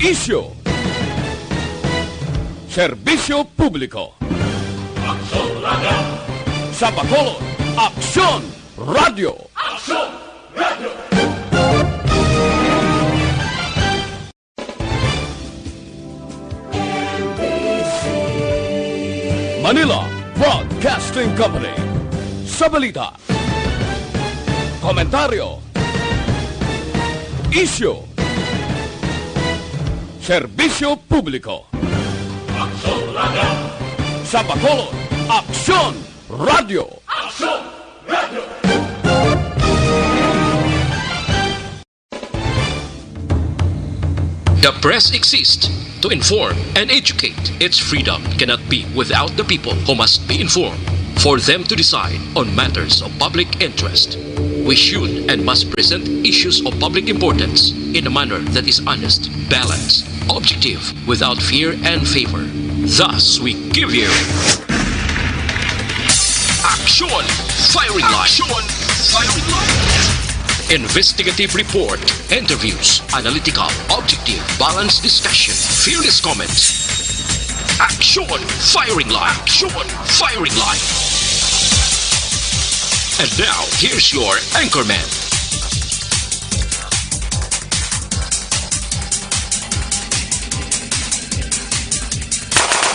Isyo. Serbisyo publiko. Aksyon Radio! Sa Bacolod, Aksyon Radio. Aksyon Radio! Manila Broadcasting Company. Sa balita. Komentaryo. Isyo. Serbisyo publiko. Aksyon Radio! Sa Bacolod, Aksyon Radio. Aksyon Radio! The press exists to inform and educate. Its freedom cannot be without the people who must be informed for them to decide on matters of public interest. We should and must present issues of public importance in a manner that is honest, balanced, objective, without fear and favor. Thus, we give you Action Firing Line. Action Firing Line. Investigative report, interviews, analytical, objective, balanced discussion, fearless comments. Action Firing Line. Action Firing Line. And now, here's your anchorman.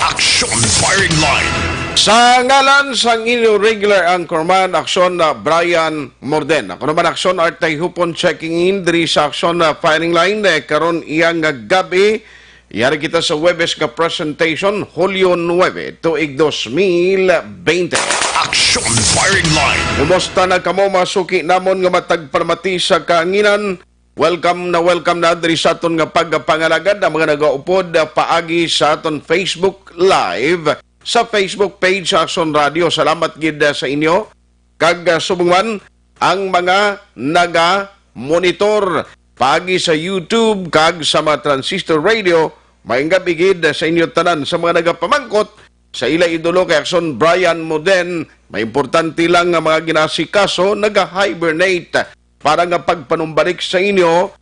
Action Firing Line! Sa ngalan sang inyong regular anchorman, Aksyon na Brian Morden. Ako naman Aksyon Artay Hupon checking in diri sa Aksyon na Firing Line. Karon iyang gabi, yari kita sa Webes ka presentation, Hulyo 9, tuig 2020. Action Firing Line! Kumusta na kamo masuki namon nga matagparmati sa kaanginan? Welcome na diri sa aton nga pagpangalagad ang mga nagaupod paagi sa aton Facebook Live sa Facebook page sa Aksyon Radio. Salamat gid sa inyo. Kag subungan ang mga naga-monitor paagi sa YouTube kag sa mga transistor radio. Maayong gabi gid sa inyo tanan sa mga nagapamangkot sa ila idolo kay Aksyon Brian Moden. May importante lang nga mga ginasikaso naga-hibernate para nga pagpanumbalik sa inyo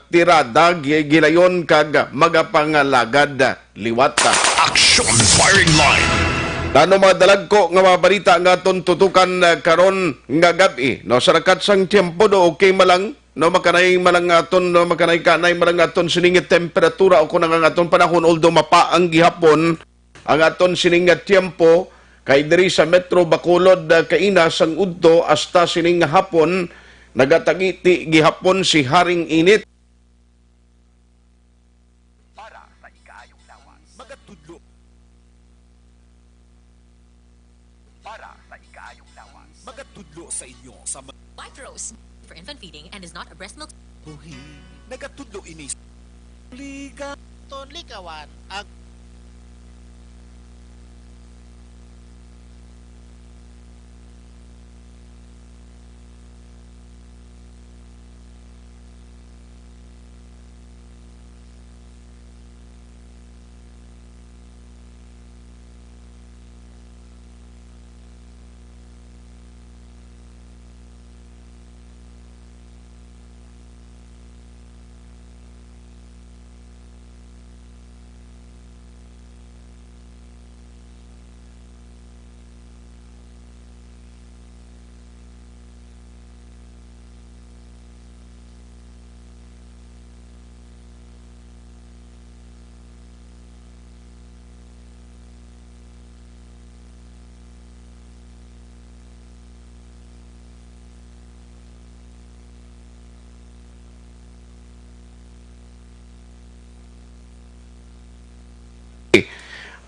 tirada gilayon kag magapangalagad liwata. Action Firing Line! Tano mga dalag ko nga mga balita nga aton tutukan karon nga gabi. No, sa rakat sang tiempo do okay malang no makanay malang aton no makanay kanay malang aton siningit temperatura o kunang ang aton panahon although mapaang gihapon ang aton siningit tiempo kay diri sa Metro Bacolod kaina sang udto hasta sining hapon nagatagiti gihapon si Haring Init. Para sa ikaayong lawas. Magatudlo. Para sa ikaayong lawas. Magatudlo sa inyo sa White Rose for infant feeding and is not a breast milk. buhi. Nagatudlo inis. Liga. Likawan ang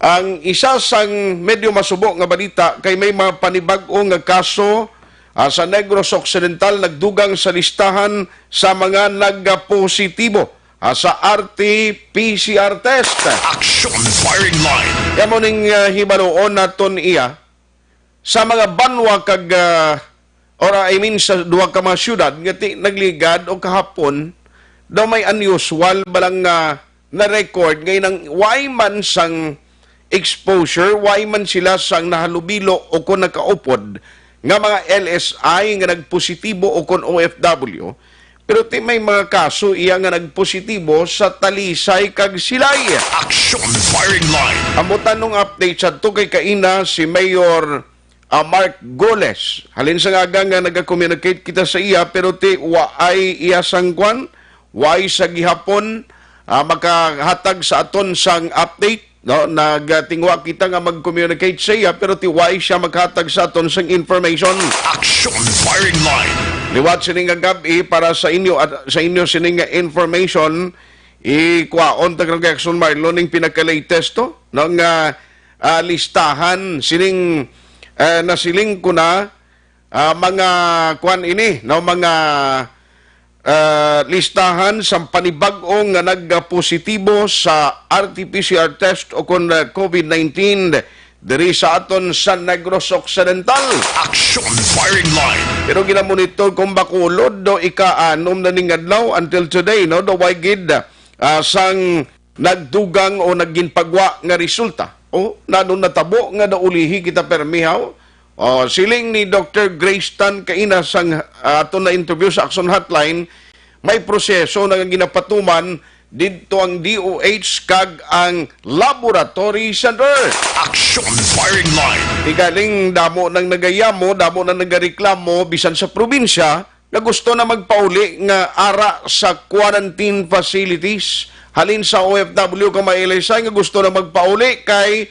ang isa sang medyo masubo nga balita kay may mga panibag-o nga kaso sa Negros Occidental nagdugang sa listahan sa mga nagpositibo sa RT-PCR test. Action Firing Line! Yamo ning hibaluon naton iya sa mga banwa kag sa duha ka mga syudad nga nagligad o kahapon daw may unusual balang na-record ngayon ang why man sang exposure, why man sila sang nahalubilo o kung nakaupod nga mga LSI nga nagpositibo o kung OFW, Pero ti may mga kaso iya nga nagpositibo sa Talisay kag Silay. Action firing line. Amo tanong update sa to kay kaina si Mayor Mark Goles. Halin sa nga nga nag-communicate kita sa iya pero ti waay iya sangkwan, waay sa gihapon makahatag sa aton sang update. No, nagtingwa kita nga mag-communicate sa iya pero ti waay siya maghatag sa aton sang information. Action firing line. Liwat sining nga gabi para sa inyo at sa inyo sining nga information ikwaon tag Action Marlon ning pinaka-latest to ng listahan sining nasiling ko na mga kwan ini no mga listahan sa panibag-ong nga nagpositibo sa RT-PCR test o kon COVID-19 diri sa aton San Negros Occidental. Action firing line. Pero ginamonitor kung Bacolod do ika-anom na ning adlaw until today no do way gid sang nagdugang o nagginpagwa nga resulta. O nanon natabo nga naulihi kita permihaw. O siling ni Dr. Grace Tan kaina sang aton na interview sa Action Hotline, may proseso na ginapatuman dito ang DOH kag ang Laboratory Center. Action firing line. Igaling damo nang nagayamo, damo nang nagareklamo bisan sa probinsya na gusto na magpauli nga ara sa quarantine facilities. Halin sa OFW ka mailisay nga gusto na magpauli kay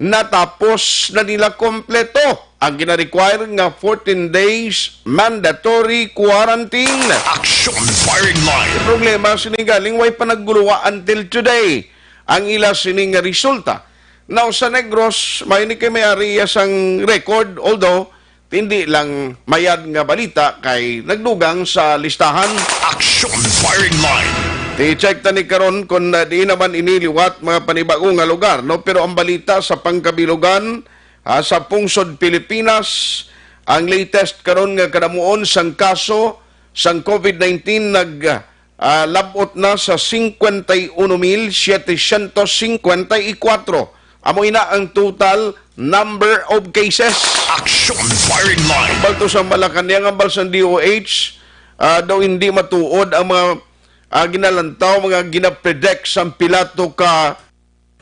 natapos na nila kompleto ang gina-require nga 14 days mandatory quarantine. Action firing line. Ang problema sinigaling way panagguluwa until today ang ila sining nga resulta. Now sa Negros may ni kay may area sang record although hindi lang mayad nga balita kay nagdugang sa listahan. Action firing line. I-check ta ni karon kung di naman iniliwat mga panibagong nga lugar no pero ang balita sa pangkabilugan sa pungsod Pilipinas ang latest karon nga kadamuon sang kaso sang COVID-19 labot na sa 51,754. Amo ina ang total number of cases. Action firing line. Balto sa Malacanang ang balsang DOH daw hindi matuod ang mga ginalantaw, mga ginapredict sa pilato ka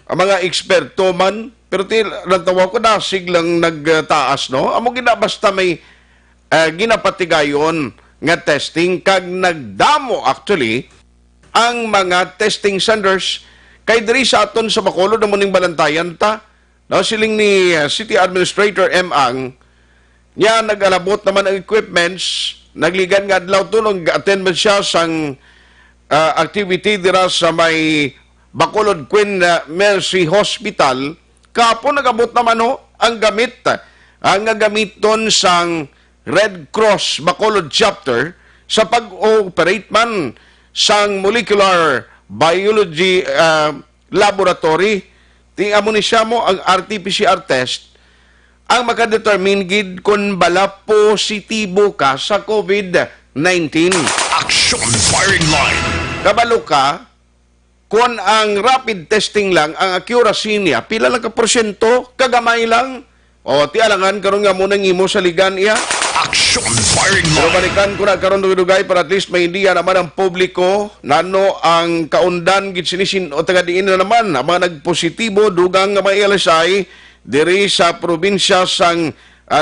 mga eksperto man. Pero lantawa ko na siglang nagtaas, no? Amo basta may ginapatigayon nga testing kag nagdamo actually ang mga testing centers kay diri sa aton sa Bacolod na muning balantayan ta. No, siling ni City Administrator M. Ang niya nag-alabot naman ang equipments, nagligan nga adlaw tulong attend man siya sang activity dira sa may Bacolod Queen Mercy Hospital. Kapo nagabot naman ang gamit, ang gamiton sang Red Cross Bacolod Chapter sa pag-operate man sang molecular biology laboratory. Tingamo ni siya mo ang RT-PCR test ang makadetermine gid kung bala positibo ka sa COVID-19. Action firing line. Kabalo ka, kung ang rapid testing lang, ang accuracy niya, pila lang ka porsyento, kagamay lang. O, tialangan, karon nga munang imo sa ligan iya. Action firing Pero line. balikan ko na karon dugay para at least may idea naman ang publiko, nano ang kaundan, gitsinisin o tagadiin na naman, ang mga nagpositibo, dugang nga may LSI, diri sa probinsya sang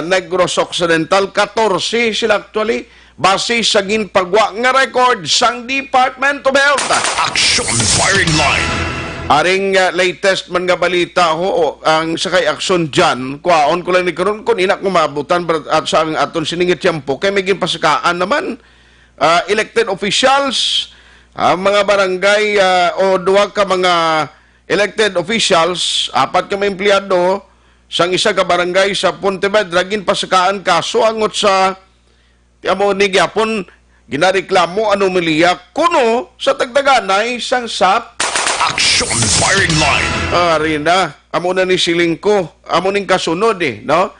Negros Occidental, 14 sila actually, base sa ginpagwa nga record sang Department of Health. Action firing line. Aring latest man nga balita ang sakay aksyon dyan, kuwaon ko lang ni karon kung inak kumabutan at sa aton siningit tiyempo, kay may ginpasakaan naman elected officials, mga barangay o duwa ka mga elected officials, 4 ka mga empleyado sang isa ka barangay sa Pontevedra ginpasakaan kaso angot sa amo ni gyapon ginareklamo anomalya kuno sa tagdaganay sang SAP. Action firing line. Rina, amo na ni siling ko, amo ning kasunod no?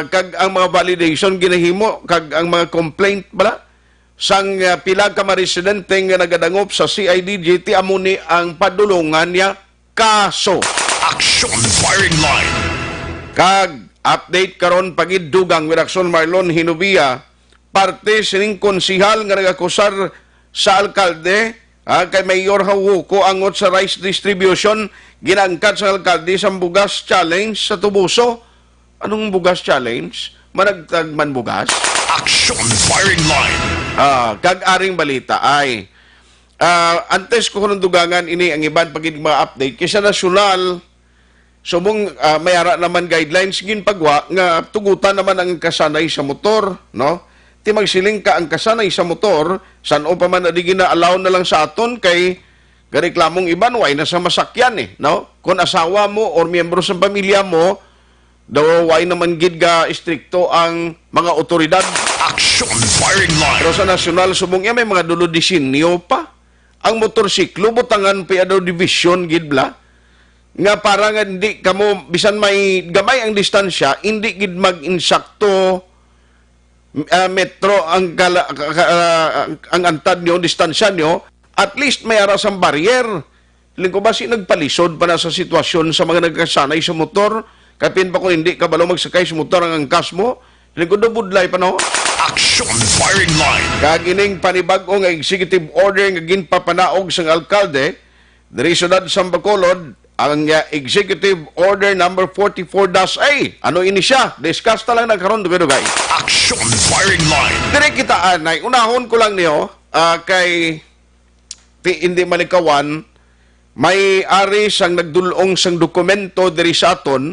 Kag ang mga validation ginahimo, kag ang mga complaint bala, sang pila ka mga residente nga nagadangop sa CIDGT, amo ni ang padulungan niya kaso. Action firing line. Kag update karon pagid dugang with Action Marlon Hinubia, parte sining konsihal nga nagakusar sa alkalde, kay Mayor Hawuko angot sa rice distribution, ginangkat sa alkalde sa bugas challenge sa Tubuso. Anong bugas challenge? Managtagman bugas? Action firing line. Kag-aring balita ay antes ko nung dugangan ini ang iban pagid mga update kaysa nasyonal subong mayara naman guidelines gin pagwa nga tugutan naman ang kasanay sa motor, no? Ti magsiling ka ang kasanay sa motor, san o pa man adi gina-allow na lang sa aton kay gareklamong iban way na sa masakyan no? Kung asawa mo or miyembro sa pamilya mo, daw way naman gid ga istrikto ang mga otoridad. Action firing line. Pero sa nasyonal subong may mga dulo disinyo pa. Ang motorsiklo butangan pa daw division gid bla. Nga para nga hindi kamo bisan may gamay ang distansya, hindi gid mag-insakto metro ang ang antad nyo, distansya nyo, at least may aras ang barrier. Lingko ba si nagpalisod pa na sa sitwasyon sa mga nagkasanay sa motor, kapin pa kung hindi ka balo magsakay sa motor ang angkas mo, lingko do budlay pa no? Action firing line. Kagining panibag-o nga executive order nga ginpapanaog sang alkalde, diri syudad sa Bacolod, ang Executive Order number 44-A. Ano ini siya? Discuss ta lang nagkaroon dugay-dugay. Action firing line. Dire kita anay, unahon ko lang niyo kay hindi malikawan, may ari sang nagdulong sang dokumento diri sa aton,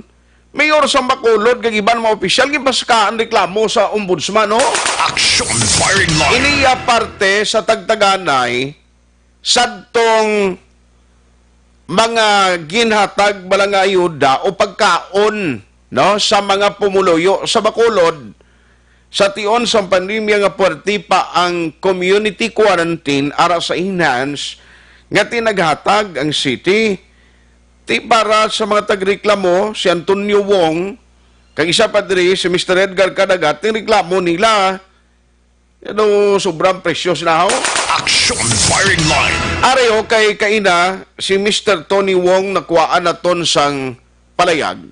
mayor sa Bacolod kag iban mga opisyal gipaskaan reklamo sa ombudsman no. Action firing line. Iniya parte sa tagtaganay sadtong mga ginhatag balang ayuda o pagkaon no sa mga pumuluyo sa Bacolod sa tion sa pandemya nga puwerti pa ang community quarantine ara sa enhance nga tinaghatag ang city ti para sa mga tagreklamo si Antonio Wong kag isa pa diri si Mr. Edgar Cadagat ting reklamo nila sobrang presyos na ho. Action firing line. Areo kay kaina si Mr. Tony Wong nakuhaan naton sang palayag.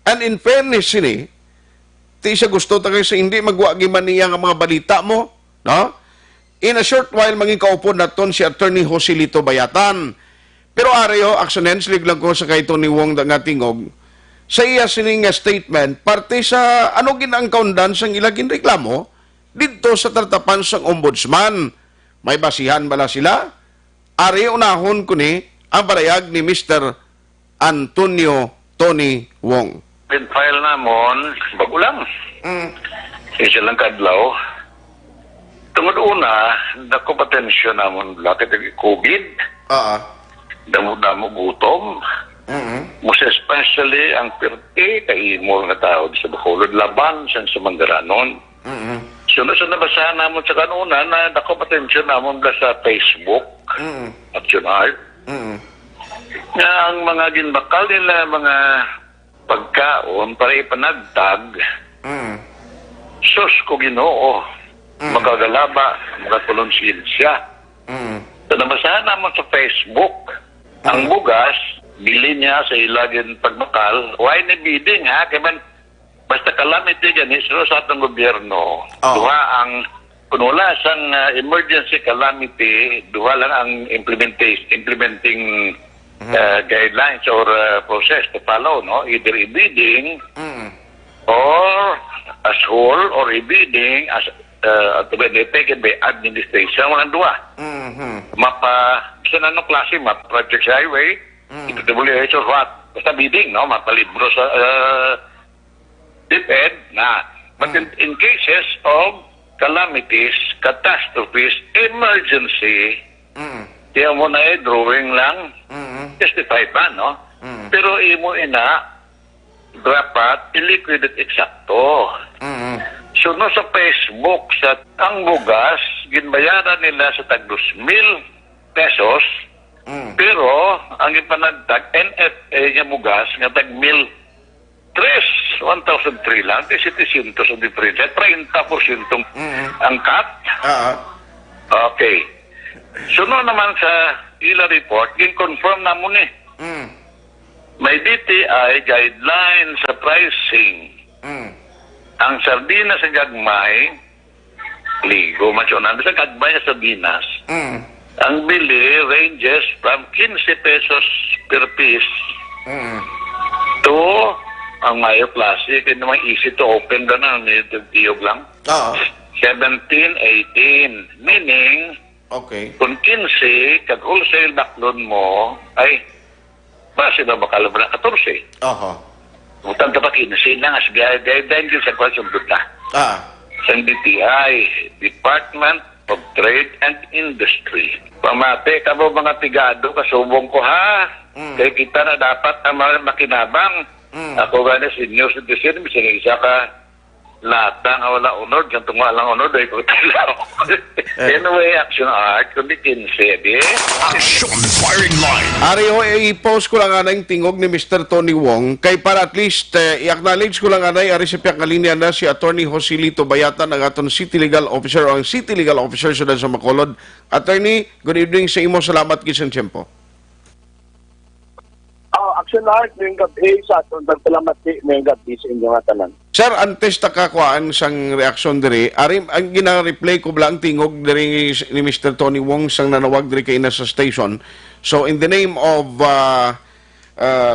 And in fairness sini, ti siya gusto ta sa hindi magwagi man niya nga mga balita mo, no? In a short while maging kaupo naton si Attorney Joselito Bayatan. Pero areo actionens lang ko sa kay Tony Wong nga tingog. Sa iya sining statement parte sa ano ginang kaundan sang ilagin reklamo dito sa tartapan sang ombudsman. May basihan bala sila? Ari unahon ko ni ang parayag ni Mr. Antonio Tony Wong. Pin-file namon, bago lang. Isa lang kadlaw. Tungod una, dako patensyon namon lakit ng COVID. Damo-damo gutom. Most especially ang pirti kay mo nga tao sa Bacolod laban sa Mangaranon. Sunod-sunod nabasahan namon sa kanuna na dako patensyon namon sa Facebook at Junard. Nga ang mga ginbakal nila mga pagkaon para ipanagtag sus ko Ginoo magagalaba magakulonsensya. So nabasahan namon sa Facebook ang bugas bili niya sa ilagin pagbakal why ni bidding ha kaya man basta calamity gani sa atong gobyerno. Duha ang kunula sang emergency calamity, duha lang ang implementing guidelines or process to follow, no? Either e-bidding or as whole or e-bidding as to be taken by administration. Walang duha. Sa anong klase map? Project highway, ito or what? Basta bidding, no? Mapalibro sa depend na. But in cases of calamities, catastrophes, emergency, kaya mo na drawing lang, justified pa, no? Pero imo ina, dapat i-liquidate eksakto. So, no, sa Facebook, sa ang bugas, ginbayaran nila sa tag 2,000 pesos, pero ang ipanagtag, NFA nga bugas, nga tag 1,003 lang, 700 ang diferensya, 30% ang cut. Okay. Sunod naman sa ila report, gin-confirm na mo ni. May DTI guidelines sa pricing. Ang sardina sa gagmay, ligo man siya. Nandun sa kagbay sa Binas. Ang bili ranges from 15 pesos per piece to ang Mayo Classic. Yung naman easy to open doon na. Tiyog lang. 17, 18. Meaning, Okay. kung 15, kag wholesale baklon mo, ay, base na bakal na 14. Aha. Utang ka pa 15 na, as guideline yun sa kwasyon doon na. Sa DTI, Department of Trade and Industry. Pamate ka mo mga tigado, kasubong ko ha. Kaya kita na dapat ang makinabang. Ako gani senior citizen, bising isa ka latang wala unod, kantong walang unod, ay ko talaw. Anyway, Action Art, kundi 15, di? Action firing line. Ari ho, i-post ko lang anay tingog ni Mr. Tony Wong kay para at least i-acknowledge ko lang anay ari sa piyakalinya na si Attorney Joselito Bayatan ang aton City Legal Officer o ang City Legal Officer sa Macolod. Attorney, good evening sa imo. Salamat kisang tiyempo. Action Art, ngayong gabi sa atong salamat ngayong gabi sa inyong tanan. Sir, antes takakuan sang reaksyon diri, ari ang gina-replay ko blang tingog diri ni Mr. Tony Wong sang nanawag diri kay na sa station. So in the name of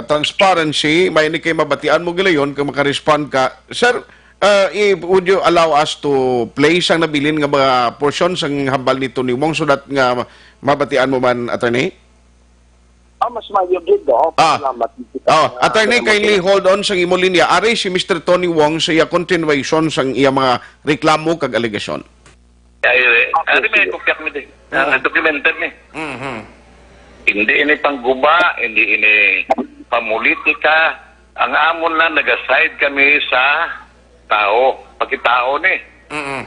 transparency, may ni kay mabatian mo gilayon kung makarespond ka. Sir, would you allow us to play sang nabilin nga mga portion sang hambal ni Tony Wong so that nga mabatian mo man, attorney? Mas mayog yun do. Salamat. Attorney, kindly hold on sa imo linya. Ari si Mr. Tony Wong sa iya continuation sa iya mga reklamo kag alegasyon. Ari may kopyak mi din. Documented ni. Hindi ini pangguba, hindi ini pamulitika. Ang amon lang nag-aside kami sa tao, pagkitao ni.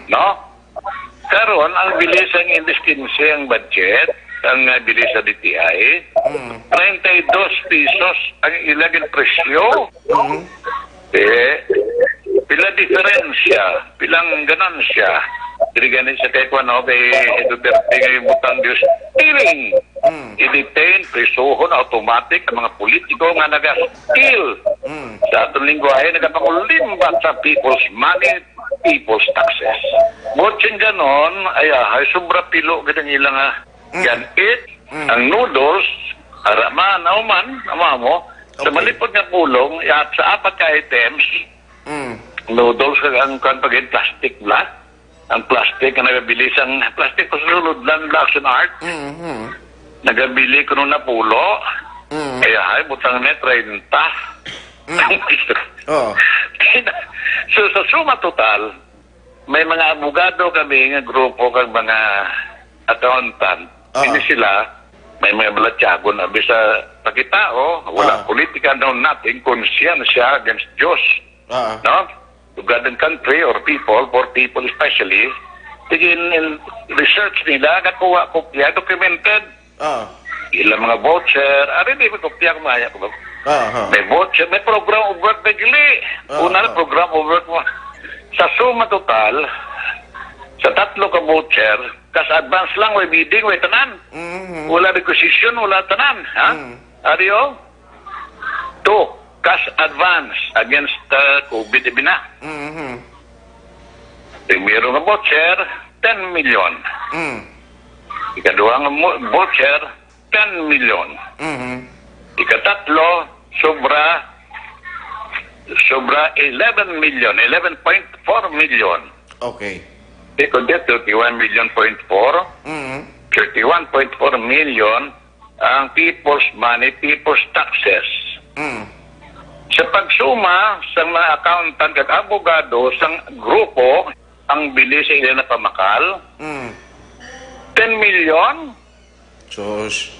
No? Karon ang bilis ang indistinse ang budget, ang bilis sa DTI, 92 pesos ang ilagin presyo. Pila diferensya, pilang ganansya. Diri ganin sa kay kuan kay Duterte kay butang Dios stealing. I-detain, presohon automatic ang mga politiko nga naga-steal. Sa atong lingwahe nagapangulimbat sa people's money, people's taxes. Botching ganon, ay sobra pilo gid ang ilang yan ang noodles, araman, amamo, sa malipod nga pulong, sa apat ka items, noodles, ang pagin plastic bla, ang plastic, ang nagabili sang plastic, pasulod lang Action Art, nagabili ko nung napulo, kaya butang net, 30. So sa suma total, may mga abogado kami, nga grupo, kag mga accountant, hindi sila, may mga balatyago na bisa pakitao, wala politika, no nothing, konsensya against Diyos. No? To God and country or people, for people especially, tigin research nila, kakuha, kopya, documented. Ilang mga voucher, di may kopya kumaya ko. May voucher, may program of work na gili. Una na program of work mo. Sa suma total, sa 3 ka voucher, kas advance lang, may bidding, may tanan. Wala requisition, wala tanan. Ariyo? 2, cash advance against COVID-19 na. Meron nga voucher, 10 million. Ikaduhang voucher, 10 million. Ikatatlo, sobra 11 million, 11.4 million. Okay. They could get 31.4 million. 31.4 million ang people's money, people's taxes. Sa pagsuma sa mga accountant at abogado sa grupo, ang bili sa ilan na pamakal, 10 million. Sus.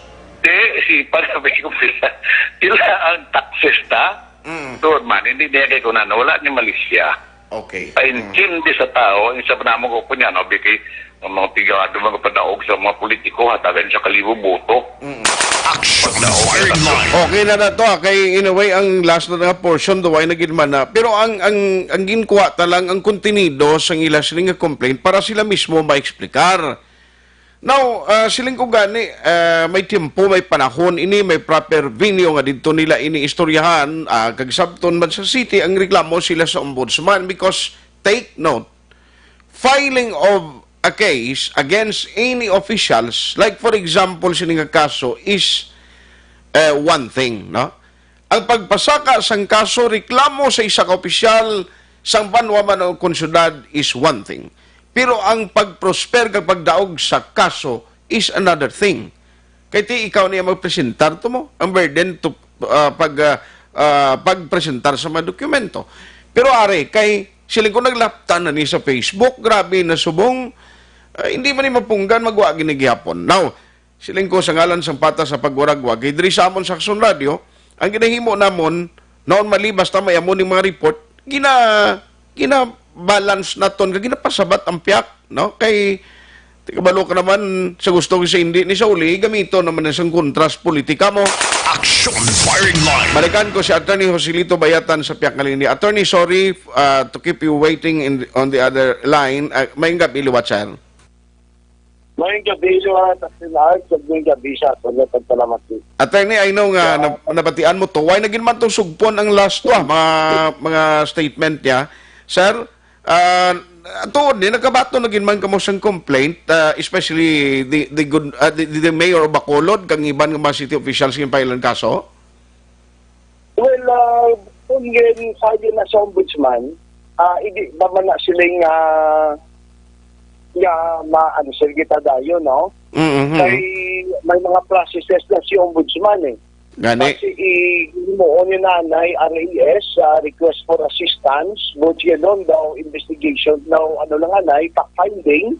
Panabi ko sila ang taxes ta. So, man, hindi niya ko na wala ni Malaysia. Okay. Ay intindi sa tao, isa pa naman ko po niya, no? Biki, mga tigado, mga padaog sa mga politiko, hatagan sa kalibo boto. Action firing line. Okay na to, kay in a way, ang last na nga portion, duway na ginman na. Pero ang ginkuha talang, ang kontenido sa ila siling nga complaint para sila mismo ma-explicar. Now, siling ko gani, may tiempo, may panahon, ini may proper venue nga dito nila ini istoryahan, kagsabton man sa city, ang reklamo sila sa ombudsman because, take note, filing of a case against any officials, like for example, sining nga kaso is one thing, no? Ang pagpasaka sang kaso, reklamo sa isa ka opisyal, sang banwa man o konsyudad is one thing. Pero ang pagprosper kag pagdaog sa kaso is another thing. Kaya ti ikaw niya magpresentar to mo, ang burden to pagpresentar sa mga dokumento. Pero are, kay siling ko naglaptan na ni sa Facebook, grabe na subong, hindi man ni mapunggan magwa ginigihapon. Now, siling ko sa ngalan sang patas sa pagwaragwag, kay diri sa amon sa Aksyon Radio, ang ginahimo namon, noon malibas na may amon mga report, gina-balance naton, ginapasabat ang piyak, no? Kay, tikabalo ka naman, sa gusto ko sa hindi ni Sauli, gamito naman sa kontras politika mo. Action Firing Line. Balikan ko si Attorney Joselito Bayatan sa piyak na linya. Attorney, sorry to keep you waiting on the other line. May gabi, Liwatsar. Maying gabi, Liwatsar, sabing gabi siya, so napagpalamat din. Attorney, I know nga, nabatian mo to. Why naging man itong sugpon ang last to, mga statement niya. Sir, tuod ni nakabato naging man kamo sang complaint, especially the mayor of Bacolod kang iban nga mga city officials ng pailan kaso? Well, kung yun sabi na sa ombudsman, hindi ba man na silang maano sila kita dayo, no? Kay may mga processes na si ombudsman eh. Gani. Kasi imuon yung nanay, RAS, request for assistance, but yun doon daw, investigation, now, ano lang nanay, fact-finding,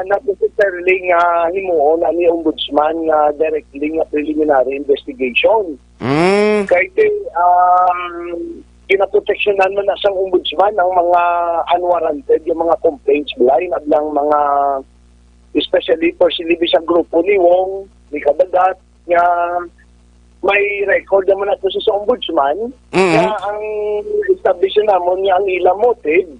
not necessarily nga himuon na ni ombudsman directly nga preliminary investigation. Kahit kinaproteksyonan mo na sa ombudsman ang mga unwarranted, yung mga complaints blind at lang mga, especially for silibis ang grupo ni Wong, ni Kadagat, nga may record naman nato sa ombudsman na ang establish namon niya ang ilang motive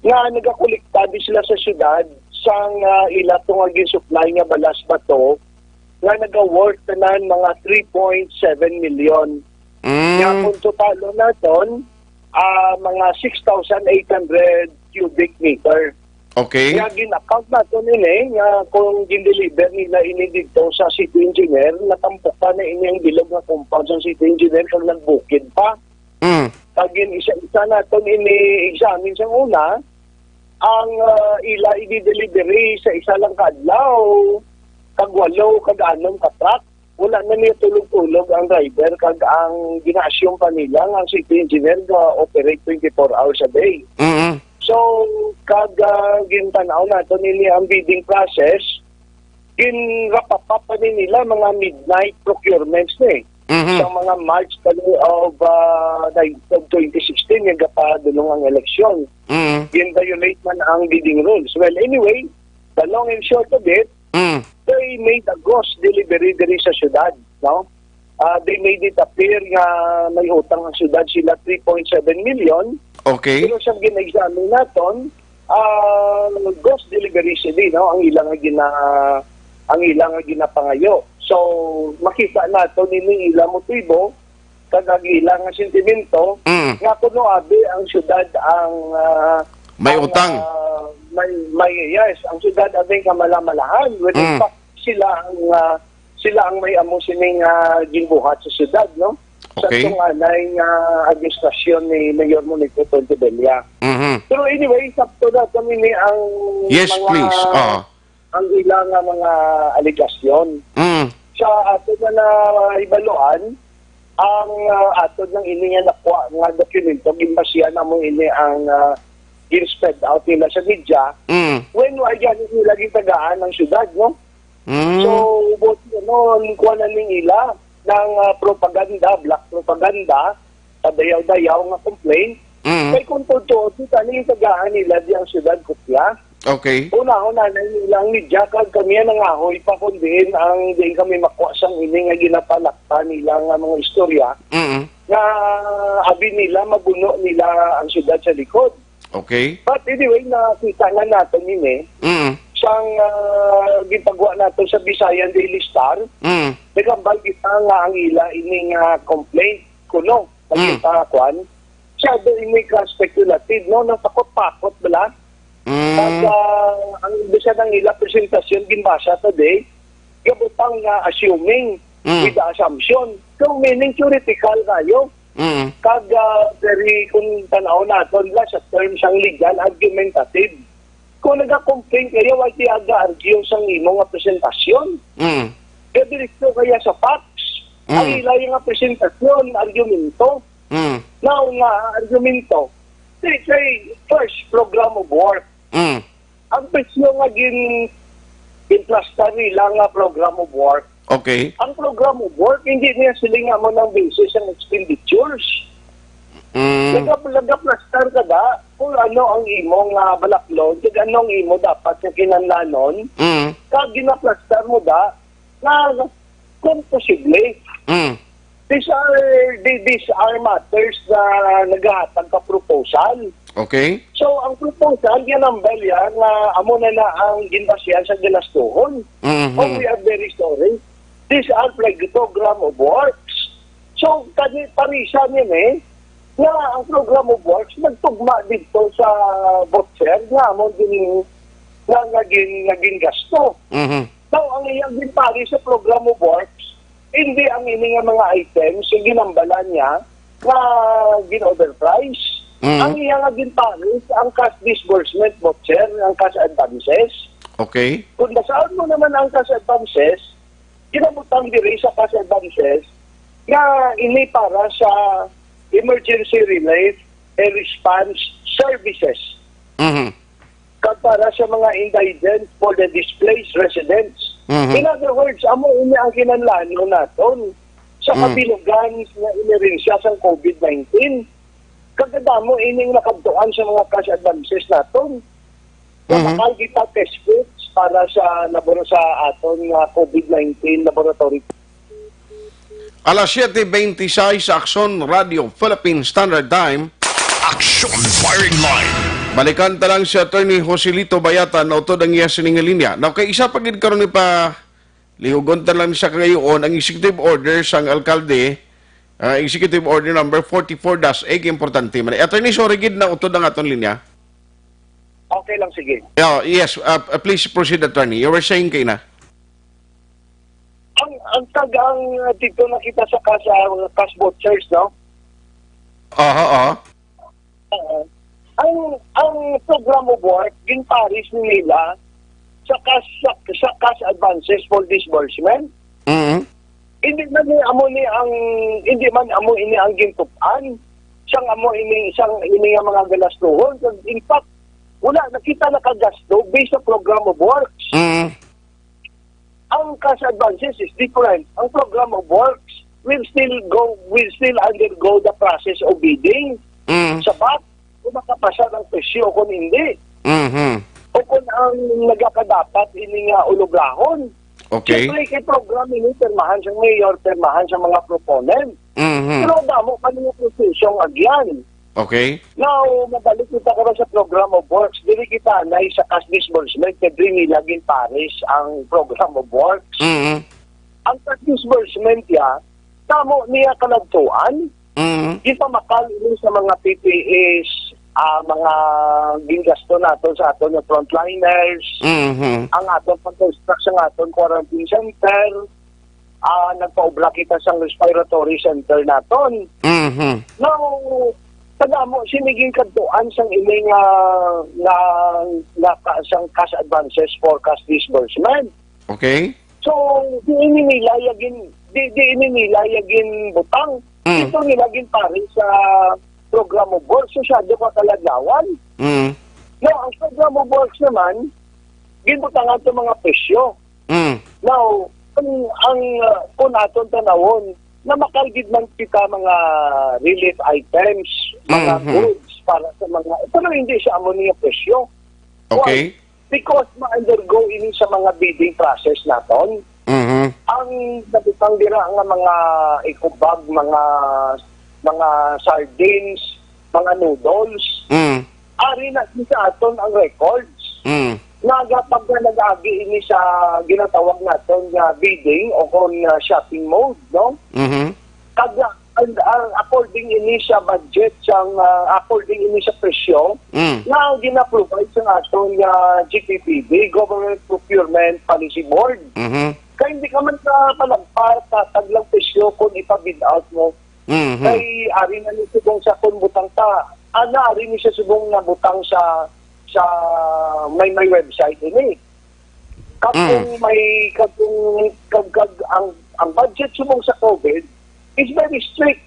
nga nagakolekta di sila sa syudad sang ila tong supply nga balas bato nga naga-worth tanan mga 3.7 million. Nga kung totalo naton mga 6,800 cubic meter. Okay. Kaya gin-account nato nila nga kung gin-deliver nila ini dito sa city engineer, natampok pa na ini ang bilog nga compound sa city engineer kung nagbukid pa. Pag isa-isa nato ini examine sa una, ang ila i-delivery sa isa lang kadlaw, kagwalo, kag-anom ka-truck. Wala na niya tulog-tulog ang driver kag ang gina-assume pa nila ang city engineer ga operate 24 hours a day. So, kag gintanaw nato nila ang bidding process, ginrapapap pa nila mga midnight procurements sa mga March of 2016, yung gapadulong ang eleksyon. Gin-violate man ang bidding rules. Well, anyway, the long and short of it, they made a ghost delivery diri sa syudad, no? They made it appear nga may utang ang syudad sila 3.7 million. Okay. Pero sa gina-examine naton, ghost delivery sila, no? Ang ilang ginapangayo. So, makita nato nini ilang motibo, kag ilang sentimento, nga kuno abi ang syudad ang may utang. Yes, ang syudad abing kamalamalaan. When in fact, sila ang may amo sining ginbuhat sa syudad, no? Okay. Sa itong anay administrasyon ni Mayor Monico Tontebella. Pero anyway, sakto na kami ni ang yes, mga, please. Ang ilang mga aligasyon. Sa ato na ibaluan, ang ato ng ini nga nakuha nga dokumento, ginbasihan na mo ini ang in-spread out nila sa media, when yan nila gitagaan ng syudad, no? So, kuha na ning ila ng propaganda, black propaganda, padayaw-dayaw nga complaint, kay kung totoo, kita nang tagaan nila di ang syudad kopya. Okay. Una-una na nilang media, kag kami ang ahoy pa kundi ang di kami makuha sang ini nga ginapalakta nilang mga istorya, nga abi nila, maguno nila ang syudad sa likod. Okay. But anyway, nakita nga natin ini, siyang gipagawa natin sa Visayan Daily Star, nagambal kita nga ang ila ining complaint kuno, pagkita kwan, siya doon ini ka speculative, no? Natakot-pakot bala, Kag ang bisa ng ila presentasyon ginbasa today, gabutang nga assuming with the assumption. So meaning theoretical kayo. Kag very kung tanaw naton la sa term siyang legal argumentative. Kung nag-complain kayo, why di aga-argue sa imo nga presentasyon? Kaya direkto kaya sa facts. Ang ilay nga presentasyon, argumento. Now nga, argumento. Say, first, program of work. Ang presyo nga in-plaster nila nga program of work. Okay. Ang program of work, hindi niya silinga mo ng basis ang expenditures. Nagaplastar ka da kung ano ang imong balaklon, kung ano ang imo dapat sa kinanlanon, kag ginaplastar mo da na kung posible. These are matters na naghahatag ka proposal. Okay. So, ang proposal, yan ang balya na amo na ang ginbasyan sa ginastuhon. Oh, we are very sorry. These are program of works. So, parisan yun nga ang program of works nagtugma dito sa voucher nga mo naging gasto. So, ang iyang ginpari sa program of works, hindi ang ini nga mga items yung ginambala niya na gin-overprice. Ang iyang ginpari ang cash disbursement voucher, ang cash advances. Okay. Kung nasaan mo naman ang cash advances, kinabutang diri sa cash advances na ini para sa emergency relief and response services. Para sa mga indigent for the displaced residents. In other words, amo ini ang kinanlano naton sa kabilugan na inirinsya sa COVID-19. Kagada mo ining nakabtuan sa mga cash advances naton. Makal kita test kits para sa aton COVID-19 laboratory. Alas 7:26 sa Aksyon Radio Philippine Standard Time. Action Firing Line. Balikan ta lang si Attorney Joselito Bayatan na utod ang iya sining linya. Now, kay isa pagid karon ni pa lihugon ta lang siya kayon ang executive order sang alkalde, executive order number 44-A, importante man. Attorney, sorry gid na utod ang aton linya. Okay lang, sige. Yes, please proceed, Attorney. You were saying kay na. Ang tagang dito nakita sa cash vouchers, no? Ang program of work ginparis nila sa cash advances for disbursement. Hindi man amo ini ang gintupan. Siyang amo ini nga mga galastuhon. In fact, wala nakita na kagasto based sa program of works. Ang cash advances is different. Ang program of works will still undergo the process of bidding. Sabat, kung makapasa ng presyo kung hindi. O kung ang nagkakadapat ini nga ulugrahon. Okay. Siyempre, kay program ini, permahan sa mayor, permahan sa mga proponent. Pero damo pa niyo prosesyong agyan. Okay. Now, mabalik kita karon sa program of works. Dili kita na sa cash disbursement kay nila ginparis ang program of works. Ang cash disbursement tamo niya kanagtuan. Ipamakal ini sa mga PPAs, mga gingasto naton sa aton nga frontliners, ang aton pag-construction aton quarantine center, nagpaubra kita sa respiratory center naton. Now, tagamo siniging kadtuan sang ini nga sang cash advances for cash disbursement. Okay. So di ini nila yagin butang. Ito nila ginpari sa program of works. So siya ko talagawan. Now ang program of works naman ginbutangan sa mga presyo. Now kung aton tanawon na makalgid man kita mga relief items, mga goods para sa mga... Pero hindi siya amo niya presyo. Okay. Why? Because ma-undergo ini sa mga bidding process naton. Ang nabitang dira nga mga ikubag, mga sardines, mga noodles, ari na sa aton ang records. Nagapag na nag-agi ini sa ginatawag natin na bidding o kung shopping mode, no? according ini sa budget, according ini sa presyo, na gina-provide sa aton GPPB, Government Procurement Policy Board. Kaya hindi ka man sa palagpas, taglang presyo kung ipabid out mo. Kay ari na ni subong sa kung butang ta. Ari ni siya subong na butang sa may website ini. Kapag may ang budget subong sa COVID is very strict.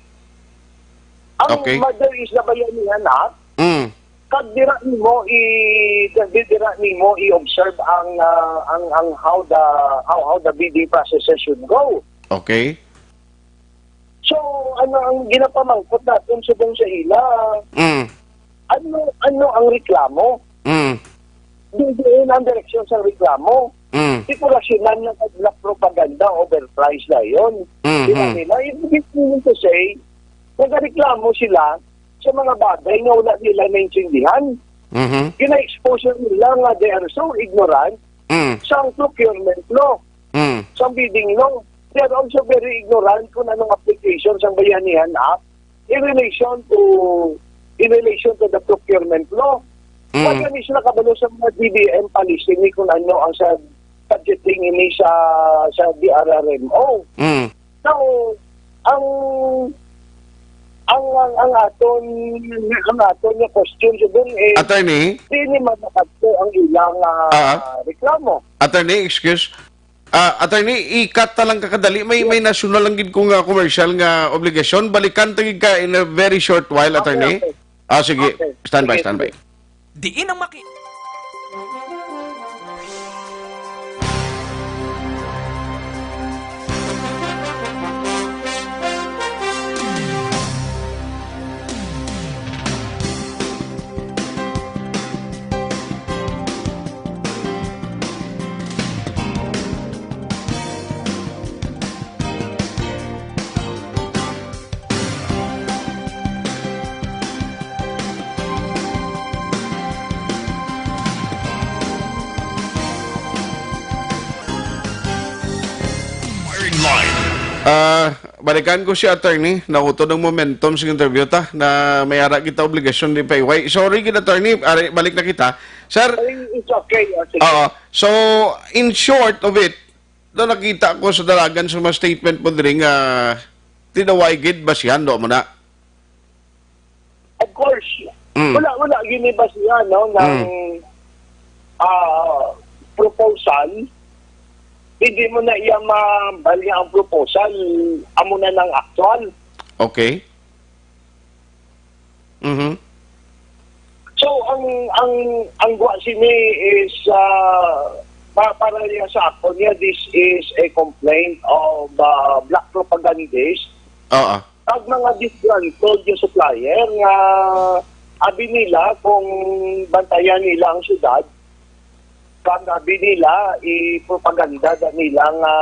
Ang mother is na bayanihan na. Kag dira nimo i-observe ang how the bidding process should go. Okay. So ang ginapamangkot natin subong sa ila? Ano ang reklamo? Diyan ang direksyon sa reklamo. Sipulasyunan ng propaganda, overpriced na yun. Diba nila? Ibig to say, nagreklamo sila sa mga bagay na wala nila naintindihan. Gina-exposure nila nga they are so ignorant sa procurement law, sa bidding law. They are also very ignorant kung anong application sa Bayanihan Act in relation to the procurement law. Wag yan sila kabalo sa mga DBM policy ni kung ano ang sa budgeting ini sa DRRMO. So, ang aton nga question sa dun Attorney? Di ni makakadto ang ilang reklamo. Attorney, excuse. Attorney, ikat talang kakadali. May national lang gid kong commercial nga obligasyon. Balikan tagig ka in a very short while, Attorney. Okay. Sige. Okay. Stand by. Diin ang balikan ko si Attorney. Nakuto ng momentum sa interview ta na may ara kita obligasyon di payway. Sorry kita, Attorney. Balik na kita. Sir, it's okay. So, in short of it, do nakita ko sa dalagan sa mga statement mo din tinaway gid ba siya? Do mo na? Of course. Wala gini ba siya ng proposal. Hindi mo na iya mabali ang proposal, amo na ng actual. Okay. So ang guwa sini is para niya sa ako niya, this is a complaint of black propagandists. Pag mga disgruntled yung supplier nga abi nila kung bantayan nila ang syudad, pag abi nila ipropaganda nila nga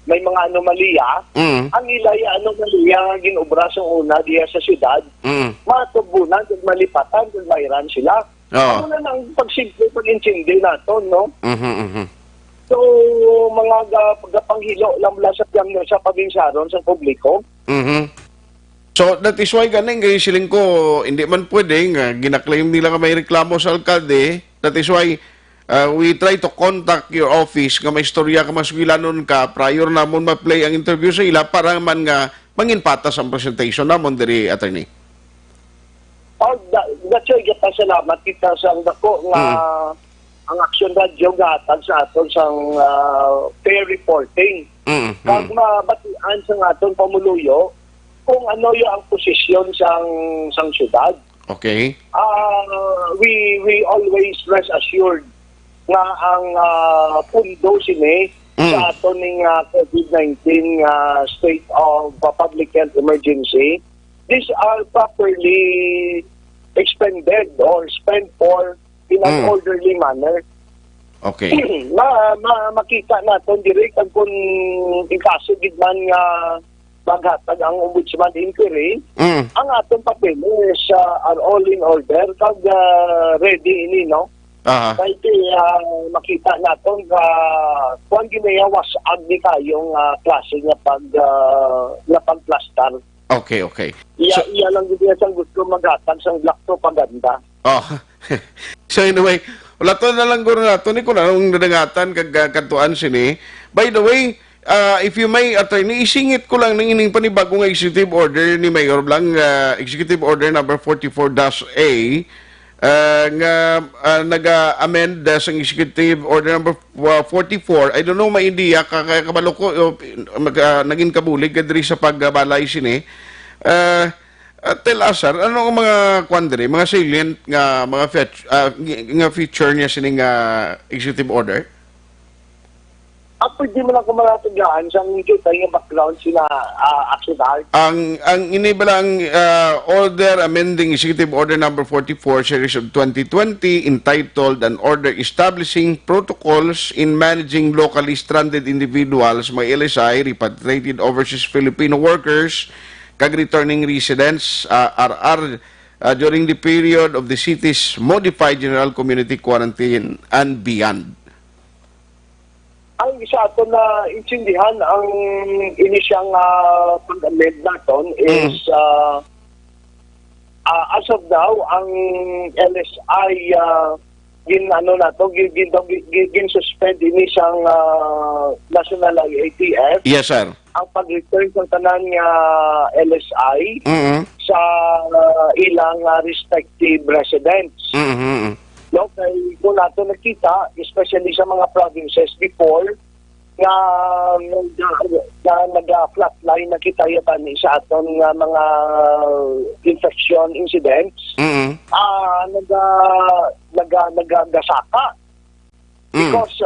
may mga anomalya, ang ilay anomalya nga ginobra sa una diya sa syudad, matubunan kung malipatan kung mayroon sila. Ano na nang pagsimple pag-intindi natin, no? So, mga panghilo lang mula sa pabinsaron sa publiko. So, that is why ganing kay siling ko, hindi man pwede nga ginaklaim nila nga may reklamo sa alkalde. That is why we try to contact your office nga may istorya ka masugilanon ka prior namon ma-play ang interview sa ila para man nga manginpatas ang presentation namon diri, Attorney. That's why kita salamat kita sa dako nga ang Action Radio gatag sa aton sang fair reporting. Kag mabatian sa aton pamuluyo kung ano yung ang posisyon sang syudad. Okay. We always rest assured nga ang pundo sini sa aton ning COVID-19 state of public health emergency, these are properly expended or spent for in an orderly manner. Okay. Makita natin direct kung ikaso gid man nga maghatag ang ombudsman inquiry, ang aton papeles are all in order kag ready ini, no? Kaya makita natin kung ginayawas agni kayong klase nga pagplastar Okay, okay. Iya lang din siyang gusto maghatag sang black propaganda. Oh. So anyway, wala to na lang guro na to ni ko na nung nadangatan kag kantuan sini. By the way, if you may, attorney, isingit ko lang ng ining panibagong executive order ni Mayor Blang, executive order number 44-A, nga nag-amend sa executive order number 44. I don't know, maindiya, kabalo ko, naging kabulig kadri sa pagbalay sini. Tell us, sir, ano ang mga quandary, mga salient nga mga feature niya sining executive order? Pwede mo lang kumalatagaan siyang kita yung background sila action art. Ang inibalang order amending executive order number 44 series of 2020 entitled An Order Establishing Protocols in Managing Locally Stranded Individuals, mga LSI, repatriated overseas Filipino workers, kag returning residents, RR, during the period of the city's modified general community quarantine and beyond. Ang isa ato na intindihan ang inisyang pag-amend naton is as of now ang LSI gin suspend ini siyang national IATF. Yes, sir. Ang pag-return ng tanan nga LSI sa ilang respective residents. No, kay kung nato nakita, especially sa mga provinces before, nga nag-flatline nakita yata ni sa aton nga mga infection incidents, nag-gasaka. Because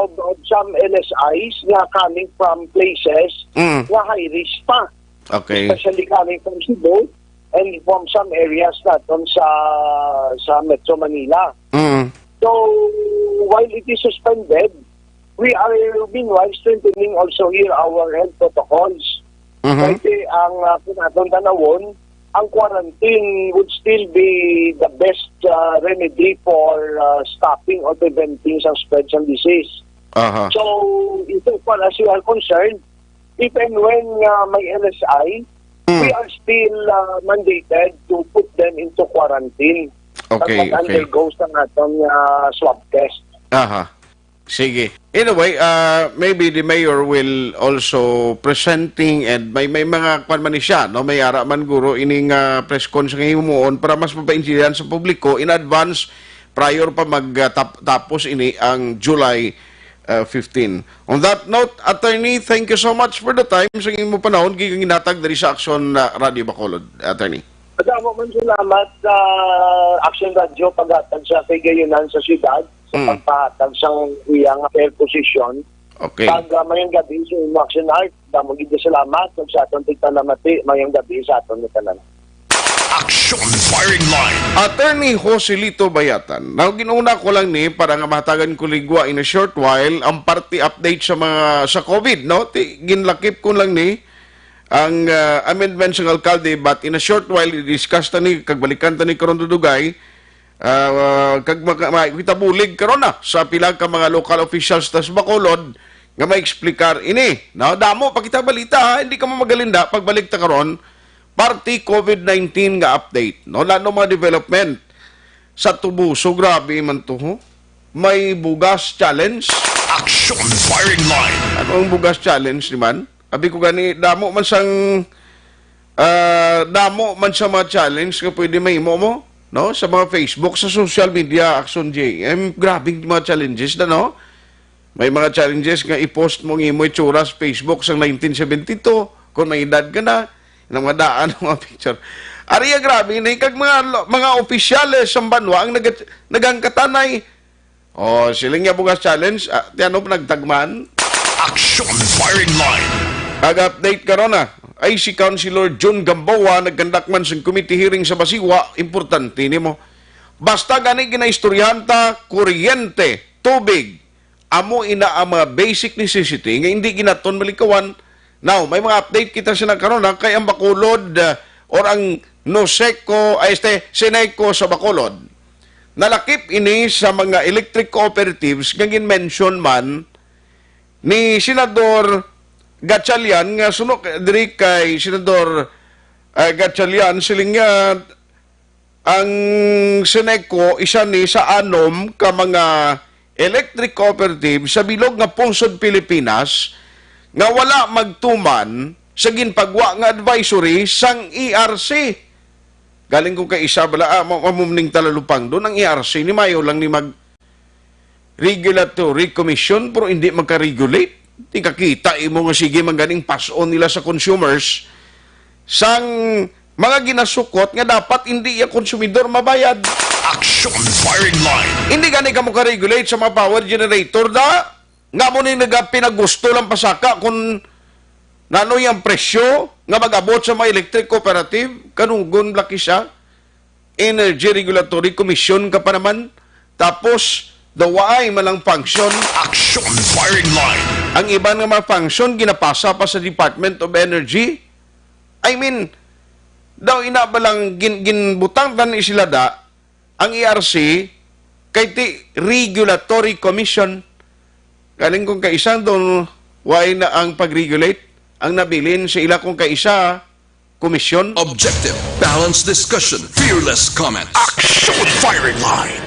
of some LSIs nga coming from places nga high risk pa. Okay. Especially coming from Cebu and from some areas naton sa Metro Manila. So, while it is suspended, we are meanwhile strengthening also here our health protocols. Kasi ang pinatong tanawon, ang quarantine would still be the best remedy for stopping or preventing some spread of disease. So, so far as you are concerned, if and when may LSI, we are still mandated to put them into quarantine. Okay, undergo sa atong swab test. Sige. Anyway, maybe the mayor will also presenting and may mga kwan man ni siya, no? May ara man guro ining press con sa himuon para mas mapaintindihan sa publiko in advance prior pa magtapos ini ang July 15. On that note, attorney, thank you so much for the time sa imong panahon giginatag diri sa Action Radio Bacolod, attorney. Madamo man salamat sa Action Radio paghatag sa kagayonan sa syudad sa pagpahatag sa iyang fair position. Okay. Pag mayang gabi sa Action Art, damo gid salamat sa aton tigtanamati mayang gabi sa aton tanan. Action Firing Line. Attorney Joselito Bayatan. Now, ginuna ko lang ni para nga matagan ko ligwa in a short while ang party update sa COVID, no? Ginlakip ko lang ni ang amendment sa alkalde, but in a short while i-discuss tani kagbalikan tani karon dudugay kag makita bulig karon na sa pila ka mga local officials tas Bacolod nga maexplikar ini. No, damo pakita balita, hindi ka mamagalinda pagbalik ta karon party COVID-19 nga update. No, lalo mga development sa Tubuso, grabe man to. May bugas challenge. Action Firing Line. Ano ang bugas challenge, di man? Abi ko gani, damo man sa mga challenge nga pwede mahimo mo, no? Sa mga Facebook, sa social media, Action JM, grabing mga challenges na, no? May mga challenges nga i-post mo ng imo itsura sa Facebook sa 1972, kung may edad ka na, ng mga daan, mga picture. Ariya, grabe, kag mga opisyales sa banwa ang nagangkatanay. Oh, siling nga bugas challenge, tiano pa nagtagman? Action Firing Line. Pag-update karon na, ay si Councilor John Gamboa nagkandak man sa committee hearing sa Basiwa, importante nimo. Basta gani ginaistoryanta, kuryente, tubig, amo ina ang mga basic necessity nga hindi ginaton malikawan. Now, may mga update kita sa nagkaroon na kay ang Bacolod or ang Seneco sa Bacolod. Nalakip ini sa mga electric cooperatives nga gin-mention man ni Senador Gatchalian nga sunod diri kay Senador Gatchalian, siling nga, ang Seneco, isa ni sa anom ka mga electric cooperative sa bilog nga pungsod Pilipinas nga wala magtuman sa ginpagwa nga advisory sang ERC. Galing kong kay isa bala, mamumning talalupang doon, ang ERC ni Mayo lang ni mag regulatory commission pero hindi magka-regulate. Di kakita mo nga sige maganing pass-on nila sa consumers sang mga ginasukot nga dapat hindi yung konsumidor mabayad. Action firing line. Hindi gani ka mo ka-regulate sa mga power generator da. Nga mo ni pinagusto lang pasaka kung nano yung presyo nga mag-abot sa mga electric cooperative. Kanugon laki siya. Energy Regulatory Commission ka pa naman. Tapos, daway malang function. Action firing line. Ang iba nga mga function, ginapasa pa sa Department of Energy. I mean, daw inabalang ginbutang tan sila da, ang ERC, kay ti Regulatory Commission. Galing kong kaisa doon, why na ang pag-regulate? Ang nabilin sa ila kong kaisa, komisyon. Objective, balanced discussion, fearless comments. Action firing line.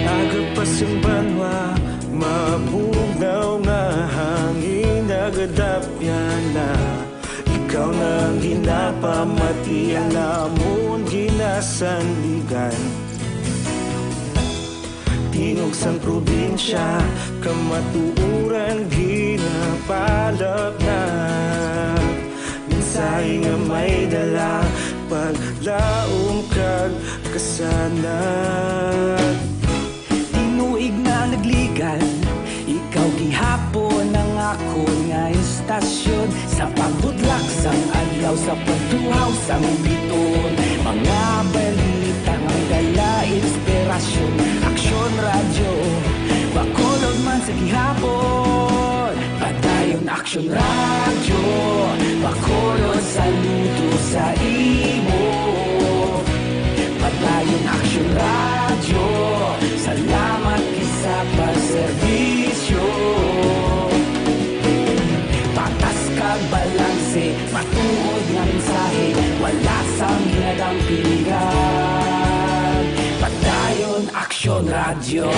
Agapasang banwa, mabugaw nga hangin, nagadapyan na ikaw nang ginapamatian, namon ginasandigan. Tinog sang probinsya, kamatuuran ginapalap na. Minsay nga may dala, paglaom kag kasanat. Tinuig na nagligan, ikaw gihapon ang ako nga istasyon. Sa pagbudlak sang adlaw, sa pagtuhaw sang biton, mga balita nga dala inspirasyon. Aksyon radyo, bakolod man sa gihapon. Padayon aksyon radyo, bakolod saludo sa imo. Padayon aksyon radyo, salamat kisa pagserbisyo. Patas kag balanse, matuod nga mensahe, wala sang ginadampiligan. Padayon aksyon radyo.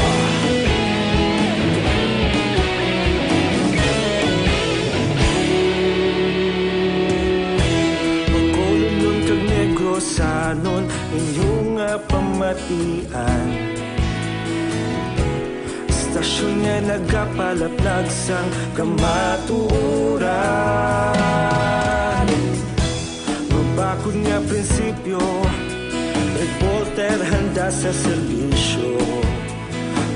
Magkululong kag negosanon, inyong pamatian. Stasyon nga nagapalaplag sang kamatuuran. Mabakod nga prinsipyo, reporter handa sa serbisyo.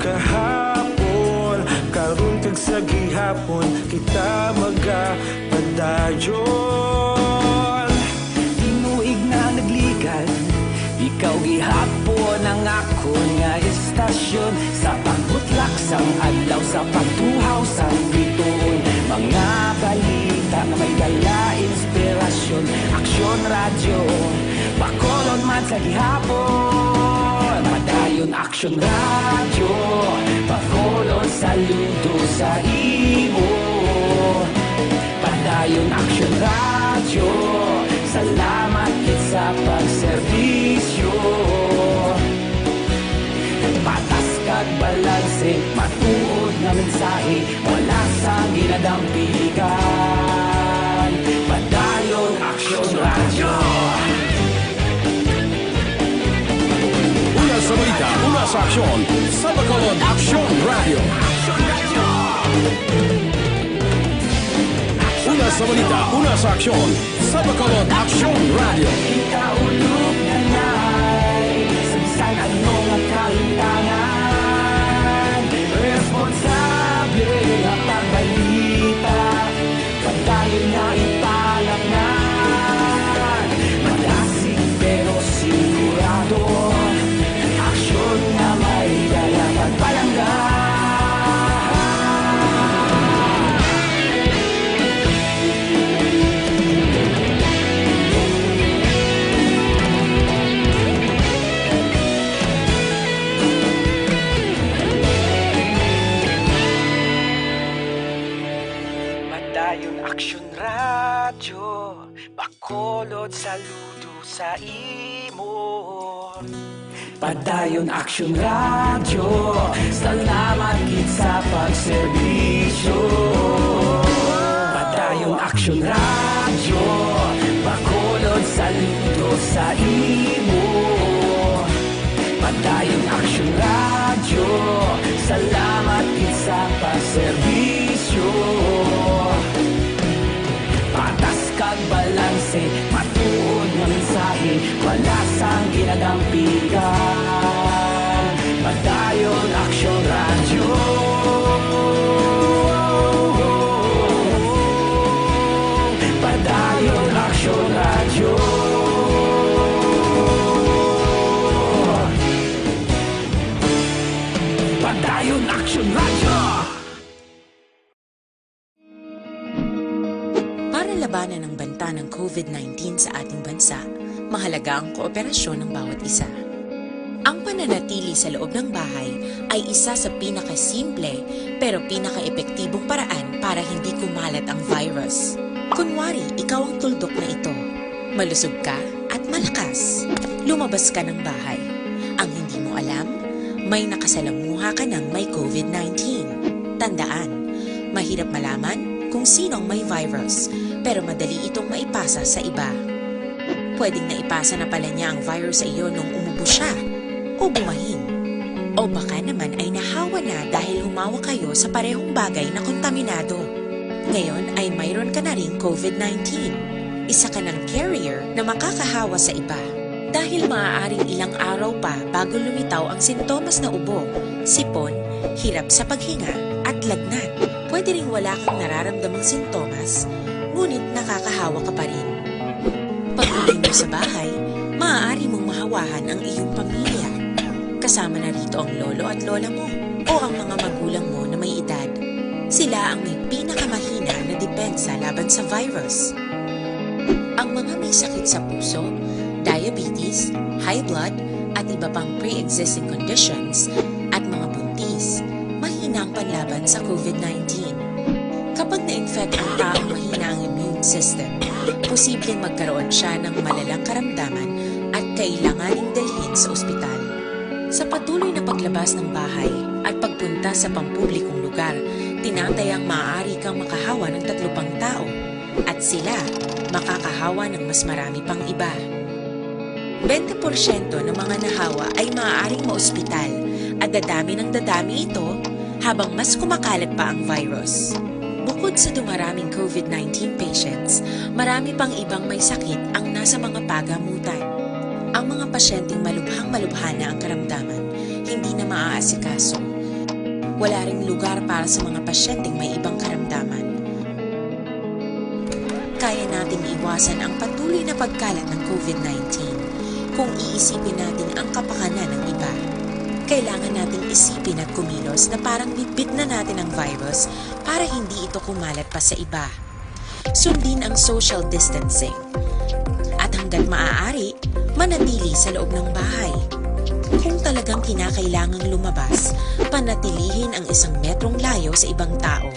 Kahapon, karon kag sa gihapon, kita magapadayon. Tinuig na nagligan, ikaw gihapon ang ako nga istasyon. Sa pagbutlak sang adlaw, sa pagtuhaw sang biton, mga balita na may dala inspirasyon. Aksyon radyo, bakolon man sa gihapon. Padayon aksyon radyo, bakolon saludo sa imo. Padayon aksyon radyo, salamat kit sa pagserbisyo. Patas kag balanse, matuod na mensahe, wala sang ginadampiligan. Padayon aksyon radyo. Una sa balita, una sa aksyon, sa Bacolod Aksyon Radio. Una sa balita, una sa aksyon, sa Bacolod Aksyon Radio. Ikaulog na na'y sansan ano nga kahintangan. Responsable nga pagbalita, pagdayon na ipalaknan. Malasig pero sigurado, aksyon na may dala pagpalanggan. Padayon Aksyon Radyo, Bacolod saludo sa imo. Padayon Aksyon Radyo, salamat gid sa pagserbisyo. Padayon Aksyon Radyo, Bacolod saludo sa imo. Padayon Aksyon Radyo, salamat gid sa pagserbisyo. Patas kag balanse, matuod nga mensahe, wala sang ginagampikan. Padayon Aksyon Radyo. Padayon Aksyon Radyo. Padayon Aksyon Radyo. Para labanan ang banta ng COVID-19 sa ating bansa, mahalaga ang kooperasyon ng bawat isa. Ang pananatili sa loob ng bahay ay isa sa pinakasimple pero pinaka-epektibong paraan para hindi kumalat ang virus. Kunwari, ikaw ang tuldok na ito. Malusog ka at malakas. Lumabas ka ng bahay. Ang hindi mo alam, may nakasalamuha ka ng may COVID-19. Tandaan, mahirap malaman kung sinong may virus, pero madali itong maipasa sa iba. Pwedeng naipasa na pala niya ang virus sa iyo nung umubo siya o bumahin. O baka naman ay nahawa na dahil humawa kayo sa parehong bagay na kontaminado. Ngayon ay mayroon ka na ring COVID-19. Isa ka ng carrier na makakahawa sa iba. Dahil maaaring ilang araw pa bago lumitaw ang sintomas na ubo, sipon, hirap sa paghinga at lagnat. Pwede ring wala kang nararamdamang sintomas, ngunit nakakahawa ka pa rin. Pag-uwi mo sa bahay, maaari mong mahawahan ang iyong pamilya. Kasama na rito ang lolo at lola mo o ang mga magulang mo na may edad. Sila ang may pinakamahina na depensa laban sa virus. Ang mga may sakit sa puso, diabetes, high blood, at iba pang pre-existing conditions, at mga buntis, mahina ang panlaban sa COVID-19. Kapag na-infect ang taong mahina ang immune system, posibleng magkaroon siya ng malalang karamdaman at kailanganing dalhin sa ospital. Sa patuloy na paglabas ng bahay at pagpunta sa pampublikong lugar, tinatayang maaari kang makahawa ng 3 pang tao at sila makakahawa ng mas marami pang iba. 20% ng mga nahawa ay maaaring maospital at dadami ng dadami ito habang mas kumakalat pa ang virus. Bukod sa dumaraming COVID-19 patients, marami pang ibang may sakit ang nasa mga pagamutan. Ang mga pasyenteng malubhang-malubha na ang karamdaman, hindi na maaasikaso. Wala ring lugar para sa mga pasyenteng may ibang karamdaman. Kaya nating iwasan ang patuloy na pagkalat ng COVID-19 kung iisipin natin ang kapakanan ng iba. Kailangan nating isipin at kumilos na parang bitbit na natin ang virus para hindi ito kumalat pa sa iba. Sundin ang social distancing. At hanggat maaari, manatili sa loob ng bahay. Kung talagang kinakailangang lumabas, panatilihin ang 1 metrong layo sa ibang tao.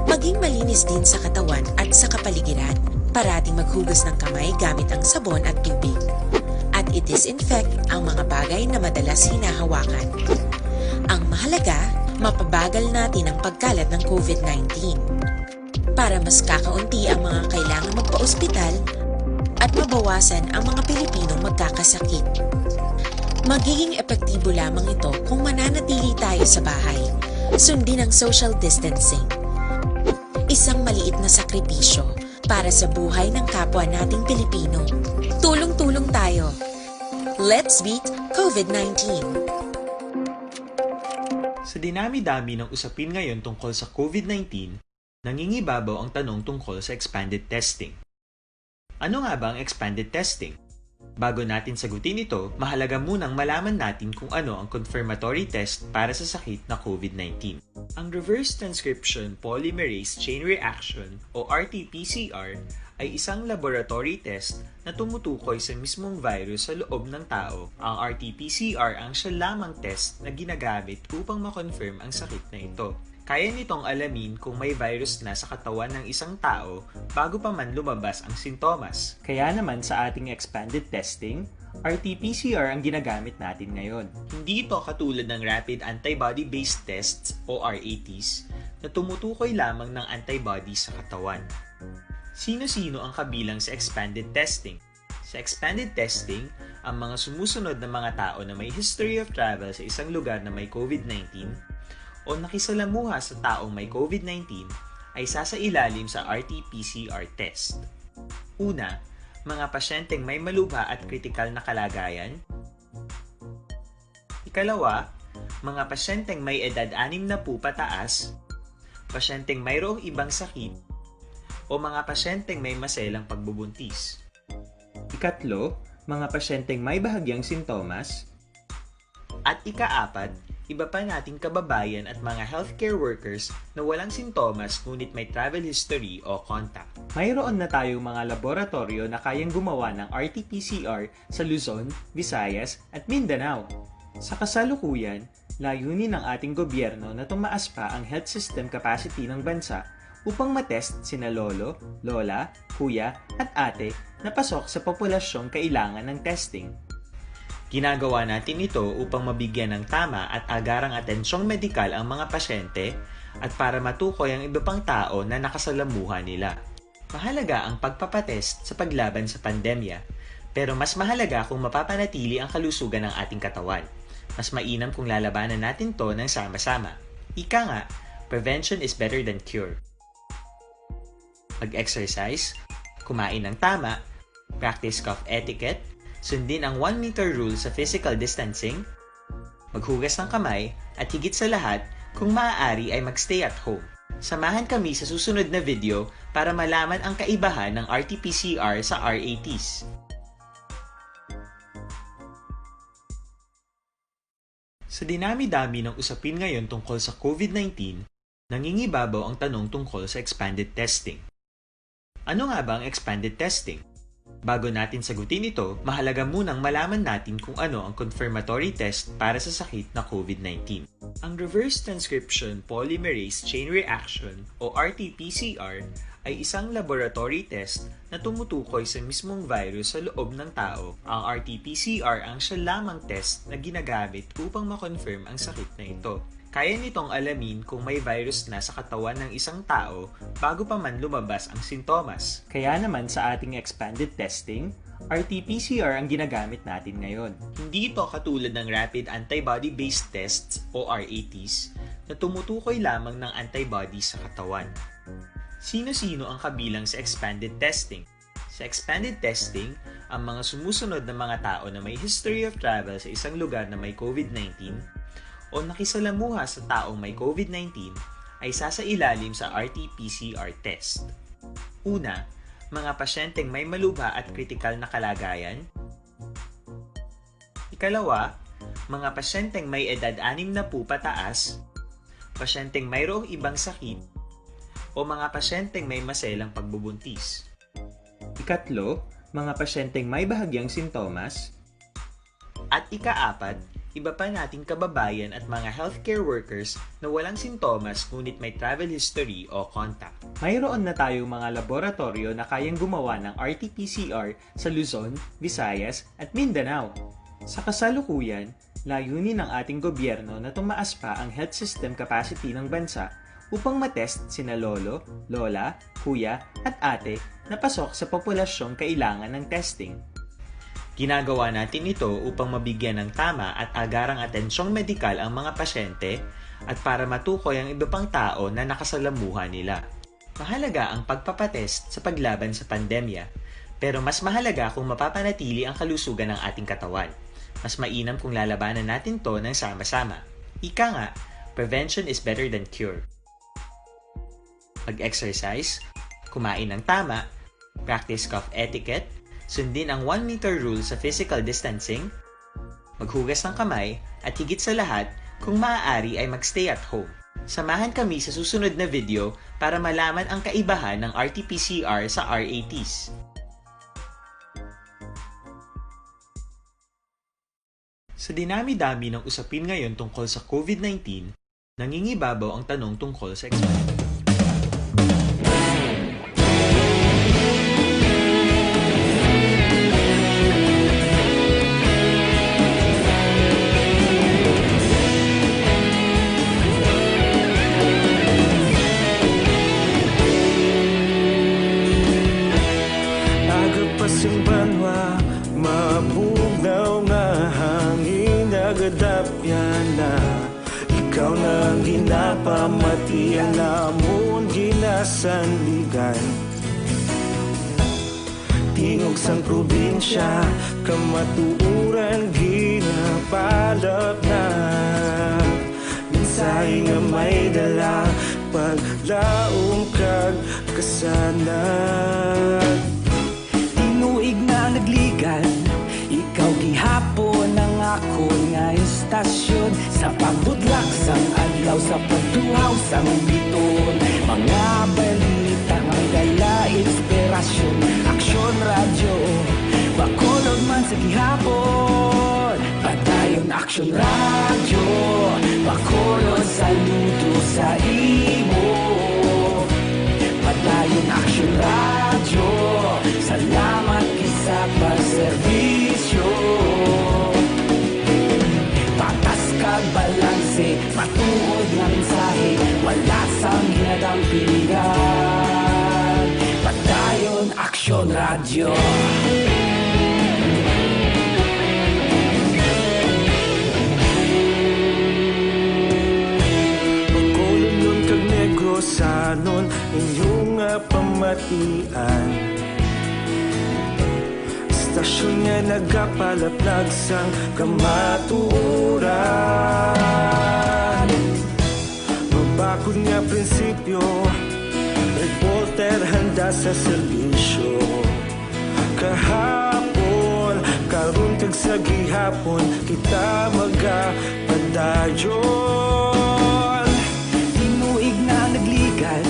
Maging malinis din sa katawan at sa kapaligiran. Parating maghugas ng kamay gamit ang sabon at tubig. At i-disinfect ang mga bagay na madalas hinahawakan. Ang mahalaga, mapabagal natin ang pagkalat ng COVID-19 para mas kakaunti ang mga kailangang magpa-ospital at mabawasan ang mga Pilipinong magkakasakit. Magiging epektibo lamang ito kung mananatili tayo sa bahay. Sundin ang social distancing. Isang maliit na sakripisyo para sa buhay ng kapwa nating Pilipino. Tulong-tulong tayo. Let's beat COVID-19. Sa dinami-dami ng usapin ngayon tungkol sa COVID-19, nangingibabaw ang tanong tungkol sa expanded testing. Ano nga ba ang expanded testing? Bago natin sagutin ito, mahalaga munang malaman natin kung ano ang confirmatory test para sa sakit na COVID-19. Ang reverse transcription polymerase chain reaction o RT-PCR ay isang laboratory test na tumutukoy sa mismong virus sa loob ng tao. Ang RT-PCR ang siya lamang test na ginagamit upang makonfirm ang sakit na ito. Kaya nitong alamin kung may virus na sa katawan ng isang tao bago pa man lumabas ang sintomas. Kaya naman sa ating expanded testing, RT-PCR ang ginagamit natin ngayon. Hindi ito katulad ng Rapid Antibody-Based Tests o RATs na tumutukoy lamang ng antibodies sa katawan. Sino-sino ang kabilang sa expanded testing? Sa expanded testing, ang mga sumusunod na mga tao na may history of travel sa isang lugar na may COVID-19 o nakisalamuha sa taong may COVID-19 ay sasailalim sa RT-PCR test. Una, mga pasyenteng may malubha at kritikal na kalagayan. Ikalawa, mga pasyenteng may edad 60 pataas, pasyenteng mayroong ibang sakit, o mga pasyenteng may maselang pagbubuntis. Ikatlo, mga pasyenteng may bahagyang sintomas. At ikaapat, iba pa nating kababayan at mga healthcare workers na walang sintomas ngunit may travel history o contact. Mayroon na tayong mga laboratorio na kayang gumawa ng RT-PCR sa Luzon, Visayas at Mindanao. Sa kasalukuyan, layunin ng ating gobyerno na tumaas pa ang health system capacity ng bansa upang matest sina lolo, lola, kuya at ate na pasok sa populasyong kailangan ng testing. Ginagawa natin ito upang mabigyan ng tama at agarang atensyong medikal ang mga pasyente at para matukoy ang iba pang tao na nakasalamuha nila. Mahalaga ang pagpapatest sa paglaban sa pandemya, pero mas mahalaga kung mapapanatili ang kalusugan ng ating katawan. Mas mainam kung lalabanan natin to ng sama-sama. Ika nga, prevention is better than cure. Mag-exercise, kumain ng tama, practice cough etiquette, sundin ang 1 meter rule sa physical distancing, maghugas ng kamay, at higit sa lahat, kung maaari ay magstay at home. Samahan kami sa susunod na video para malaman ang kaibahan ng RT-PCR sa RATs. Sa dinami-dami ng usapin ngayon tungkol sa COVID-19, nangingibabaw ang tanong tungkol sa expanded testing. Ano nga ba ang expanded testing? Bago natin sagutin ito, mahalaga munang malaman natin kung ano ang confirmatory test para sa sakit na COVID-19. Ang reverse transcription polymerase chain reaction o RT-PCR ay isang laboratory test na tumutukoy sa mismong virus sa loob ng tao. Ang RT-PCR ang siya lamang test na ginagamit upang makonfirm ang sakit na ito. Kaya nitong alamin kung may virus na sa katawan ng isang tao bago pa man lumabas ang sintomas. Kaya naman sa ating expanded testing, RT-PCR ang ginagamit natin ngayon. Hindi ito katulad ng Rapid Antibody-Based Tests o RATs na tumutukoy lamang ng antibodies sa katawan. Sino-sino ang kabilang sa expanded testing? Sa expanded testing, ang mga sumusunod na mga tao na may history of travel sa isang lugar na may COVID-19 o nakisalamuha sa taong may COVID-19 ay sasailalim sa RT-PCR test. Una, mga pasyenteng may malubha at kritikal na kalagayan. Ikalawa, mga pasyenteng may edad 60 pataas, pasyenteng mayroong ibang sakit, o mga pasyenteng may maselang pagbubuntis. Ikatlo, mga pasyenteng may bahagyang sintomas. At ikaapat, iba pa nating kababayan at mga healthcare workers na walang sintomas ngunit may travel history o contact. Mayroon na tayong mga laboratorio na kayang gumawa ng RT-PCR sa Luzon, Visayas at Mindanao. Sa kasalukuyan, layunin ng ating gobyerno na tumaas pa ang health system capacity ng bansa upang matest sina lolo, lola, kuya at ate na pasok sa populasyong kailangan ng testing. Ginagawa natin ito upang mabigyan ng tama at agarang atensyong medikal ang mga pasyente at para matukoy ang iba pang tao na nakasalamuha nila. Mahalaga ang pagpapatest sa paglaban sa pandemya, pero mas mahalaga kung mapapanatili ang kalusugan ng ating katawan. Mas mainam kung lalabanan natin to ng sama-sama. Ika nga, prevention is better than cure. Mag-exercise, kumain ng tama, practice cough etiquette, sundin ang 1 meter rule sa physical distancing, maghugas ng kamay, at higit sa lahat, kung maaari ay magstay at home. Samahan kami sa susunod na video para malaman ang kaibahan ng RT-PCR sa RATs. Sa dinami-dami ng usapin ngayon tungkol sa COVID-19, Nangingibabaw ang tanong tungkol sa expanded. Agapasang banwa, mabugnaw nga hangin agadapyan na ikaw na ginapamatian namon ginasanligan. Tingog sang probinsya, kamatuuran ginapalap na minsay nga may dala, paglaom kag kasanag. Tinuig na nagligan, ikaw gihapon ang ako nga istasyon sa pagbudlak sang adlaw sa pagtuhaw sang biton. Mga balita nga dala inspirasyon, aksyon radyo, bakulog man sa gihapon. Padayon aksyon radyo, bakulog saludo sa imo. Padayon aksyon radyo, salamat kisa pagserbisyo. Patas kag balanse, matuod nga mensahe, wala sang hinadang pilihan. Padayon aksyon radyo. Pagkulunod kag negosanon, inyong pamatian. Stasyon nga nagapalaplag sang kamatuuran. Mabakod nga prinsipyo, reporter handa sa serbisyo. Kahapon, karon kag sa gihapon, kita magapadayon. Tinuig na nagligan,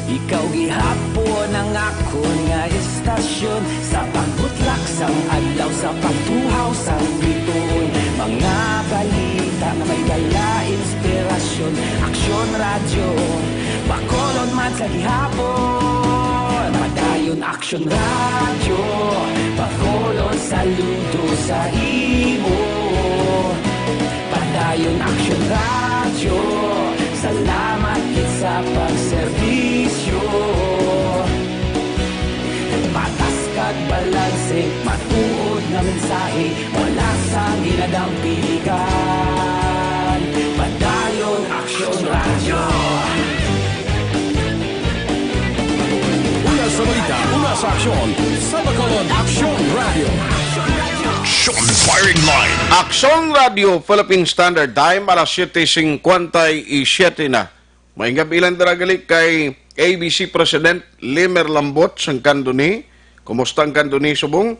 ikaw gihapon ang ako nga istasyon sa pagbutlak sang adlaw sa pagtuhaw sang biton. Mga balita na may dala inspirasyon, aksyon radyo, bakolon man sa gihapon. Padayon aksyon radyo, bakolon saludo sa imo. Padayon aksyon radyo, salamat sa pagserbisyo. Patas kag balanse, matuod na mensahe, wala sang hinadang piligan. Padayon aksyon radyo. Una sa balita, una sa aksyon, sa Bacolod Aksyon Radio. Action Firing Line. Aksyon Radio, Philippine Standard Time, alas 7:57 na. May gabilan daragali kay ABC President Limer Lambot sang Kanduni. Kumusta ang Kanduni subong?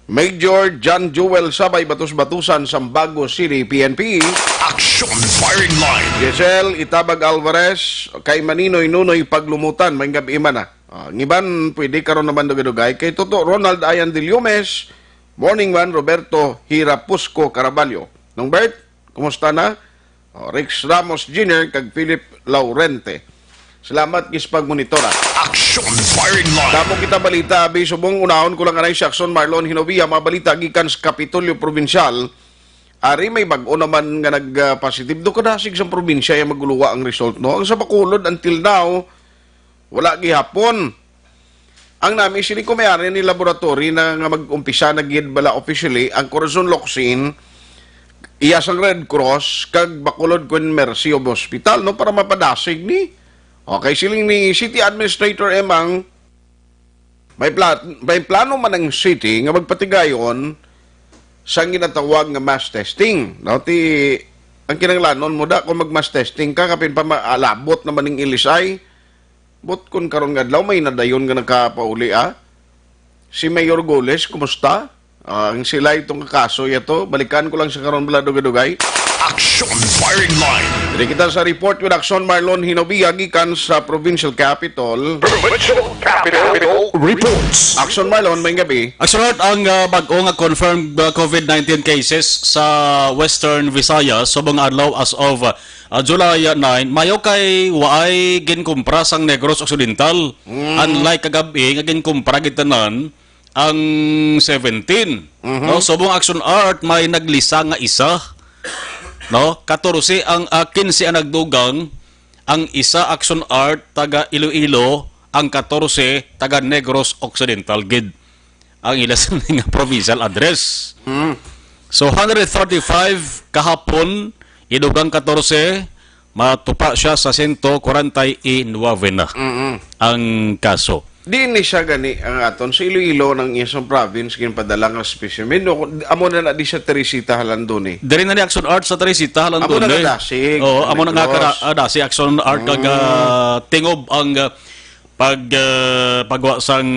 Major John Joel Sabay Batus-Batusan sa Bago City PNP. Action Firing Line. Giselle Itabag Alvarez kay Maninoy Nunoy Paglumutan. May gabi man na. Ngiban, pwede karon naman dugay-dugay. Kay Toto Ronald Ayan de Liomes. Morning man, Roberto Hirapusco Caraballo. Nung Bert, kumusta na? Rex Ramos Jr. kag Philip Laurente. Salamat kis pagmonitora. Action Firing Line. Damo kita balita, bisubong unahon ko lang anay si Action Marlon Hinovia, mga balita gikan sa Kapitolyo Provincial. Ari may bag-o naman nga nag-positive do kadasig sa probinsya yung maguluwa ang result, no? Ang sa Bacolod until now, wala gihapon. Ang nami sini kumayari ni laboratory na nga mag-umpisa nagid bala officially ang Corazon Locsin, iya sang Red Cross kag Bacolod Queen Mercy of Hospital, no, para mapadasig ni. Okay, siling ni City Administrator Emang may plano man ang city nga magpatigayon sa ginatawag nga mass testing. No, ang kinanglanon mo da kung mag-mass testing ka kapin pa maalabot naman ning ilisay. Bot kun karon nga adlaw may nadayon nga nakapauli Si Mayor Goles, kumusta? Ang sila itong kaso yato, balikan ko lang sa karon bala dugay-dugay. Action firing line. Dili kita sa report with Action Marlon Hinobia gikan sa Provincial Capital. Provincial Capital reports. Action Marlon, may gabi. Aksunod ang bag-o nga confirmed COVID-19 cases sa Western Visayas subong adlaw as of July 9. Mayo kay waay ginkumpra sang Negros Occidental. Unlike kagabi nga ginkumpra gitanan ang 17. No, subong Action Art may naglisa nga isa. No, 14 ang 15 ang nagdugang, ang isa Action Art taga Iloilo, ang 14 taga Negros Occidental gid ang ilas nga provincial address. So 135 kahapon, idugang 14, matupa siya sa 149 na ang kaso. Di ni siya gani ang aton sa Iloilo ng isang province ginpadala nga specimen. No, amo na di siya Teresita Halandon eh. Diri na ni Action Art sa Teresita Halandon. Amo na nadasig. Oo, amo na nga si Action Art kag tingob ang pagwa sang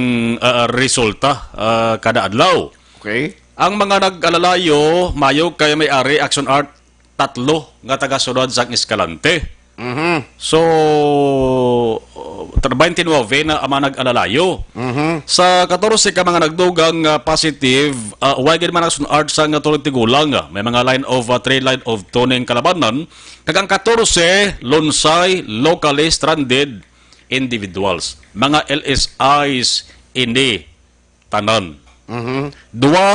resulta kada adlaw. Okay. Ang mga nag-alalayo, mayo kay may-ari Action Art 3 nga taga-sunod sang Escalante. So 29 na ang mga nag-alalayo. Sa 14 ka mga nagdugang positive, why gid man Action Art sang tulad tigulang. May mga line of 3 line of tuning kalabanan. Kagang 14 lunsay locally stranded individuals. Mga LSIs hindi tanan. 2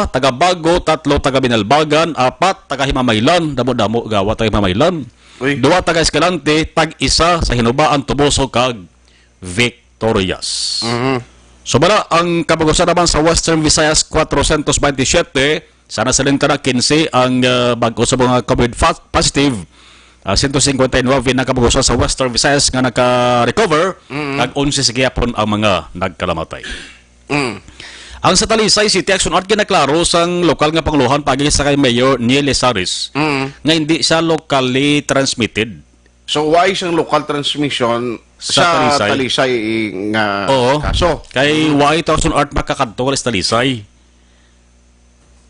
taga Bago, 3 taga Binalbagan, 4 taga Himamaylan, damo-damo gawa taga Himamaylan. 2 taga Escalante, tag-isa sa Hinubaan, Tuboso kag Victorias. So bala, ang kabagusan naman sa Western Visayas 427, sana salinta na 15 ang bago sa mga COVID positive. 159 na kabagusan sa Western Visayas nga naka-recover, kag 11 sa gihapon ang mga nagkalamatay. Ang sa Talisay City Action Art ginaklaro sang lokal nga panguluhan pagi sa kay Mayor Niel Lesaris nga hindi siya locally transmitted. So why siyang local transmission sa Talisay nga kaso? Kay why ito Action Art makakadto sa Talisay?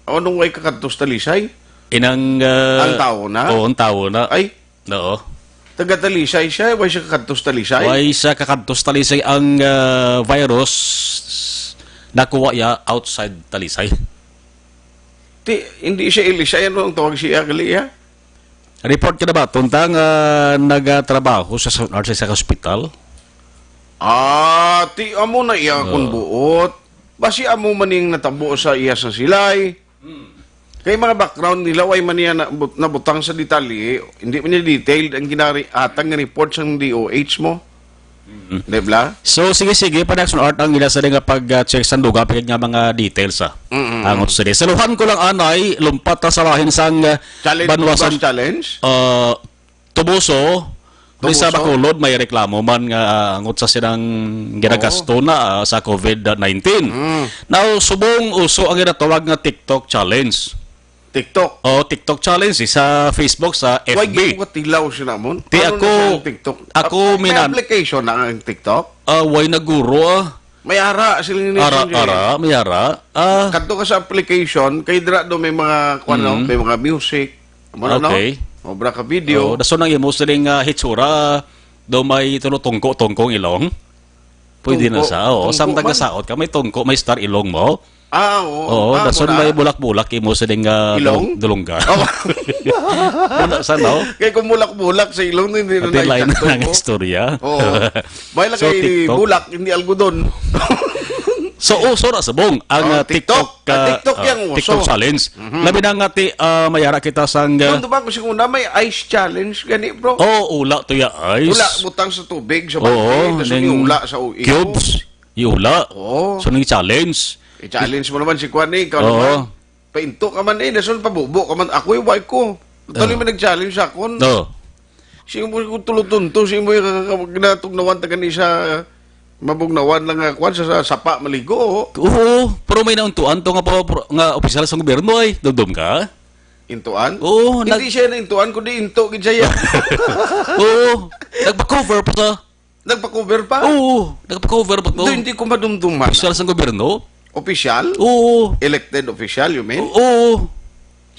Anong way kakadto sa Talisay? Inang ang tao na? Oo, ang tao na. Ay, oo. Taga Talisay siya, why siya kakadto sa Talisay? Why siya kakadto sa Talisay ang virus nakuha ya outside Talisay. Hindi siya Elisay, ano ang tawag siya gali ya? Report ka na ba? Tuntang nagatrabaho sa hospital? Amo na iya kung buot. Basi amo maning natabo sa iya sa silay. Kay mga background nila, way man niya nabutang sa detalye, hindi man niya detailed ang atang nga report sa DOH mo. Debla? So sige pa Action Art ang ila sa nga pag-check sa lugar pagkat nga mga details ang sa saluhan ko lang anay lumpat ta sa lahin sang banwasan challenge Tubuso sa Bacolod may reklamo man nga angot sa silang ginagasto na sa COVID-19. Now subong uso ang ginatawag nga TikTok challenge. TikTok. TikTok challenge sa Facebook, sa FB. Why gitilaw siya namon? TikTok. Ako may application na ang TikTok? Why naguro May ara sila ni may ara. Kadto ka sa application, kay dira do may mga may mga music. Okay. Obra ka video. Daso nang imo siling hitsura do may tungko-tungkong ilong. Pwede na sa. Samtang kasaot ka may tungko, may star ilong mo. Dason may bulak-bulak imo siling dulungga. Sana kay kung bulak-bulak sa ilong hindi na lain ang istorya. May lang kay bulak hindi algodon. So uso na sabong ang TikTok TikTok challenge. Labi na nga mayara kita sang Kundo ba ko siguro may ice challenge gani bro? Ula to ya ice. Ula butang sa tubig sa bangkay, daso ula sa cubes. Iula. So ning challenge. I-challenge mo naman si Kwan ikaw naman. Painto ka man dason pabubo ka man. Ako yung wife ko. Tuloy man nag-challenge sa akon. Siya mo tulutunto, siya mo ginatugnawan taga ni sa mabugnawan lang Kwan sa sapa maligo. Oo, pero may nauntuan to nga opisyal sa gobyerno ay. Dugdom ka? Intuan? Oo. Hindi siya na intuan, kundi into gid siya. Oo. Nagpa-cover pa sa. Nagpa-cover pa? Oo. Nagpa-cover pa to. Hindi ko madumduman. Opisyal sa gobyerno? Official? Oo. Elected official, you mean? Oo.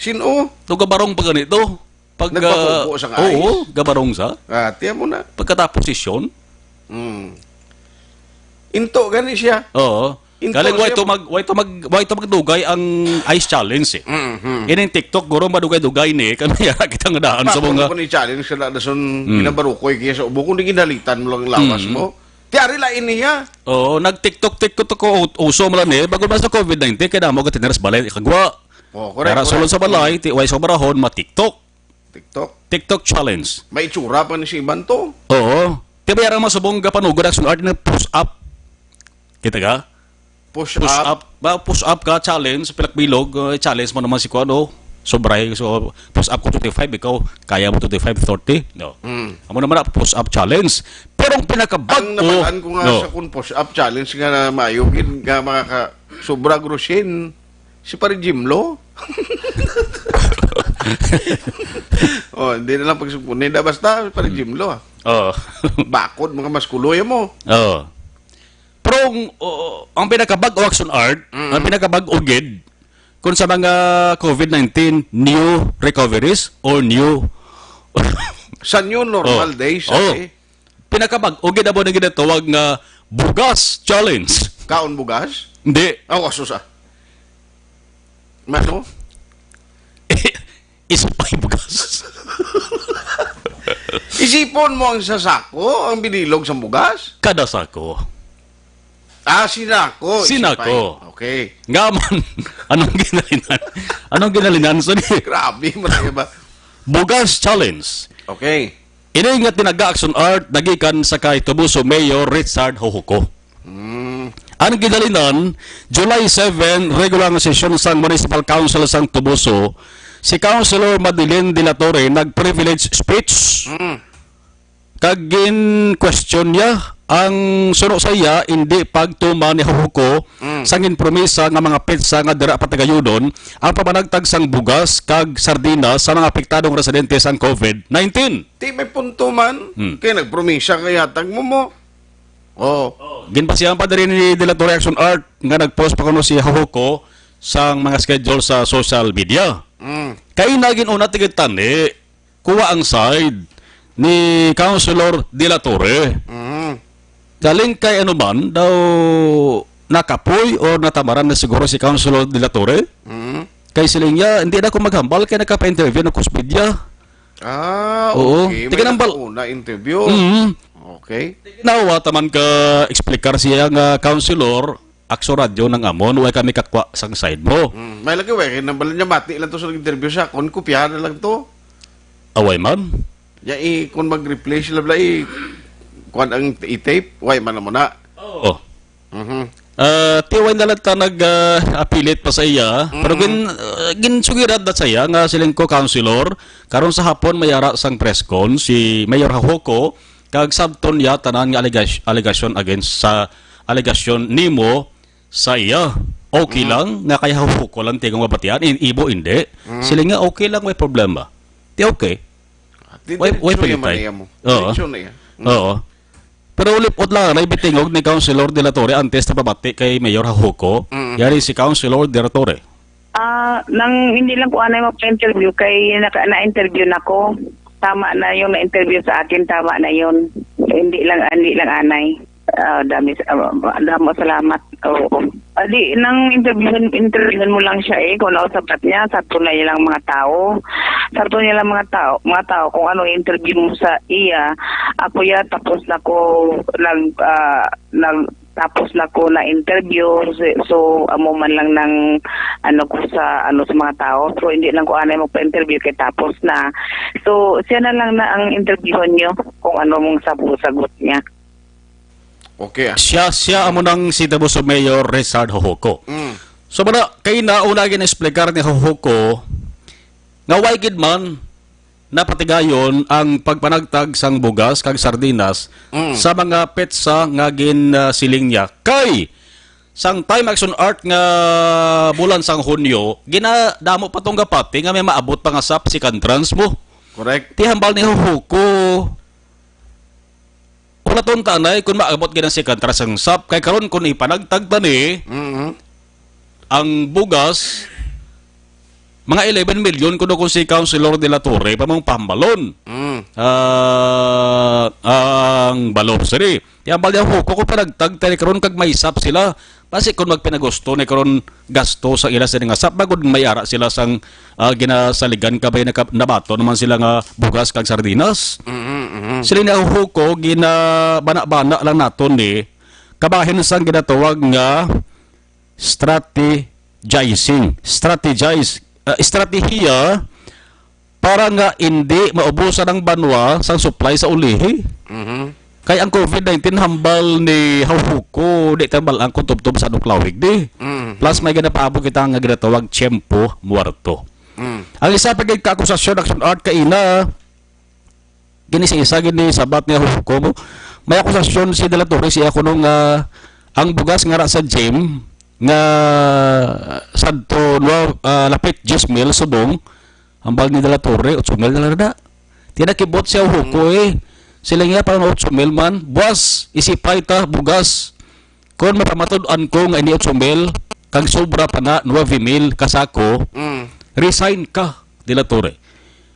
Sino? Tugabarong pa ganito. Pag Nagpapupo sa kaayos. oo, gabarong sa. Tiyan mo na. Pagkatapos sesyon, Into, gani siya. oo. Into Galing siya. why to magdugay ang ice challenge eh. Ining TikTok guro madugay-dugay ni kami yara kitang daan sa mga Kung ni-challenge ka na son ginabarukoy kaya sa ubo, kung di ginalitan mo lang lawas mo, tiyari lain niya. oo, nag-TikTok ko uso mo lang eh bago ba sa COVID-19 kaya mo gatineras balay ikagwa. Correct. Para sulod sa balay, way sa barahon ma-TikTok. TikTok challenge. may itsura pa ni si Iban to. Oo. Tiba yarang masubong ka panugod action art na push up. Kita ka? Push up. Push up ka challenge pilakbilog challenge mo naman si kuano. Sobray so push up ko 25 ikaw kaya mo 25 30. No. Amo naman na push up challenge. Pero ang pinakabag Ang nabalaan ko nga sa kun push up challenge nga na mayugin nga makaka sobra grosin si pare Jimlo. Hindi na lang pagsupunin na basta pare Jimlo. Bakod mga maskuloy mo. Pero ang pinakabag o action art, ang pinakabag o gid kung sa mga COVID-19 new recoveries or new sa new normal days. Pinakabag o gid abo na ginatawag nga bugas challenge. Kaon bugas? Hindi. Susa. Mano? Isupay bugas. Isipon mo ang sasako, ang binilog sa bugas? Kada sako. Sinako. Sinako. Okay. Ngaman, anong ginalinan? Anong ginalinan? So, grabe mo na ba? Bugas challenge. Okay. Ini nga tinaga-action art nagikan sa kay Tubuso Mayor Richard Hohuko. Ang ginalinan, July 7, regular na sesyon sa Municipal Council sa Tubuso, si Councilor Madeline de la Torre nag-privilege speech. Kagin question niya ang suno sa iya hindi pagtuma ni Hohuko sangin promesa nga mga petsa nga dira patagayudon ang pamanagtag sang bugas kag sardina sa mga apektadong residente sang COVID-19. Di may punto man. Kaya nagpromisa kaya tag mo. Ginbasihan pa rin ni De La Torre Action Art nga nag-post pa kuno si Hohuko sang mga schedule sa social media. Kaya naging una tigitan kuha ang side ni Councilor De La Torre. Galing kay ano man daw nakapoy o natamaran na siguro si Councilor De La Torre. Kay siling niya, hindi na ako maghambal kaya nakapa-interview ng Cuspidia. Okay. May nakauna interview. Okay. Nawa taman ka explicar siya nga Councilor Akso Radio ng Amon, way kami kakwa sang side mo. May lagi, nambala niya mati lang to sa interview siya. Kung kopyahan na lang to. Away man? Kung mag-replace sila kung ang i-tape, way man na muna. Oo. Tiway na lang ta nag-apilit pa sa iya. Pero ginsugirat na sa iya nga siling ko Councilor. Karon sa hapon mayara sang press con si Mayor Hohuko kag sabton ya tanan nga allegation against sa allegation nimo sa iya. Okay lang nga kay Hohuko lang tigang mabatian ibo hindi. Siling nga okay lang may problema. Ti okay. Way palitay. Oo. Pero ulipot lang, naibitingog ni Councilor De La Torre antes na pabati kay Mayor Hohuko. Yari si Councilor De La Torre. Nang hindi lang ko anay mag-interview kay na-interview na ko. Tama na yung na-interview sa akin, tama na yun. Hindi lang anay. Dami salamat. Di nang interviewin mo lang siya kung ano sabat niya, sarto na nilang mga tao. Sarto niya lang mga tao kung ano interview mo sa iya. Ako tapos na ko tapos na ko na interview, so amo man lang ng sa mga tao, so hindi lang ko anay magpa-interview kay tapos na, so siya na lang na ang interviewon niyo kung ano mong sagot niya. Okay. Siya amo nang si Tubuso Mayor Richard Hohuko. So bana kay nauna gin-explicar ni Hohuko nga way gid man napatigayon ang pagpanagtag sang bugas kag sardinas sa mga petsa nga siling niya kay sang time action art nga bulan sang Hunyo ginadamo pa tong gapati nga may maabot pa nga sa psikantrans mo. Correct. Ti hambal ni Hohuko wala ton tanay kung maabot ginang psikantrans ang sap kay karon kun ipanagtag tani ang bugas mga 11 million kuno kung si Councilor De La Torre pamong pambalon. Ang balor siri. Tiambal niya huko ko pa nagtagtay karon kag may sap sila. Basi kung magpinagusto ni karon gasto sa ila sa nga sap bagod mayara sila sang ginasaligan kabay nabato naman sila nga bugas kag sardinas. Sila na huko bana lang naton ni kabahin sang ginatawag nga strategiya para nga hindi maubusan ang banwa sa supply sa ulihi. Kaya ang COVID-19 hambal ni Hauhuko, di tambal ang kuntub-tub sa nuklawig di. Plus may ganapaabot kita nga ginatawag tiyempo muerto. Ang isa pa gid kaakusasyon action art kaina ginisa-isa gini sabat ni Hauhuko mo. May akusasyon si De La Torre siya kuno nga ang bugas nga ra sa gym nga sadto lapit 10 mil subong hambal ni De La Torre 8 mil na rada. Tinakibot siya Hauhuko sila nga parang 8 mil man, buwas, isipay ta, bugas. Kung mapamatud-an ko nga ini 8 mil, kang sobra pa na 9 mil kasako, resign ka, De La Torre.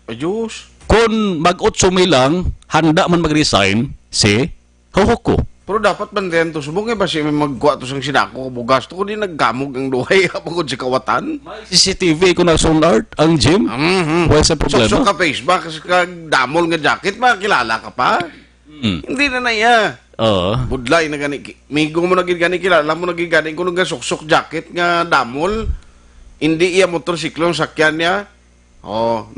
Ayos. Kung mag-8 mil lang, handa man mag-resign, si Hauhuko. Pero dapat man din to subong ba siya may magkuha to sang sinako bugas to kundi naggamog ang duhay kapag si kawatan. CCTV ko na sonar ang gym. Wala sa problema. So ka Facebook kasi kag damol nga jacket makilala ka pa. Hindi na iya. Budlay na gani migo mo naging gani kilala mo naging gani kuno nga suksok jacket nga damol. Hindi iya motorsiklo ang sakyan niya.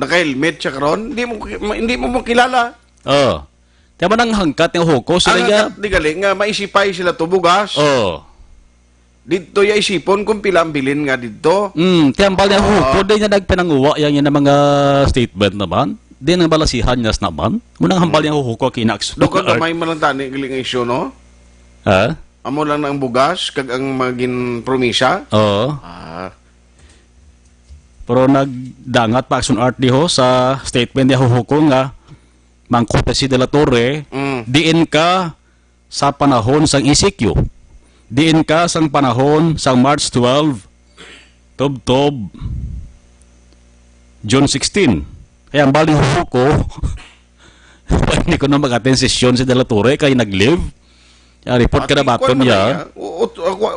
Naka-helmet siya karon. Hindi mo makilala. Tiyaman ang hangkat ng Hauhuko sila nga. Di galing nga maisipay sila to bugas. Dito ya isipon kung pila ang bilin nga dito. Tiyambal niya Hauhuko din niya nagpinanguwa yan na mga statement naman. Di nang balasihan niya naman. Munang hambal niya Hauhuko kinaks. Doon ka may malantani galing ang isyo no? Amo lang na ang bugas kag ang maging promisa. Pero nagdangat pa action art diho sa statement niya Hauhuko nga mangkota si De La Torre, diin ka sa panahon sang ECQ. Diin ka sa panahon sang March 12, Tob, June 16. Kaya ang baling Hauhuko, hindi ko na mag-attend session si De La Torre kaya nag-live. Report ka na baton niya.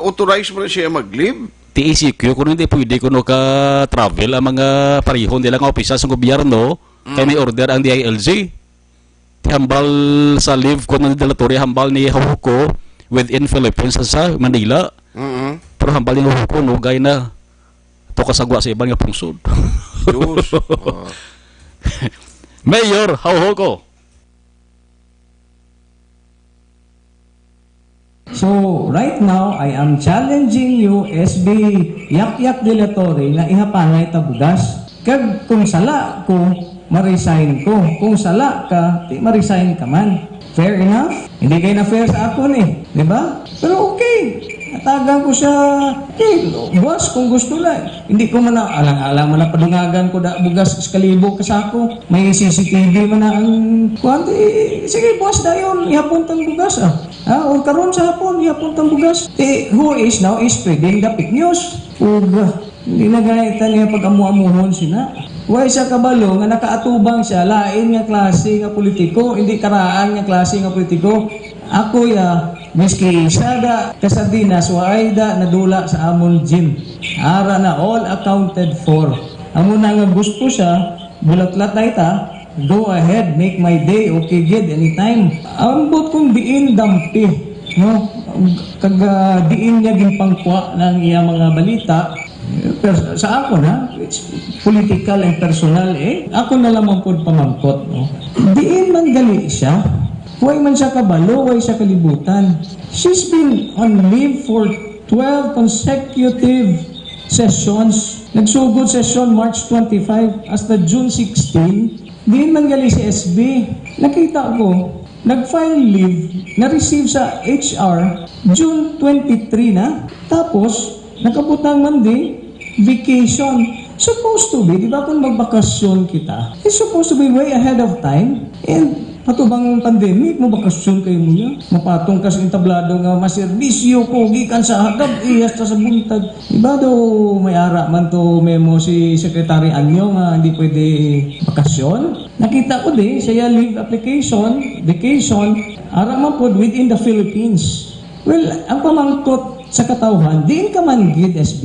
Authorize mo na siya mag-live? Ti ECQ, kung hindi pwede ko ka-travel ang mga parihon nila nga opisya sa gobyerno, kaya may order ang DILG. Hambal sa live ko ng De La Torre, hambal ni Hauhuko within Philippines sa Manila. Pero hambal ni Hauhuko, gay na to kasagwa sa ibang nga pungsod. Mayor Hauhuko. So, right now, I am challenging you, SB Yak-Yak De La Torre, na ihapangay tabugas. Kag kung sala ko, ma-resign ko. Kung sala ka, di ma-resign ka man. Fair enough? Hindi kayo na fair sa ako di ba? Pero okay. Atagan ko siya. Okay, boss, kung gusto lang. Hindi ko man na, alang-alang man na padungagan ko da bugas eskalibo kasako. May CCTV man na ang kuwanti. Sige, boss, dayon, ihapon tang bugas o karon sa hapon, ihapon tang bugas. Who is now is spreading the fake news. Hindi na ganita niya pag-amu-amuhon sila. Huwag siya kabalo nga nakaatubang siya, lain nga klase nga politiko, hindi karaan nga klase nga politiko. Ako miski sada kasardinas, waayda nadula sa amon gym. Ara na all accounted for. Amo na nga gusto siya, bulat-lat na ita, go ahead, make my day, okay good, anytime. Ambot kong diin dampi, no? Kag diin niya ginpangkwa ng iya mga balita, pero sa ako it's political and personal ako na lamang po pamangkot no? Diin man gali siya, huwag man siya kabalo, huwag siya kalibutan. She's been on leave for 12 consecutive sessions. Nagsugod session March 25 hasta June 16. Diin man gali si SB. Nakita ko nag-file leave na-receive sa HR June 23 na, tapos nakabutang man din vacation. Supposed to be, di ba kung magbakasyon kita, it's supposed to be way ahead of time. And Matubang pandemic mo bakasyon kayo mo niya. Mapatong ka sa entablado nga maserbisyo ko gikan sa hagab iyas ta sa buntag. Iba daw may ara man to memo si Secretary Anyo nga hindi pwede bakasyon. Nakita ko di siya leave application, vacation, ara man pod within the Philippines. Well, ang pamangkot sa katawhan, diin ka man gid SB.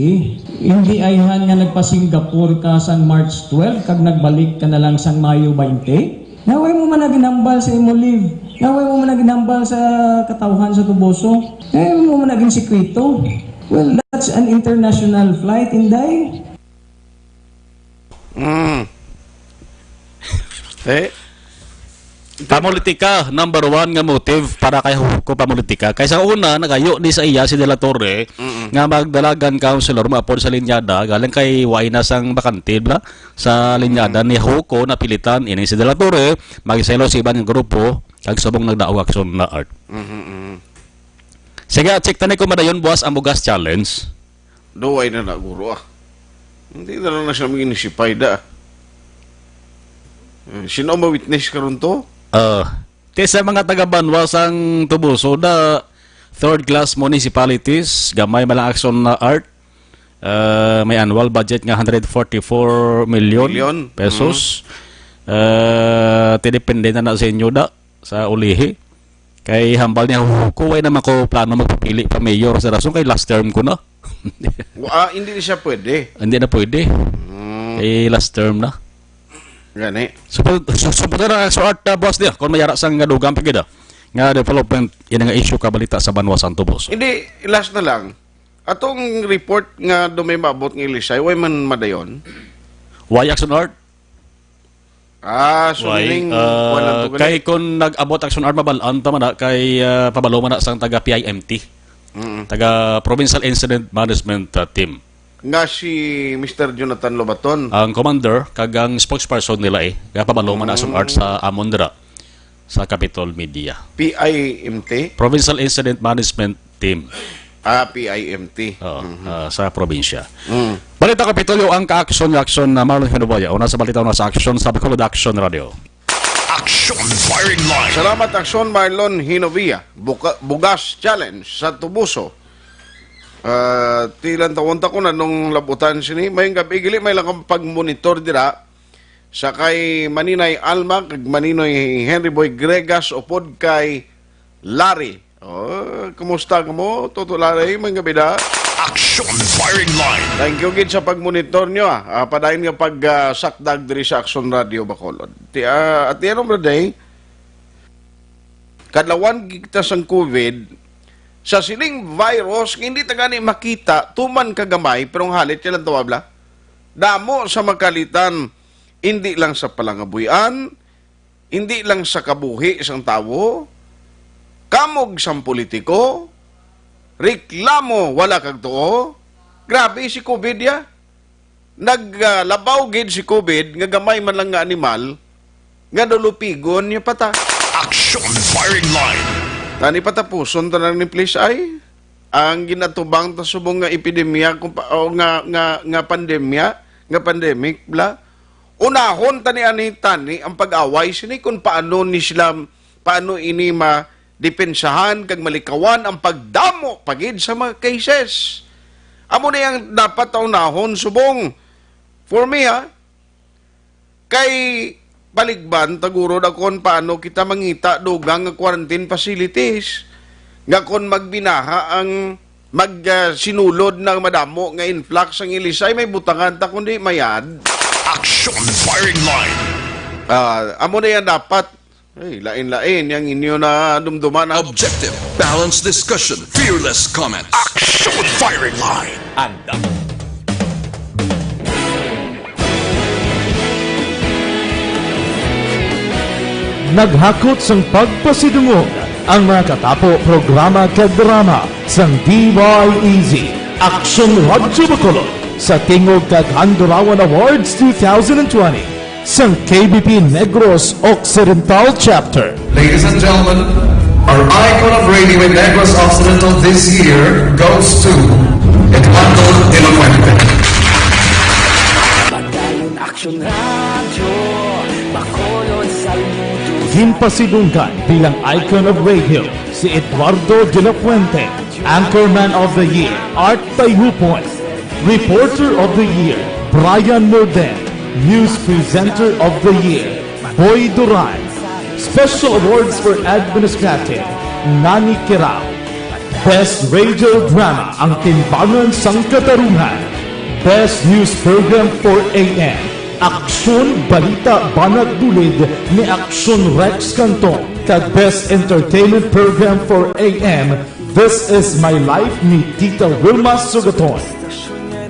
Hindi ayhan nga nagpa-Singapore ka sa March 12 kag nagbalik ka na lang sa Mayo 20. Naway mo man naginambal sa imo leave. Naway mo man naginambal sa katawhan sa Tuboso. Naway mo man naging sikreto. Well, that's an international flight, Inday. Pamulitika, number one nga motive para kay Huko pamulitika. Kaysa una, nagayo ni sa iya si De La Torre nga magdalagan councilor maapod sa linyada galing kay Wainas ang bakante bla sa linyada ni Huko na pilitan ini si De La Torre magiselo si iban ng grupo kag subong nagdaaw aksyon na art. Sige, check tanay ko madayon buwas ang bugas challenge. Duway na guro ah. Hindi na lang na siya mag-inisipay da. Sino ma-witness karon to? Sa mga taga-Banwas ang Tubuso na third class municipalities, gamay malang aksyon na art, may annual budget nga 144 million pesos. Tinipende na sa inyo da, sa ulihi. Kay hambal niya, kuway naman ko plano magpapili pa mayor sa rason, kay last term ko na. Hindi siya pwede. Hindi na pwede. Kay last term na. Gani. Supod na sa art boss niya kung mayara sang nga dugang pagida nga development yan nga issue kabalita sa Banwa Santo Boso. Hindi, last na lang. Atong report nga dumay maabot ng Ilisay, way man madayon? Why action art? So meaning kay kung nag-abot action art mabalaan tama na kay pabalo man na sang taga PIMT. Taga Provincial Incident Management Team. Nga si Mr. Jonathan Lobaton. Ang commander, kagang spokesperson nila kapabalo man action art sa Amondra sa Capitol Media. PIMT? Provincial Incident Management Team. PIMT. Sa probinsya. Balita Kapitolyo ang ka-action na Marlon Hinuboya. Una sa balita na sa action sa Bacolod Action Radio. Action Firing Line. Salamat Action Marlon Hinovia. Bugas Challenge sa Tubuso. Tilan taon ko na nung labutan sini. May gabi gili may lang pag-monitor dira sa kay Maninay Alma kag Maninoy Henry Boy Gregas upod kay Larry. Kumusta ka mo? Toto Larry, may gabi da. Action Firing Line. Thank you gid sa pag-monitor nyo. Padayon nga pag-sakdag diri sa Action Radio Bacolod. At the end of the day, kadlawan kita sang COVID, sa siling virus, hindi tagani makita, tuman kagamay, pero ang halit yan lang tawabla. Damo sa makalitan, hindi lang sa palangabuyan, hindi lang sa kabuhi isang tao, kamog sang politiko, reklamo wala kag tuo. Grabe si COVID ya. Naglabaw gid si COVID, nga gamay man lang nga animal, nga dulupigon niya pata. Action Firing Line. Tani patapuson tanang ni please ay ang ginatubang ta subong nga epidemya nga pandemic bla. Unahon tani ang pag-away sini kung paano ini madepensahan kag malikawan ang pagdamo pagid sa mga cases. Amo na yang dapat unahon subong. For me kay baligban taguro da kon paano kita mangita dugang nga quarantine facilities nga kon magbinaha ang sinulod ng madamo nga influx ang Ilisay may butangan ta kundi mayad. Action Firing Line. Amo na yan dapat lain-lain yang inyo na dumduman. Objective, balanced discussion, fearless comment. Action Firing Line. Naghakot sang pagpasidungog ang mga katapo programa kag drama sang DYEZ Action Radyo Bacolod sa Tingog kag Handurawan Awards 2020 sang KBP Negros Occidental Chapter. Ladies and gentlemen, our icon of radio in Negros Occidental this year goes to Eduardo De La Fuente. Padayon Action Radio Bacolod Salmudo Naging pasidunggan bilang icon of radio si Eduardo de la Fuente, Anchorman of the Year, Art Tayupoy, Reporter of the Year, Brian Morden, News Presenter of the Year, Boy Duran, Special Awards for Administrative, Nani Kirao, Best Radio Drama, Ang Timbangan sang Katarungan, Best News Program for AM, Aksyon Balita Banat Dulid ni Aksyon Rex Canton, kag Best Entertainment Program for AM, This Is My Life ni Tita Wilma Sugaton.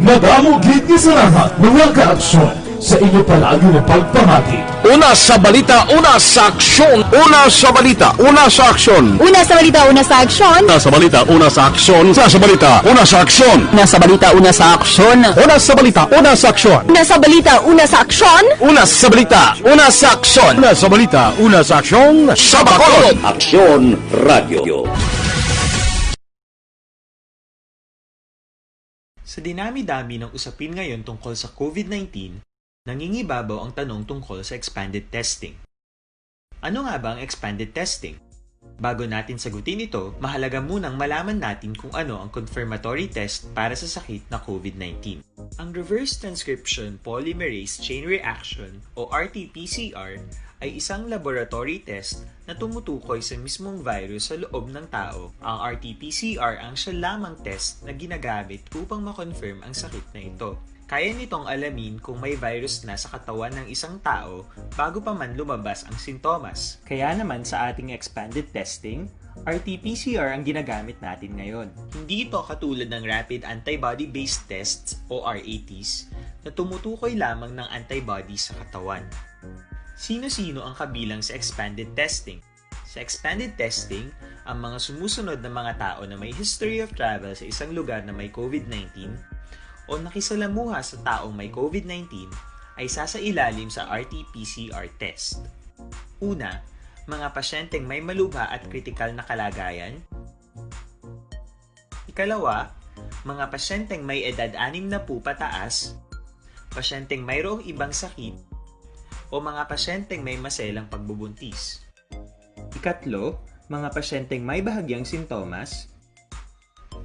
Nag-amugit ni sa lahat mga ka-aksyon sa inyo palagi na pagpamati. Una sa balita, una sa aksyon. Una sa balita, una sa aksyon. Una sa balita, una sa aksyon. Una sa balita, una sa aksyon. Una sa balita, una sa aksyon. Una sa balita, una sa aksyon. Una sa balita, una sa aksyon. Una sa balita, una sa aksyon. Una sa balita, una sa aksyon. Una sa balita, una sa aksyon. Sa Bacolod. Aksyon Radio. Sa dinami-dami ng usapin ngayon tungkol sa COVID-19, nangingibabaw ang tanong tungkol sa expanded testing. Ano nga ba ang expanded testing? Bago natin sagutin ito, mahalaga munang malaman natin kung ano ang confirmatory test para sa sakit na COVID-19. Ang reverse transcription polymerase chain reaction o RT-PCR ay isang laboratory test na tumutukoy sa mismong virus sa loob ng tao. Ang RT-PCR ang siya lamang test na ginagamit upang makonfirm ang sakit na ito. Kaya nitong alamin kung may virus na sa katawan ng isang tao bago pa man lumabas ang sintomas. Kaya naman sa ating expanded testing, RT-PCR ang ginagamit natin ngayon. Hindi ito katulad ng Rapid Antibody-Based Tests o RATs na tumutukoy lamang ng antibodies sa katawan. Sino-sino ang kabilang sa expanded testing? Sa expanded testing, ang mga sumusunod na mga tao na may history of travel sa isang lugar na may COVID-19 o nakisalamuha sa taong may COVID-19 ay sasailalim sa RT-PCR test. Una, mga pasyenteng may malubha at kritikal na kalagayan. Ikalawa, mga pasyenteng may edad 60 pataas, pasyenteng mayroong ibang sakit, o mga pasyenteng may maselang pagbubuntis. Ikatlo, mga pasyenteng may bahagyang sintomas.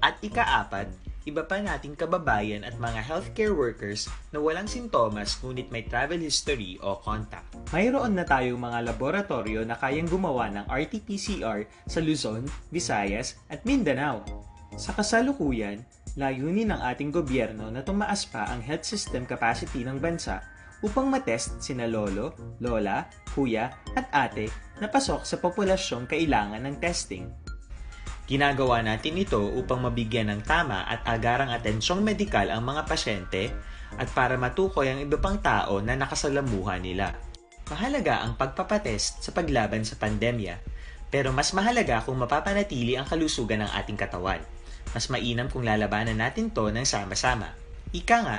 At ikaapat, iba pa nating kababayan at mga healthcare workers na walang sintomas ngunit may travel history o contact. Mayroon na tayong mga laboratorio na kayang gumawa ng RT-PCR sa Luzon, Visayas at Mindanao. Sa kasalukuyan, layunin ng ating gobyerno na tumaas pa ang health system capacity ng bansa upang matest sina lolo, lola, kuya at ate na pasok sa populasyong kailangan ng testing. Ginagawa natin ito upang mabigyan ng tama at agarang atensyong medikal ang mga pasyente at para matukoy ang iba pang tao na nakasalamuha nila. Mahalaga ang pagpapatest sa paglaban sa pandemya, pero mas mahalaga kung mapapanatili ang kalusugan ng ating katawan. Mas mainam kung lalabanan natin to ng sama-sama. Ika nga,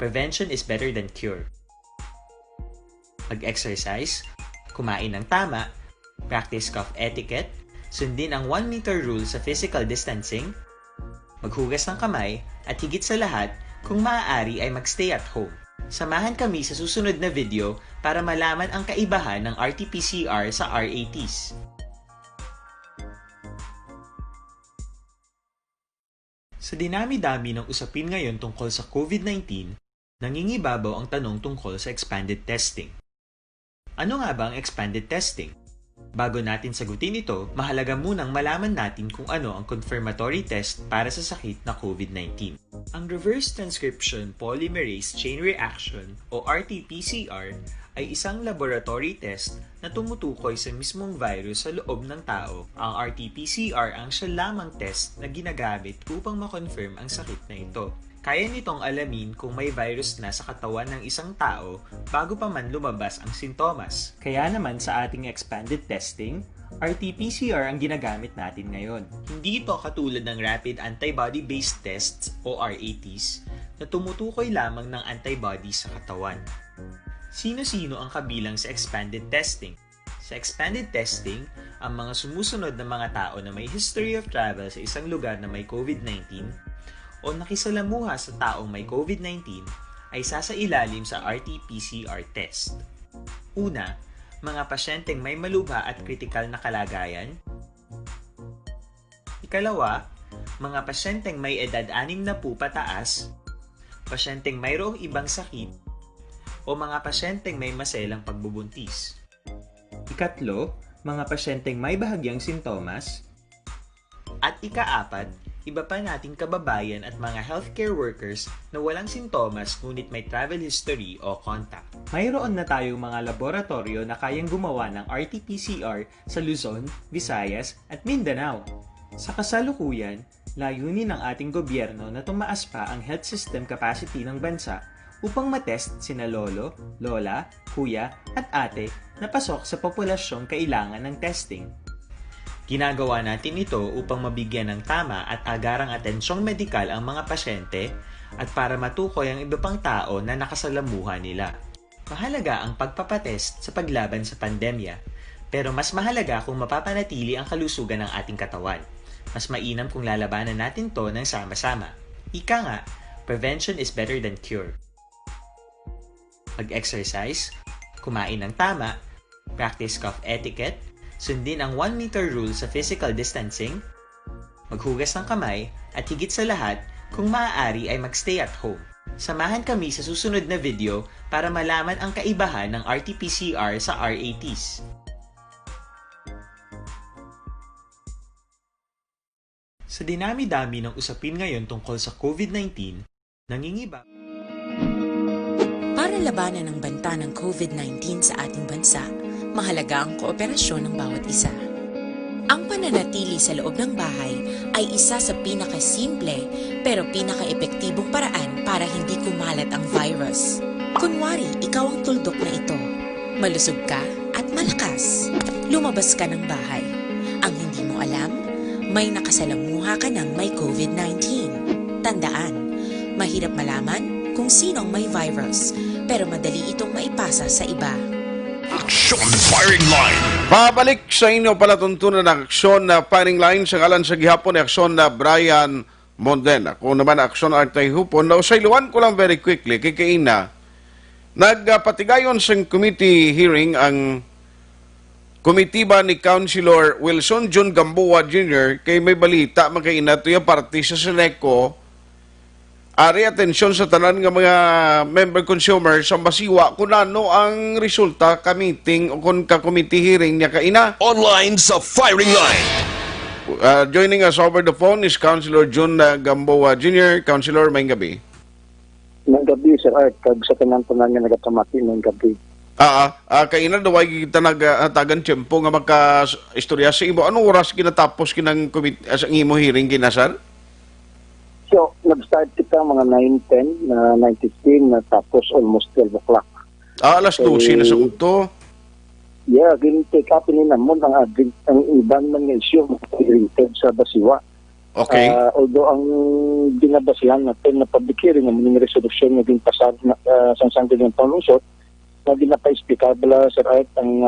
prevention is better than cure. Mag-exercise, kumain ng tama, practice cough etiquette, sundin ang 1 meter rule sa physical distancing, maghugas ng kamay, at higit sa lahat, kung maaari ay magstay at home. Samahan kami sa susunod na video para malaman ang kaibahan ng RT-PCR sa RATs. Sa dinami-dami ng usapin ngayon tungkol sa COVID-19, nangingibabaw ang tanong tungkol sa expanded testing. Ano nga ba ang expanded testing? Bago natin sagutin ito, mahalaga munang malaman natin kung ano ang confirmatory test para sa sakit na COVID-19. Ang reverse transcription polymerase chain reaction o RT-PCR ay isang laboratory test na tumutukoy sa mismong virus sa loob ng tao. Ang RT-PCR ang siya lamang test na ginagamit upang makonfirm ang sakit na ito. Kaya nitong alamin kung may virus na sa katawan ng isang tao bago pa man lumabas ang sintomas. Kaya naman sa ating expanded testing, RT-PCR ang ginagamit natin ngayon. Hindi ito katulad ng Rapid Antibody-Based Tests o RATs na tumutukoy lamang ng antibodies sa katawan. Sino-sino ang kabilang sa expanded testing? Sa expanded testing, ang mga sumusunod na mga tao na may history of travel sa isang lugar na may COVID-19 o nakisalamuha sa taong may COVID-19 ay sasailalim sa RT-PCR test. Una, mga pasyenteng may malubha at kritikal na kalagayan. Ikalawa, mga pasyenteng may edad 60 pataas, pasyenteng mayroong ibang sakit, o mga pasyenteng may maselang pagbubuntis. Ikatlo, mga pasyenteng may bahagyang sintomas. At ikaapat, iba pa nating kababayan at mga healthcare workers na walang sintomas ngunit may travel history o contact. Mayroon na tayong mga laboratorio na kayang gumawa ng RT-PCR sa Luzon, Visayas at Mindanao. Sa kasalukuyan, layunin ng ating gobyerno na tumaas pa ang health system capacity ng bansa upang matest sina lolo, lola, kuya at ate na pasok sa populasyong kailangan ng testing. Ginagawa natin ito upang mabigyan ng tama at agarang atensyong medikal ang mga pasyente at para matukoy ang iba pang tao na nakasalamuha nila. Mahalaga ang pagpapatest sa paglaban sa pandemya, pero mas mahalaga kung mapapanatili ang kalusugan ng ating katawan. Mas mainam kung lalabanan natin to ng sama-sama. Ika nga, prevention is better than cure. Mag-exercise, kumain ng tama, practice cough etiquette, sundin ang 1 meter rule sa physical distancing, maghugas ng kamay, at higit sa lahat, kung maaari ay magstay at home. Samahan kami sa susunod na video para malaman ang kaibahan ng RT-PCR sa RATs. Sa dinami-dami ng usapin ngayon tungkol sa COVID-19, nangingiba. Para labanan ang banta ng COVID-19 sa ating bansa, mahalaga ang kooperasyon ng bawat isa. Ang pananatili sa loob ng bahay ay isa sa pinakasimple pero pinaka-epektibong paraan para hindi kumalat ang virus. Kunwari, ikaw ang tuldok na ito. Malusog ka at malakas. Lumabas ka ng bahay. Ang hindi mo alam, may nakasalamuha ka ng may COVID-19. Tandaan, mahirap malaman kung sinong may virus, pero madali itong maipasa sa iba. Action Firing Line! Pabalik sa inyo palatuntunan ng aksyon na firing line sa ngalan sa gihapon ni aksyon na Brian Mondena. Kung naman aksyon Artay Hupon, na usayluan ko lang very quickly, kikaina, nagpatigayon sa committee hearing ang komitiba ni Councilor Wilson John Gamboa Jr. kay may balita makaina ito yung party sa Seneco. Ari atensyon sa tanan ng mga member consumer sa masiwa kung ano ang resulta ka meeting o kung ka committee hearing niya kaina. Online sa Firing Line! Joining us over the phone is Councilor John Gamboa Jr. Councilor, may gabi. May gabi, Sir Art. Kag sa tanan-tanan nga nagatamati, may gabi. Kaina daw ay kita nagtagan tiyempo nga magka-istorya sa imo. Anong oras kinatapos kinang sa imo hearing kinasar? So, nag-start kita mga 9:10 na 9:15 na tapos almost 12 o'clock. Alas 12 na sa unto. Yeah, gin-take up ni namon ang ibang mga issue related sa basiwa. Okay. Although ang binabasihan natin na public hearing ng mga resolution na ginpasad sa Sangguniang Panlusot, na ginapa-explicable sa right ang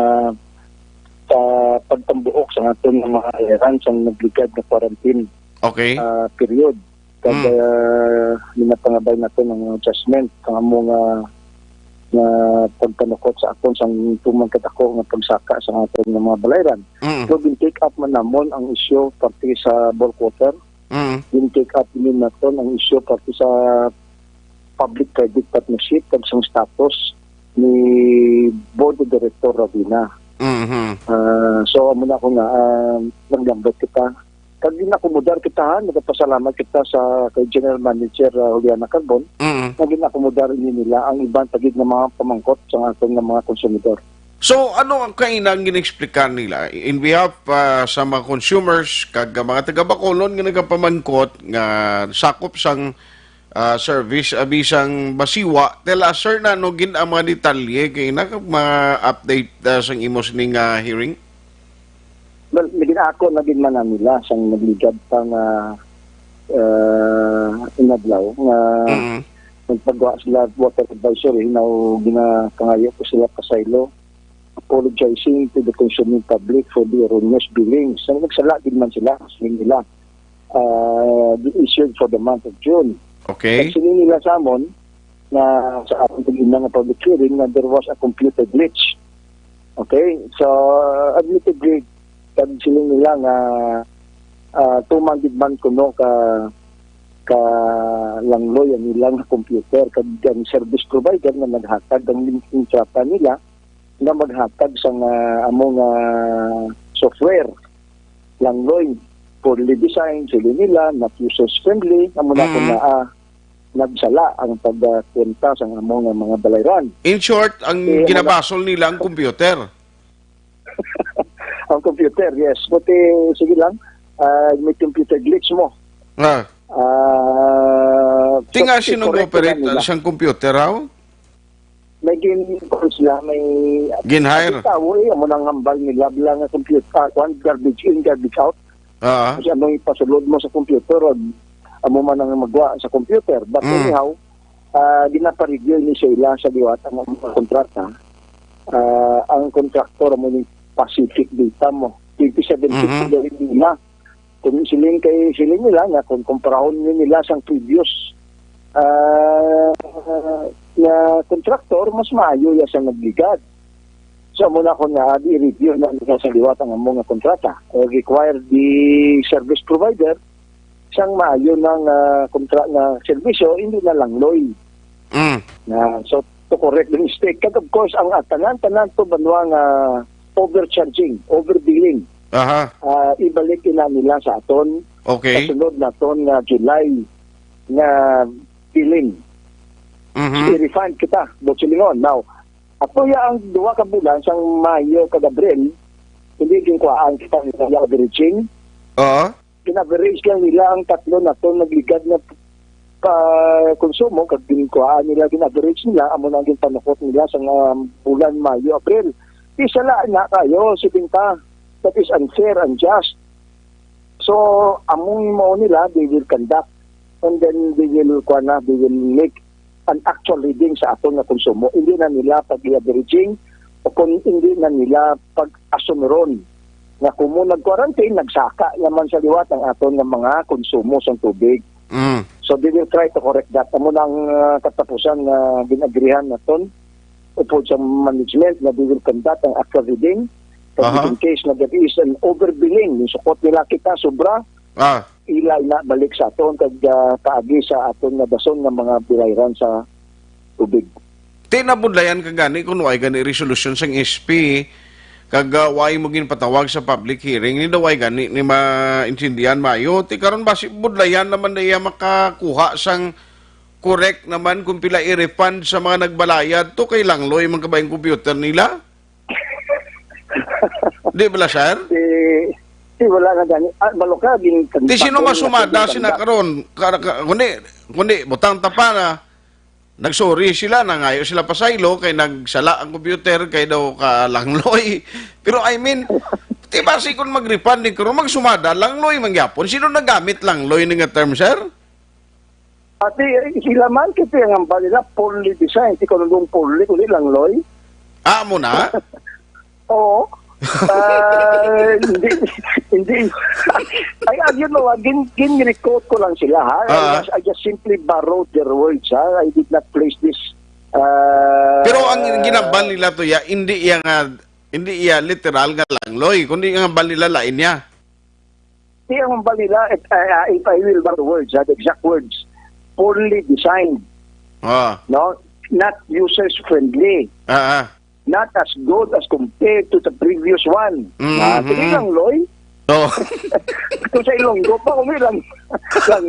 pagtambuok sa aton ng mga aliran sa nagligad na quarantine period. Kaya minapangabay natin ang adjustment ang mga na pagpanukot sa aton sa tumang katako nga pagsaka sa aton ng mga balayran. So, bin-take up man namon ang issue pati sa bulk water. Bin-take up din natin ang issue pati sa public credit partnership kag sang status ni Board of Director Ravina. So, muna ko nga naglambot kita. Kag ginakomodar kita, nagpasalamat kita sa kay General Manager Juliana Carbon, na ginakomodar nila ang ibang tagid ng mga pamangkot sa atong mga konsumidor. So, ano ang kainang ginexplikan nila? In behalf sa mga consumers, kag mga taga-Bacolod nga nagapamangkot, nga sakop sang service, abisang basiwa, tela sir na no gin ang mga detalye, kay ma-update sa imos ning hearing? Well, naging-ako naging man nila siyang nagligad pang inadlaw nga nagpagawa sila water advisory na ginakangayo ko sila pasaylo apologizing to the consuming public for the erroneous billings. So, nagsala din man sila kasi nila issued for the month of June. Okay. Kasi nila sa amon na sa ating tingin ng public hearing na there was a computer glitch Okay? So, admittedly, kag sila nila nga tumagid man kuno ka langloy ang ilang computer kag ang service provider nga naghatag ang kontrata nila nga maghatag sa among software langloy fully design sila nila not user friendly amo na ko na nagsala ang pagkwenta sa among mga balayran. In short, ang ginabasol nila ang computer. Ang computer, yes. Buti, sige lang, may computer glitch mo. Tinga sinong-operate siyang computer raw? May sila, may... Gin-hire? Amo nang hambal nila bilang computer, one garbage in, garbage out. Kasi anong ipasulod mo sa computer, amo man ang magawa sa computer. But anyhow, dinaparigyo ni sila sa diwat ang mga kontrata. Ang kontraktor mo ni Pacific Data mo. 2017 nila. Kung siling nila nga, kung kumparahon nila sa previous na kontraktor, mas maayo ya sa nagligad. So, muna ko na i-review na nila sa liwat ang mga kontrata. Require the service provider siyang maayo ng na servisyo, hindi na langloy. So, to correct the mistake. Kaya of course, ang tanan-tanan to banwang overcharging, overbilling. Ibalik na nila sa aton. Okay. Kasunod na aton nga July na billing. I-refund kita. Botsilingon. Now, ato ang 2 ka bulan sang Mayo kag Abril, hindi ginkuhaan kita nila averaging. Kina-average lang nila ang 3 na to nagligad na konsumo kag ginkuhaan nila gina-average nila amo nang ginpanukot nila sa bulan Mayo Abril. Isala na kayo si Pinta. That is unfair, unjust. So, among mo nila, they will conduct and then they will make an actual reading sa aton na konsumo. Hindi na nila pag-averaging o kung hindi na nila pag-asumeron na kung mo nag-quarantine, nagsaka naman sa liwat ang aton ng mga konsumo sa tubig. So, they will try to correct that. Amo nang katapusan na ginagrihan naton upod sa management na they will conduct ang actual reading. In case na there is an overbilling, yung sukot nila kita sobra, ilay na balik sa aton kag kaagi sa aton na dason ng mga bilayran sa tubig. Tinabudlayan ka gani kung way gani resolution sang SP kag way mo ginpatawag sa public hearing ni daway gani ni maintindihan mayo ti karon basi budlayan naman niya makakuha sang correct naman kung pila i-refund sa mga nagbalayad to kay langloy man kabayang computer nila. Di bala, sir? Wala na gani. Baloka, di sino masumada sina karon? Kundi, butang tapa na. Nagsorry sila, nangayo sila pasaylo, kay nagsala ang computer, kay daw langloy. Pero I mean, di ba si kung mag-refund din karon, magsumada, langloy mangyapon. Sino nagamit langloy nga term, sir? Ati, sila man, kasi ang balila, poorly design. Di ko nung poorly, kundi langloy. Mo na? Oo. Hindi. Gin-record ko lang sila, ha? I just simply borrowed their words, ha? I did not place this. Pero ang ginambal nila to ya, hindi iya literal nga langloy, kundi ang ambal nila lain niya. Hindi ang ambal nila, if I will borrow the words, the exact words, poorly designed. No? Not users-friendly. Not as good as compared to the previous one. Sige lang, Loy. Kung sa Ilonggo pa, lang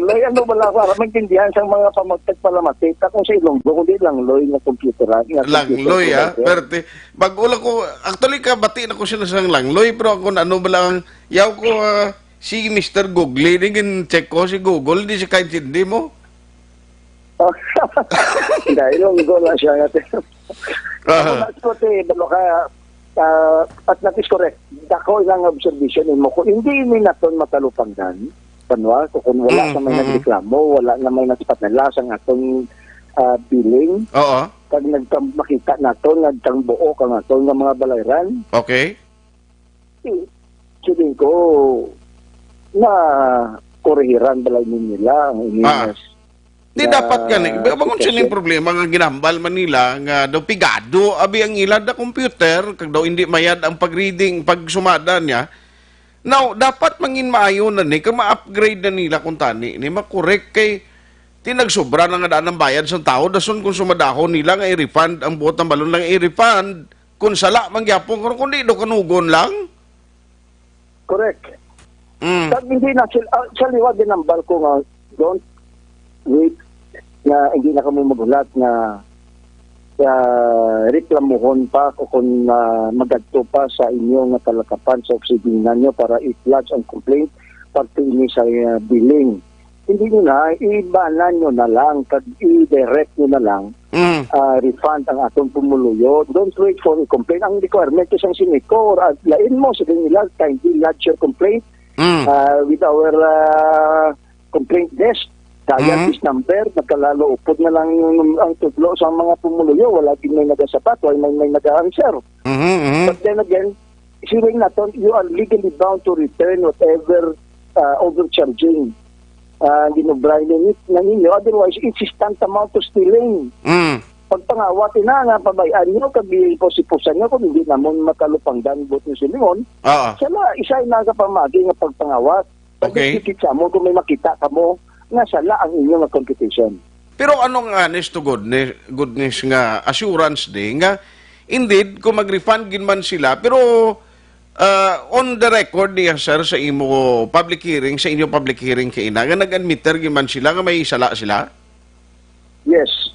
Loy, ano wala para maintindihan sa mga pamagtagpalamatita kung sa Ilonggo, kundi lang Loy na computer. Langloy, Perte. Pag-ula ko, actually bati na ko siya sa Langloy, pero kung ano ba lang, yaw ko, si Mr. Google, hindi check ko si Google, hindi siya kahit hindi mo. Dahil Ilonggo lang siya natin. At that is correct. Dako ilang observation mo kung hindi ni naton matalupanggan panwa kung wala sa may nagreklamo, wala na may nagsapat na lasang atong billing. Pag makita naton nagtang buo kang aton ng mga balayran. Okay. Sabihin ko na korehiran balay nila ang ininas Di dapat gani. Bangon sila yung problema nga ginambal Manila nga daw pigado abi ang ilad na computer kag daw hindi mayad ang pag-reading pag sumada niya. Now, dapat mangin maayo na ni kung ma-upgrade na nila kung tani ni makorek kay tinagsobra na nga daan ng bayad sa tao dason kung sumadahon nila nga i-refund ang buot ng balon lang i-refund kung sala mangyapon kung kundi do kanugon lang. Correct. Hindi na sa liwag din ang barko nga don't wait na hindi na kami magulat na reklamuhon pa o kung magadto pa sa inyo nga talakapan sa oksibinan nyo para i-lodge ang complaint pagto ini sa billing. Hindi nyo na, ibanan nyo na lang, i-direct nyo na lang, refund ang atong pumuluyo. Don't wait for a complaint. Ang requirement isang siniko, or lain mo, sabihin nila, kindly lodge your complaint with our complaint desk. Kaya this number, nagkalalo upod na lang ang tudlo sa mga pumuluyo. Wala din may nagasapat, wala may nag-answer. But then again, siring natin, you are legally bound to return whatever overcharging ginubray na ninyo. Otherwise, it's tantamount to stealing. Pagpangawatin na nga, pabayaan nyo, kabihin po si pusan nyo, kung hindi naman makalupangdan bot nyo silingon, sala, isa na kapamagi nga pagpangawat. Okay. Pagkikita mo, kung may makita ka mo, nga sala ang inyong computation. Pero anong honest to goodness nga assurance din nga indeed kung mag-refund gin man sila pero on the record niya sir sa imo public hearing sa inyo public hearing kay ina nga nag-admitter gin man sila nga may sala sila? Yes.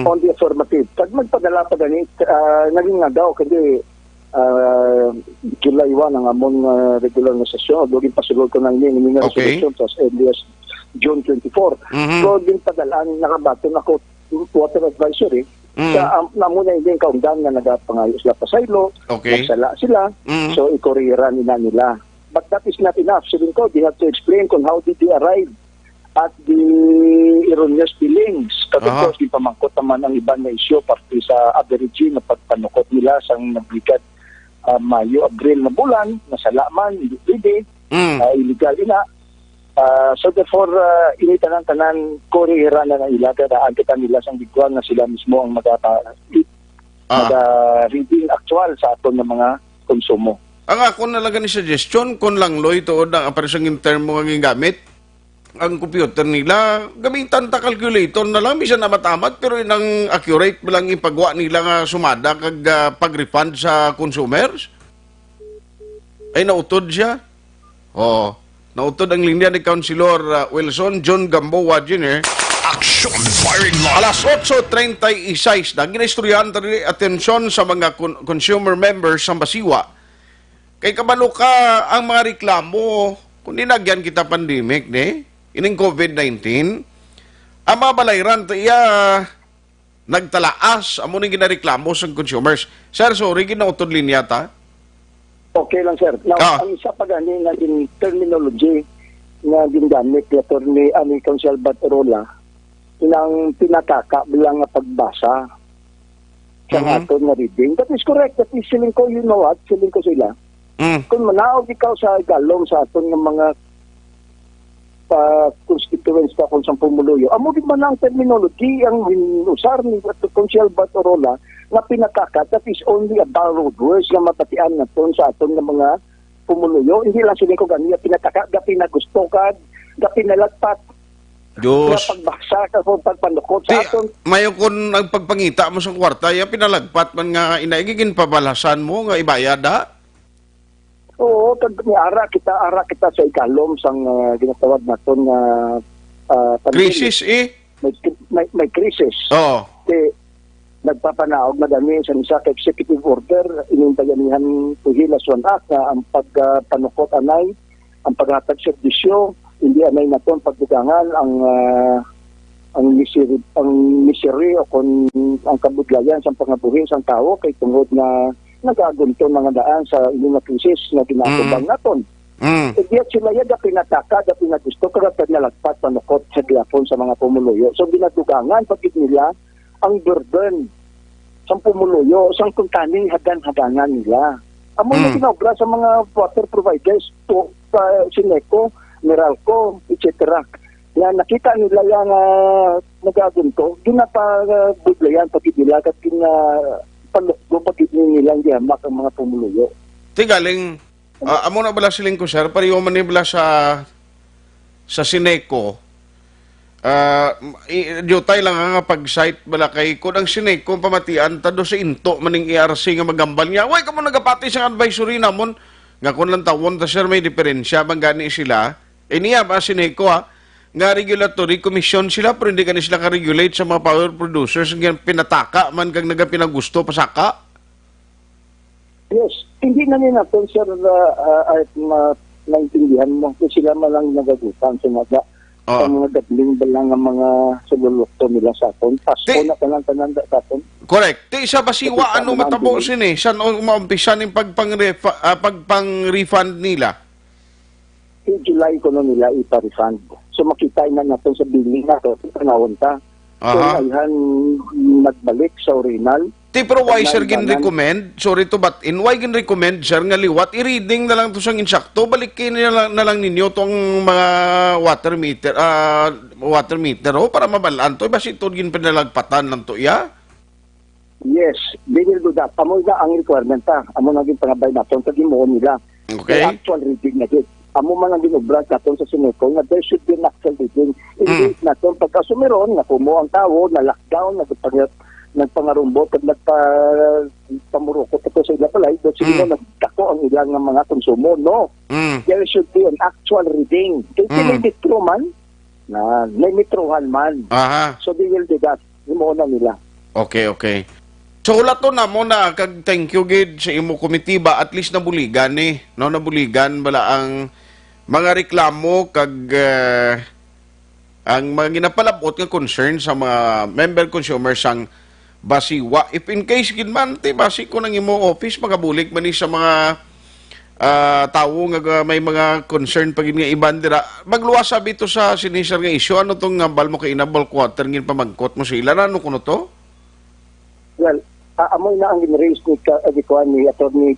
On the affirmative. Pag magpadala pa ganit naging nga daw kasi July 1 ang among regular na sesyon. Doon pasulod ko ng yung resolution as early as June 24. So, din padalaan, nakabaton ako water advisory sa namuna yung kaundan na nagapangayos sila pasaylo, nagsala sila, so ikorira nila. But that is not enough. Sabihin ko, they have to explain kung how did they arrive at the erroneous billings. Kapag di pamangkot naman ang iba na isyo pati sa averaging na pagpanukot nila sa naglikat Mayo, Abril na bulan, nasalaman, hindi pwede, illegal ina. So therefore, initanan-tanan, korehera na ilaga na agad nila sa bigwan na sila mismo ang mag-reading actual sa aton ng mga konsumo. Ang ako nalaga ni suggestion, kung lang loy tuod ang aparisang term mo ang gamit, ang computer nila, gamitan ta calculator na lang, bisa na matamat, pero inang accurate lang ipagwa nila nga sumada kag pag-refund sa consumers. Ay, nautod siya. Nautod ang linya ni Councilor Wilson John Gamboa Jr. Action firing line. Alas 8:36 na ginaistoryahan tali atensyon sa mga consumer members sa Basiwa. Kay kabalo ka ang mga reklamo kung dinagyan kita pandemic, ining COVID-19, ang mga balayran nagtalaas amo ning ginareklamo sa consumers. Sir, sorry, ginautod linya ta. Okay lang, sir. Now, ang isa pa gani nga din terminology nga gingamit ni Attorney Council Batarola, inang pinakaka bilang nga pagbasa sa aton nga reading. That is correct. That is siling ko, you know what? Siling ko sila. Kung manaog ikaw sa galong sa aton nga mga constituents pa kung sa pumuluyo. Amo din man ang terminology ang usar ni Council Batarola na pinakaka, that is only a borrowed words na mapatian na ton sa aton ng mga pumuluyo. Hindi lang sila ko ganiya pinakaka, gapi na gusto ka, gapi na latpat. Diyos. Na pagbaksa ka kung pagpanukot sa aton. Mayo kung nagpagpangita mo sa kwarta, yung pinalagpat man nga inaigigin pabalasan mo nga ibayad ha? Oo, ara kita sa ikalom sang ginatawag naton nga crisis may crisis. Nagpapanaog na dami sa isa ka executive order inintaganihan to hilaswan act na ang pagpanukot anay, ang paghatag serbisyo, hindi anay naton pagdugangan ang misery o kung ang kabudlayan sa pangabuhi sa tao kay tungod na nagagunto mga daan sa inyong krisis na ginatubang naton. Diya sila yan pinataka, pinagusto kagad nalagpat panukot sa gilapon sa mga pumuluyo. So binatugangan pagkit nila ang burden sa pumuluyo, sang kuntaning hagan-hagangan nila. Amo na kinobra sa mga water providers, Sineco, Meralco, etc. nga nakita nila yung nagagunto, ginapabudlayan pagid nila kat palukdo pagid nila gihamak ang mga pumuluyo. Tigaling, amo na bala siling ko, sir, pariyo man ni bala sa Sineco. Jutay lang nga pag-site bala kay kung ang Sineco pamatian tado sa into maning ERC nga magambal niya. Way kamo nagapati sa advisory namon nga kun lang tawon ta sir may diferensya bang gani sila. Niya ba Sineco nga regulatory commission sila pero hindi kanila sila ka-regulate sa mga power producers nga pinataka man kag nagapinagusto pasaka. Yes, hindi na nila po sir at naintindihan mo kung sila malang nagagutan sa mga gadling balang ang mga sululukto nila sa aton. Pasko na tanan sa aton. Correct. Ti isa basiwa ano matabo sini? San umaumpisa ning pagpang-refund nila? In July ko na nila ipa-refund. So makita na natin sa billing na ito, panahon ta. So ayhan nagbalik sa orinal. Ti pero why sir gin-recommend? Sorry to but in why gin-recommend sir nga liwat i-reading na lang to sang insakto balikin na lang ninyo tong mga water meter para mabalaan to basi to gin pinalagpatan lang to Yes, they will do that. Amo na ang requirement ta. Amo na gin pangabay naton sa gimo nila. Okay. The actual reading na gid. Amo man ang ginobra naton sa Sineco nga there should be an actual reading. Hindi naton pagkasumeron nga kumo ang tawo na lockdown nagpangarumbot at nagpamurukot ito sa ilang palay doon sila nagdako ang ilang mga konsumo. No. There should be an actual reading. Kasi may mitro man, may mitrohan man. So they will do that. Imo na nila. Okay. So wala to na mo na kag thank you gid sa imo komitiba at least nabuligan no nabuligan bala ang mga reklamo kag ang mga ginapalabot nga concern sa mga member consumers ang basiwa. If in case gid man ti basi ko nang imo office magabulik man ni sa mga tawo nga may mga concern pag nga iban dira magluwas sabi to sa sinisar nga issue ano tong ngambal mo kay inabol quarter ngin pamagkot mo sila ano kuno to? Well, amoy na ang in-raise ni Atty.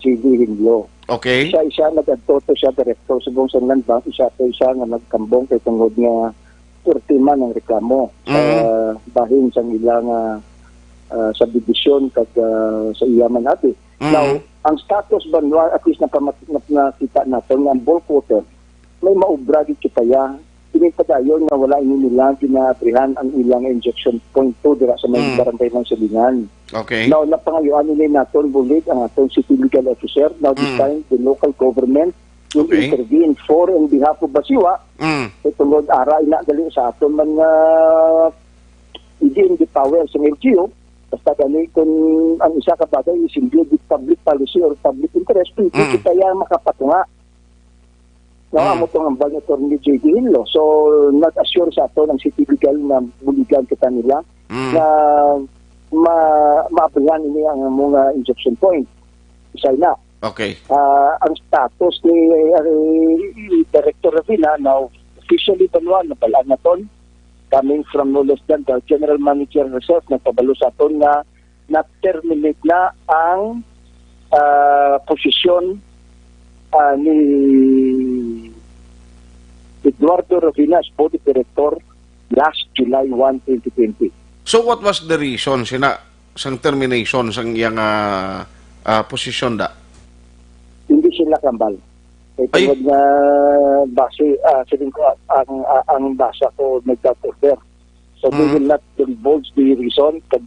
J.D. Hinlo. Okay. Siya nag-adto siya director sa Bongsan Land Bank. Siya nga nagkambong kay tungod nga 30 man ang reklamo sa bahin sa ilang sa division kag sa iyaman natin. Now, ang status ba at least nakita natin ang bulk water may maubra gid kitaya pinipadayon nga wala ini nila ginabrihan ang ilang injection point 2 dira sa may barangay ng Silingan. Okay. Now, napangayuan nila natin bulig ang atong city legal officer. Now, this time, the local government will intervene for and behalf of Basiwa. Itungod ara ina gali sa aton man nga the power sa LGU. Basta gani kung ang isa ka bagay is with public policy or public interest, hindi kaya makapatunga. Amo itong ambal na Atty. J.D. Hinlo. So, nag-assure sa ato ng city legal na buligan kita nila na maabrihan ini ang mga injection point. Isa na. Okay. Ang status ni Director Ravina, now officially na pala na ton, coming from no less than the General Manager herself, nagpabalo sa aton na na-terminate na ang posisyon ni Eduardo Ravina as Body Director last July 1, 2020. So what was the reason sang termination sang iyang posisyon da? Hindi sila kambal. Tungod nga base siling ko ang basa ko nagka-order. So we will not divulge the reason kung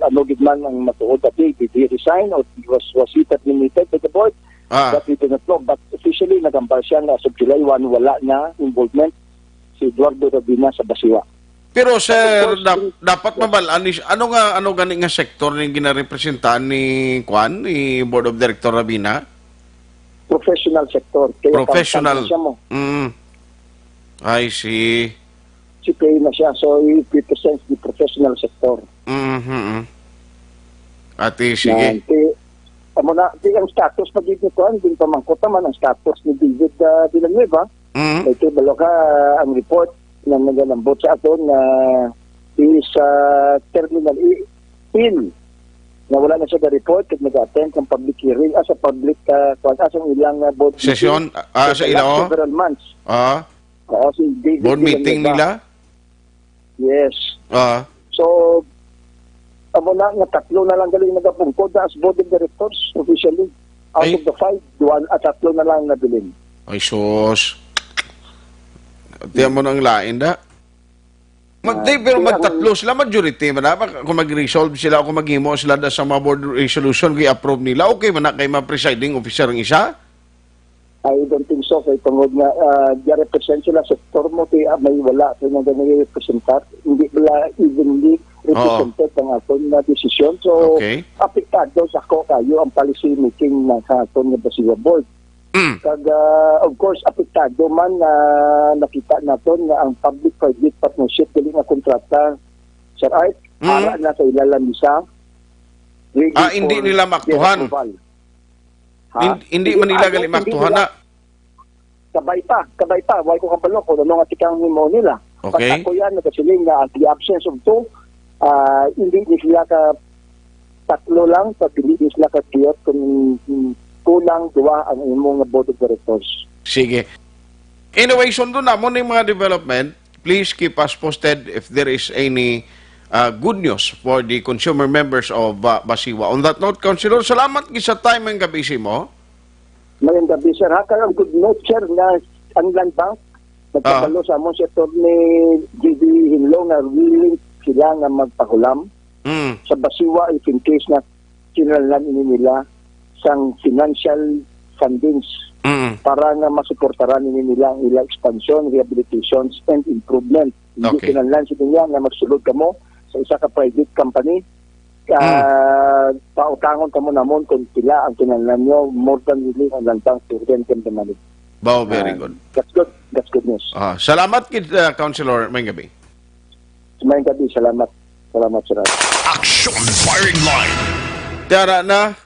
ano gid man ang matuod that did he resign or was he terminated by the board? That we do not know. But officially nagambal siya na sa July 1 wala na involvement si Eduardo Ravina sa Basiwa. Pero sir, dapat mabalaan ano gani nga sektor ni ginarepresentahan ni Board of Director Ravina? Professional sector. Kaya professional. Siya mo. I see. Si Kay na siya. So, he represents the professional sector. Ate, sige. Ang status pag ito din pamangkot naman ang status ni David Villanueva. Ito balo ka ang report na nagalambot sa aton na is terminal ill na wala na siya report at nag-attend ng public hearing sa public asang ilang board session sa ilaw several months. Si David Board meeting Villanueva. nila? Yes. So, amo na nga tatlo na lang galing nagapungkod na as board of directors officially. Out of the 5, tatlo na lang nabilin. Ay, sus. Tiyan mo nang lain da. Pero magtatlo sila, majority man na. Kung mag-resolve sila, kung maghimo sila da sa mga board resolution, i-approve nila, okay man na kay ma-presiding officer ng isa? I don't think so. Kaya tungod nga, represent sila sa tormo, kaya may wala. Kaya nga ganun representar. Hindi wala evenly represented ang aton na desisyon. So, apektado sa ko kayo ang policy making ng aton na Basiwa Board. Kag, of course, apektado man na nakita naton nga ang public-private partnership dili nga kontrata, Sir Art, para na sa ilalang isa. Hindi nila maktuhan. Hindi man nila gali maktuhan na. Kabay pa. Why ko kabalo kung ano nga tikang himo nila. Okay. Pag ako yan, nagkasiling na the absence of two, hindi sila ka tatlo lang, pag hindi sila ka tiyot kung kulang duwa ang imong board of directors. Sige. Anyway, sundo na mo ng mga development. Please keep us posted if there is any good news for the consumer members of Basiwa. On that note, Councilor, salamat sa time ng gabi mo. Mayang gabi, sir. Ang good note, sir, na ang Land Bank, nagpapalo sa amon si Atty. J.D. Hinlo na willing sila nga magpahulam sa Basiwa if in case na kinalan ini nila sang financial fundings para nga masuportaran ini nila ang ilang expansion, rehabilitations, and improvement. Hindi kinalan sila niya nga magsulod kamo sa isa ka private company. Pautangon kamo namon kung sila ang kinalan nyo more than willing ang lantang to rent them the money. Wow, very good. That's good. That's good news. Salamat, Councilor. May gabi. May gabi. Salamat. Salamat, sir. Action firing line. Tiyara na.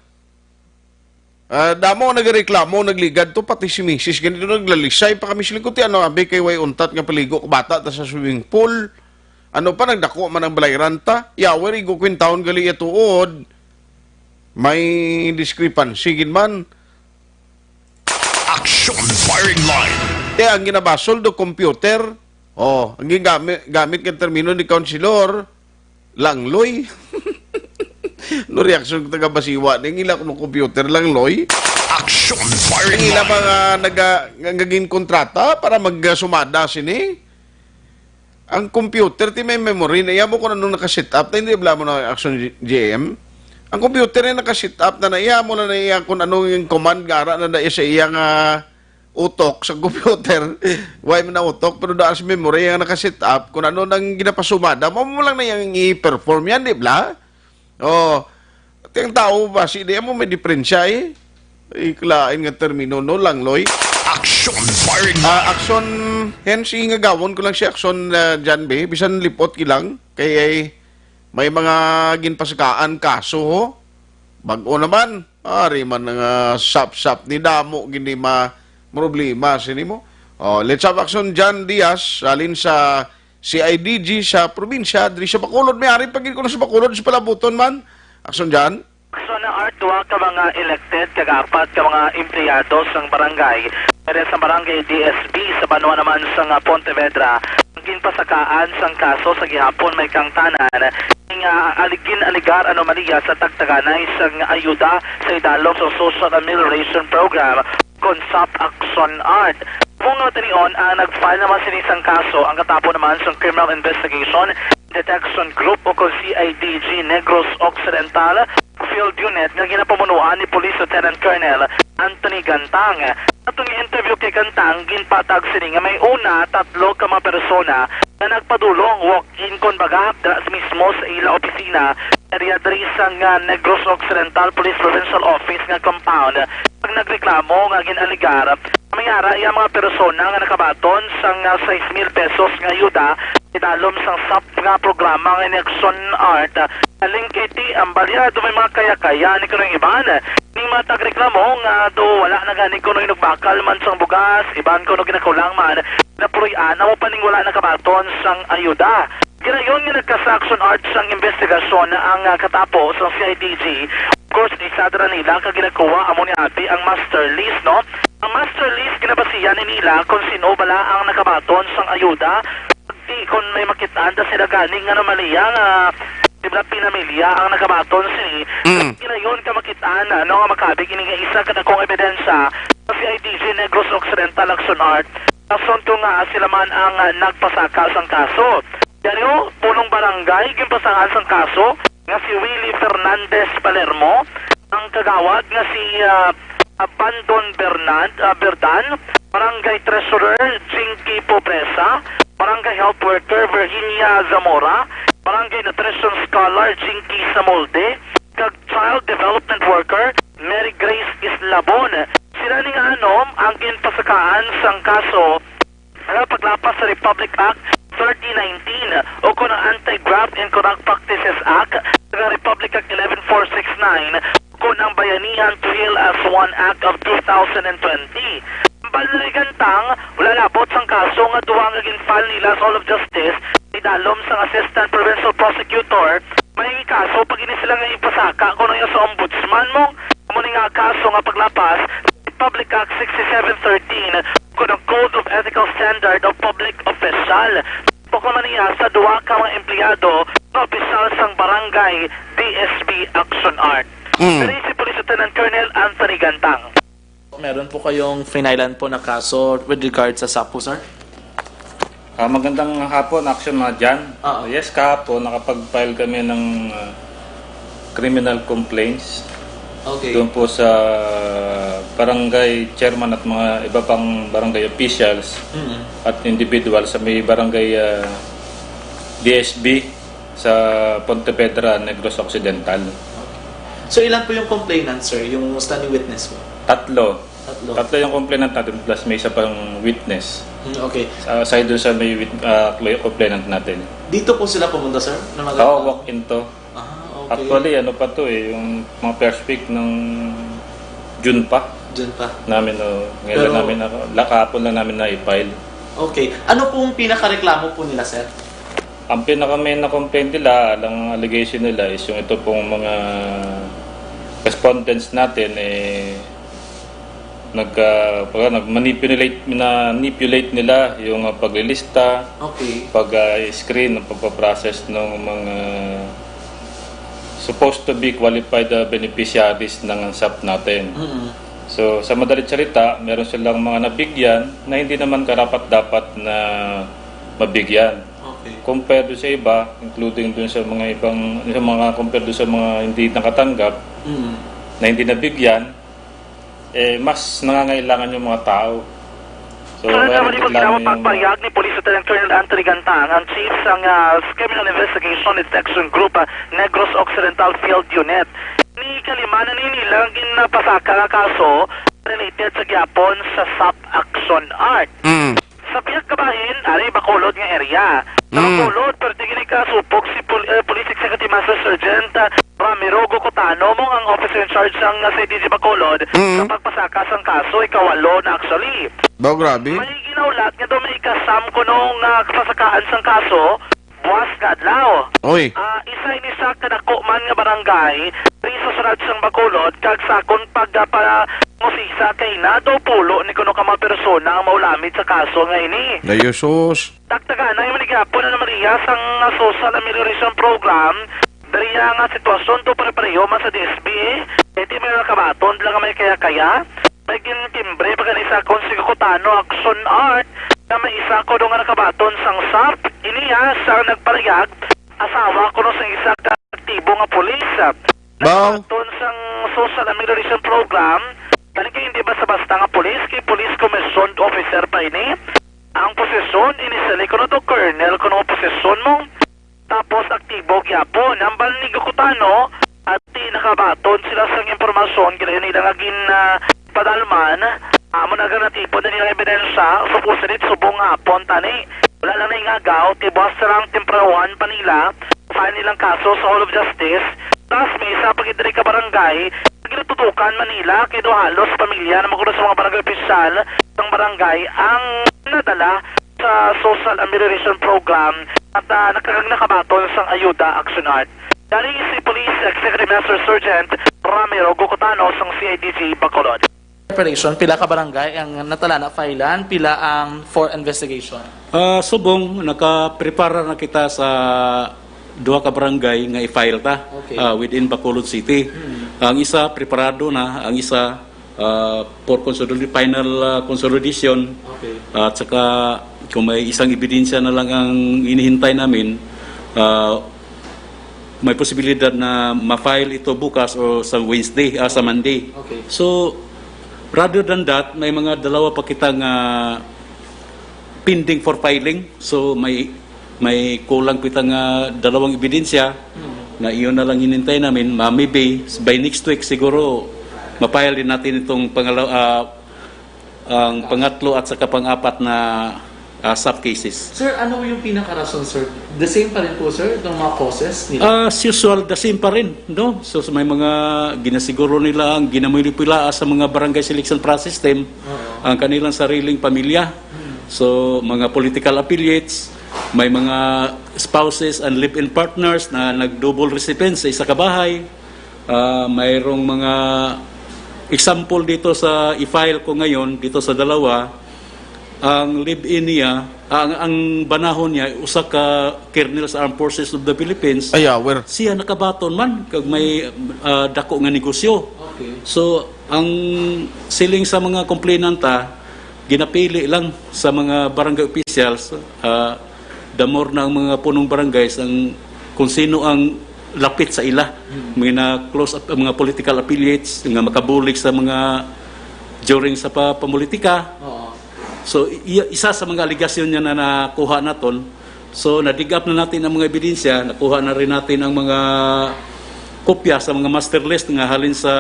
Damo nagreklamo, nagligad to, pati si Mrs. Ganito naglalisay pa kami sila kuti. Abi kay way untat nga paligo bata ta sa swimming pool. Ano pa, nagdako man ang balayran ta. Yawer, igo kwintaon gali ituod. May discrepancy, man. Action firing line. Ang ginabasol do computer. Ang gamit kang termino ni Councilor, langloy. No reaction taga Basiwa. Nangila ko ng computer langloy. Action firing line. Nangila mga naging kontrata para magsumada sini. Ang computer, ti may memory, naiya mo ko na nung nakasit up, na hindi bala mo na Action GM. Ang computer na nakasit up, na naiya mo na naiya kung anong yung command gara na naiya sa iyang utok sa computer. Why mo na utok, pero daan sa memory yung nakasit up, kung ano nang ginapasumada, mo lang na yung i-perform yan, di bala? Ang tao ba, di mo may diferensya iklain nga termino, no lang, loy. Action firing action hence nga gawon ko lang si action dyan be bisan lipot kilang kay may mga ginpasakaan kaso ho bag-o naman ari man nga sap ni damo gini problema sini mo let's have action John Diaz alin sa CIDG sa probinsya diri sa Bacolod may ari pagin ko sa Bacolod sa palabuton man action John. So na Artua ka mga elected kagapat ka mga empleyado sang barangay pero sa barangay DSB sa Banwa naman sang Pontevedra ang ginpasakaan sang kaso sa gihapon may kang tanan nga aligar anomalya sa tagtaganay sang ayuda sa idalom sa Social Amelioration Program Consap Action Art. Mga tanion nag-file naman sinisang kaso ang katapo naman sa Criminal Investigation Detection Group o CIDG Negros Occidental Field Unit na ginapamunuan ni Police Lieutenant Colonel Anthony Gantang. Atong interview kay Gantang, ginpatag sini nga may una, 3 ka mga persona na nagpadulong walk-in kon baga mismo sa ila opisina area diri sang Negros Occidental Police Provincial Office nga compound. Pag nagreklamo nga ginaligar, may ara iya mga persona nga nakabaton sang 6,000 pesos nga ayuda idalom sang SAP nga programa nga Action Art. Aling kiti ang balyado may mga kaya-kaya ni kanong iban. Ning mga tagreklamo nga do wala na gani kuno inugbakal man sang bugas, iban kuno ginakulang man. Napuruyan amo pa ning wala nakabaton sang ayuda. Ginayon nga nagka-Action Art sang investigasyon ang katapo sa CIDG. Of course, isadra nila kag ginakuha amo ni Abi ang master list, no? Ang master list ginabasi siya ni nila kung sino bala ang nakabaton sang ayuda. Di kung may makitaan da sila ganing nga namaliya nga dibla pinamilya ang nakabaton si kinayon ka makitaan ano nga makabig ini nga isa kada kong ebidensya sa CIDG Negros Occidental Action Art. Kason ko nga sila man ang nagpasaka sang kaso. Diyo, punong barangay gimpasangan sang kaso nga si Willie Fernandez Palermo, ang kagawad nga si Bandon Berdan, Barangay Treasurer Jinky Pobresa, Barangay Health Worker Virginia Zamora, Barangay Nutrition Scholar Jinky Samolde, kag Child Development Worker Mary Grace Islabon. Sila ni anom ang ginpasakaan sang kaso nga paglapas sa Republic Act 3019 o kung ang Anti-Graft and Corrupt Practices Act sa Republic Act 11469 kung ang Bayanihan to Heal as One Act of 2020. Baligantang, wala labot sang kaso nga duwa nga ginfile nila sa Hall of Justice idalom sang Assistant Provincial Prosecutor may kaso pag ini sila nga ipasaka kung ano sa ombudsman mo muna nga kaso nga paglapas Republic Act 6713 kung ang Code of Ethical Standard of Public Official kung man niya sa duwa ka mga empleyado na opisyal sang barangay DSB Action Art. Pero si Police Lieutenant Colonel Anthony Gantang. Meron po kayong finailan po na kaso with regard sa SAPO, sir? Magandang hapon, Action mga dyan. Yes, kahapon nakapag-file kami ng criminal complaints. Okay. Doon po sa barangay chairman at mga iba pang barangay officials at individual sa may barangay DSB sa Pontevedra, Negros Occidental. So ilan po yung complainant, sir? Yung standing witness po? Tatlo yung complainant natin plus may isa pang witness. Okay. Aside doon sa may complainant natin. Dito po sila pumunta, sir? Walk-in to. Okay. Actually, ano pa to yung mga first week ng June pa. Namin, ngayon lang namin, kahapon lang namin na-file. Okay. Ano pong pinakareklamo po nila, sir? Ang pinaka-main na complaint nila, ang allegation nila is yung ito pong mga respondents natin nag-manipulate nila yung paglilista, pag-screen, pagpaprocess ng mga supposed to be qualified beneficiaries ng SAP natin. So, sa madalit salita, meron silang mga nabigyan na hindi naman karapat-dapat na mabigyan. Compared sa iba, including dun sa mga ibang, compared dun sa mga hindi nakatanggap, na hindi nabigyan, mas nangangailangan yung mga tao. So, naman po sila mapagpahayag ni Police Lieutenant Colonel Anthony Gantang, ang chief ng Criminal Investigation Detection Group, Negros Occidental Field Unit. Ni kalimanan nila ginapasaka nga kaso related sa gyapon sa SAP Action Art. Sa piyag kabahin, ari Bacolod nga area. Bacolod, pero tingin ka supok si Police Executive Master Sergeant Ramiro Gocotano mong ang officer in charge ng CIDG Bacolod sa pagpasaka sang kaso, ikawalo na actually. Grabe. May ginaulat nga daw may ikasam ko nung kapasakaan sang kaso, buwas kadlaw. Isa inisa kadako man nga barangay, sa sunod sang Bacolod, kag sakon musisa kay na daw pulo ni kuno ka mga persona ang maulamit sa kaso nga ini. Dayosos. Taktagan na yung manigapon na Maria sang social amelioration program, dariya nga sitwasyon to pare-pareho man sa DSB iti may nakabaton lang may kaya-kaya. May gintimbre pagkanisa kong sigukutano Action Art na may isa ko doon nga nakabaton sang SAP. Iniya sa nagparayag, asawa ko no sang isa ka aktibo nga pulis. Nakabaton sang social amelioration program, kaya hindi basta-basta nga pulis, kay police commission officer pa ini. Ang posisyon, inisali ko na to colonel ko no posisyon mo. Tapos aktibo gyapon. Ang ni Gukutano at nakabaton sila sang impormasyon kaya nila naging padalman amo naganatipon na nilang ebidensya supusunit subong hapon tani wala lang na ingagaw tibos sarang temprawan pa nila file nilang kaso sa Hall of Justice tapos may isa pagidiri ka barangay ginatutukan Manila kay do halos pamilya na magulo sa mga barangay opisyal ng barangay ang nadala sa social amelioration program at nakabaton sang ayuda Action Art. Dari si Police Executive Master Sergeant Ramiro Gocotano sang CIDG Bacolod. Preparation, pila ka barangay ang natala na filean, pila ang for investigation. Subong, nakaprepara na kita sa duha ka barangay nga i-file ta Okay. within Bacolod City. Ang isa, preparado na. Ang isa, for final consolidation. Okay. At saka, kung may isang ebidensya na lang ang inihintay namin, may posibilidad na ma-file ito bukas o sa Wednesday, sa Monday. Okay. So, rather than that, may mga dalawa pa kitang pending for filing. So, may kulang kitang dalawang ebidensya na iyon na lang hinintay namin. Maybe by next week siguro ma-file din natin itong ang pangatlo at saka pang-apat na sub-cases. Sir, ano yung pinaka-rason, sir? The same pa rin po, sir, itong mga causes nila? As usual, the same pa rin. No? So, may mga ginasiguro nila ang ginamulipila sa mga barangay selection process system, ang kanilang sariling pamilya. So, mga political affiliates, may mga spouses and live-in partners na nag-double recipients sa isa kabahay. Mayroong mga example dito sa i-file ko ngayon, dito sa dalawa. Ang live-in niya, ang banahon niya, usa ka Colonel sa Armed Forces of the Philippines. Siya nakabaton man, kag may dako nga negosyo. Okay. So, ang siling sa mga complainanta, ginapili lang sa mga barangay officials, damor na ang mga punong barangays, kung sino ang lapit sa ila. Mga close up, mga political affiliates, nga makabulik sa mga during sa pamulitika. So, isa sa mga aligasyon niya na nakuha natin. So, na-dig up na natin ang mga ebidensya, nakuha na rin natin ang mga kopya sa mga master list nga halin sa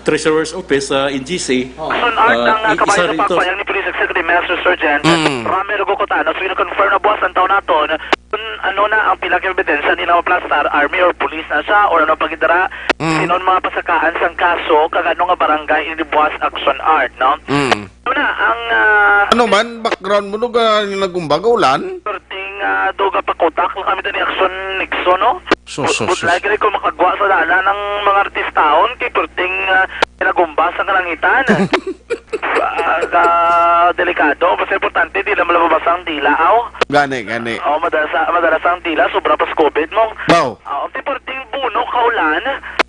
Treasurer's Office sa NGC. Son Art ang kabayan sa pagpayang ni Police Executive Master Sergeant Rami Rugokotano, so confirm na buwas ang taon naton kung ano na ang pila ka ebidensya ni na maplastar, army or police na siya or ano pagidara sinon mga pasakaan sang kaso kagano nga barangay ini buwas Action Art, no? Una ang Ano man, background mo nuga nagumbaga ulan? perting duga pakotak lang kami ni Action Nixon, no? Lagi rin ko makagwa sa dala ng mga artistaon kay perting pinagumba sa kalangitan. Delikado, basta importante di lang malabas ang dila, Gani. madalas ang dila, sobra pa sa COVID mo. Wow. Perting buno, kaulan,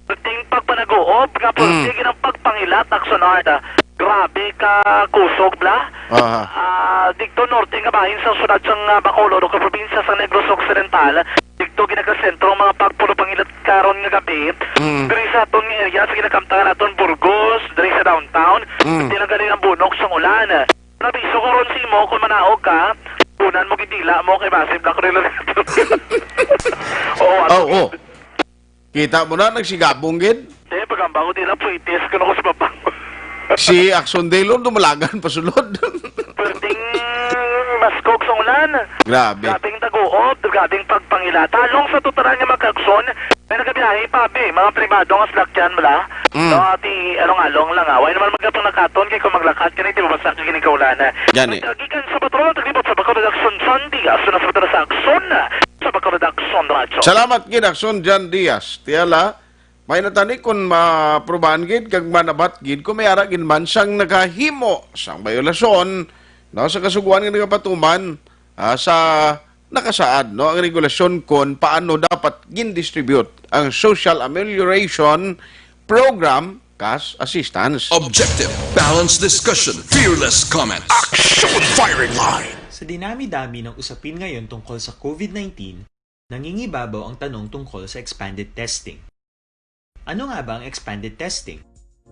perting pagpanag-oob, perting ginang pagpangilat, Action Art, grabe ka kusog bla. Dikto norte nga bahin sa sunod sang Bacolod ka probinsya sa Negros Occidental. Dikto ginagka-sentro ang mga pagpulo pangilat karon nga gabi. Diri sa atong area sa ginakamtangan naton Burgos, diri sa downtown. Di na galing ang bunok sang ulan. Nabiso ko ron si mo kung manaog ka, unan mo gidila mo kay Massive Black Relator. Oo. Kita mo na nagsigabong gid. Pagambang ko dila puitis ko na ko sa babang. Si Axon Daylon dumalagan pasulod. Perting maskog sa ulan. Grabe. Grabing tag-uob, grabing pagpangila. Talong sa tutaran nga mag-aksyon, may nagabiyahe pa, mga privado nga slakyan mula. No, ati, along-along lang, Way naman magkatong nakaton, kay kung maglakat ka na, di ba basta kinikaulan. Gani. Tagikan sa patrol, taglibot sa Bacolod Action Sunday, aso na sa patrol sa aksyon, sa Bacolod Action Radyo. Salamat gid Axon John Diaz. Tiyala, may natani kung maprobahan gid kag manabat gid kung may ara gid man siyang nakahimo sang bayolasyon no sa kasuguan nga nagapatuman sa nakasaad no ang regulasyon kung paano dapat gin-distribute ang Social Amelioration Program cash assistance. Objective, balanced discussion, fearless comments. Action firing line. Sa dinami-dami ng usapin ngayon tungkol sa COVID-19, nangingibabaw ang tanong tungkol sa expanded testing. Ano nga ba ang expanded testing?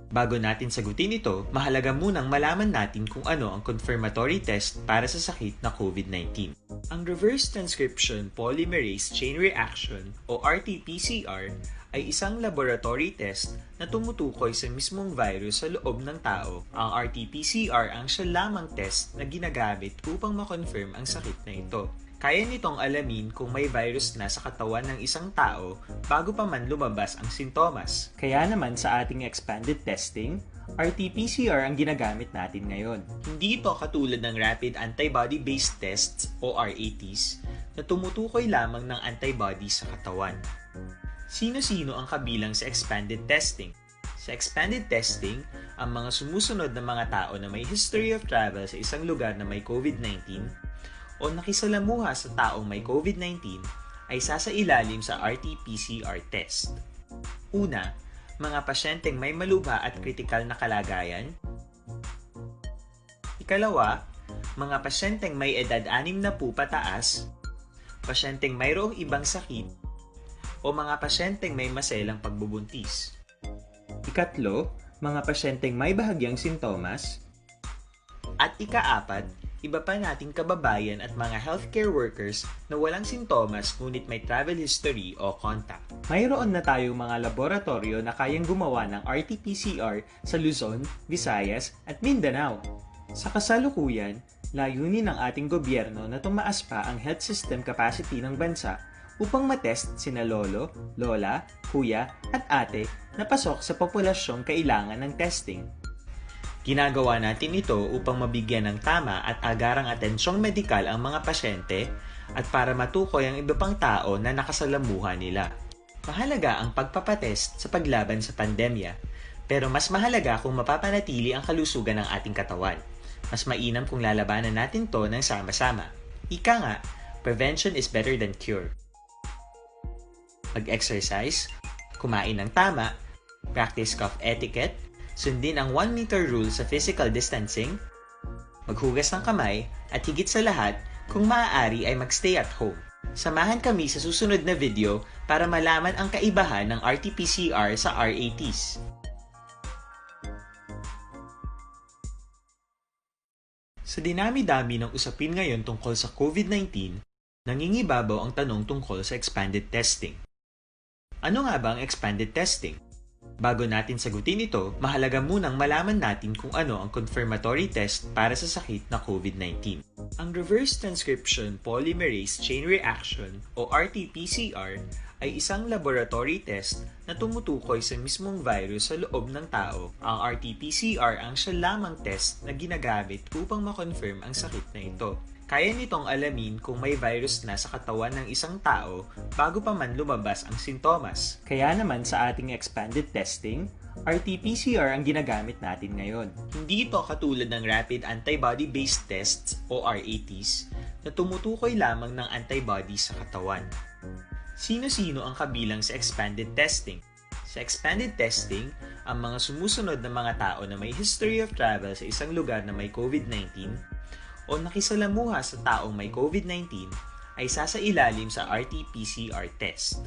Bago natin sagutin ito, mahalaga munang malaman natin kung ano ang confirmatory test para sa sakit na COVID-19. Ang Reverse Transcription Polymerase Chain Reaction o RT-PCR ay isang laboratory test na tumutukoy sa mismong virus sa loob ng tao. Ang RT-PCR ang siya lamang test na ginagamit upang makonfirm ang sakit na ito. Kaya nitong alamin kung may virus na sa katawan ng isang tao bago pa man lumabas ang sintomas. Kaya naman sa ating expanded testing, RT-PCR ang ginagamit natin ngayon. Hindi ito katulad ng Rapid Antibody-Based Tests o RATs na tumutukoy lamang ng antibodies sa katawan. Sino-sino ang kabilang sa expanded testing? Sa expanded testing, ang mga sumusunod na mga tao na may history of travel sa isang lugar na may COVID-19 o nakisalamuha sa taong may COVID-19 ay sasailalim sa RT-PCR test. Una, mga pasyenteng may malubha at kritikal na kalagayan. Ikalawa, mga pasyenteng may edad 60 pataas, pasyenteng mayroong ibang sakit, o mga pasyenteng may maselang pagbubuntis. Ikatlo, mga pasyenteng may bahagyang sintomas. At ikaapat, iba pa nating kababayan at mga healthcare workers na walang sintomas ngunit may travel history o contact. Mayroon na tayong mga laboratorio na kayang gumawa ng RT-PCR sa Luzon, Visayas at Mindanao. Sa kasalukuyan, layunin ng ating gobyerno na tumaas pa ang health system capacity ng bansa upang matest sina lolo, lola, kuya at ate na pasok sa populasyong kailangan ng testing. Ginagawa natin ito upang mabigyan ng tama at agarang atensyong medikal ang mga pasyente at para matukoy ang iba pang tao na nakasalamuha nila. Mahalaga ang pagpapatest sa paglaban sa pandemya, pero mas mahalaga kung mapapanatili ang kalusugan ng ating katawan. Mas mainam kung lalabanan natin to ng sama-sama. Ika nga, prevention is better than cure. Mag-exercise, kumain ng tama, practice cough etiquette, sundin ang 1 meter rule sa physical distancing, maghugas ng kamay, at higit sa lahat, kung maaari ay magstay at home. Samahan kami sa susunod na video para malaman ang kaibahan ng RT-PCR sa RATs. Sa dinami-dami ng usapin ngayon tungkol sa COVID-19, nangingibabaw ang tanong tungkol sa expanded testing. Ano nga ba ang expanded testing? Bago natin sagutin ito, mahalaga munang malaman natin kung ano ang confirmatory test para sa sakit na COVID-19. Ang reverse transcription polymerase chain reaction o RT-PCR ay isang laboratory test na tumutukoy sa mismong virus sa loob ng tao. Ang RT-PCR ang siya lamang test na ginagamit upang makonfirm ang sakit na ito. Kaya nitong alamin kung may virus na sa katawan ng isang tao bago pa man lumabas ang sintomas. Kaya naman sa ating expanded testing, RT-PCR ang ginagamit natin ngayon. Hindi ito katulad ng Rapid Antibody-Based Tests o RATs na tumutukoy lamang ng antibodies sa katawan. Sino-sino ang kabilang sa expanded testing? Sa expanded testing, ang mga sumusunod na mga tao na may history of travel sa isang lugar na may COVID-19 o nakisalamuha sa taong may COVID-19 ay sasailalim sa RT-PCR test.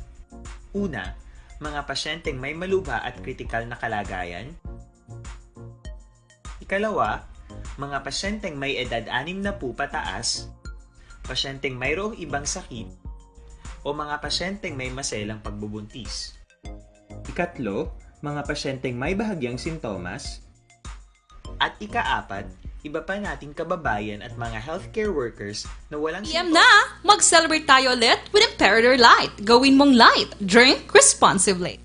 Una, mga pasyenteng may malubha at kritikal na kalagayan. Ikalawa, mga pasyenteng may edad 60 pataas, pasyenteng mayroong ibang sakit, o mga pasyenteng may maselang pagbubuntis. Ikatlo, mga pasyenteng may bahagyang sintomas. At ikaapat, iba pa nating kababayan at mga healthcare workers na walang PM na! Mag-celebrate tayo ulit with Imperator Light. Gawin mong light. Drink responsibly.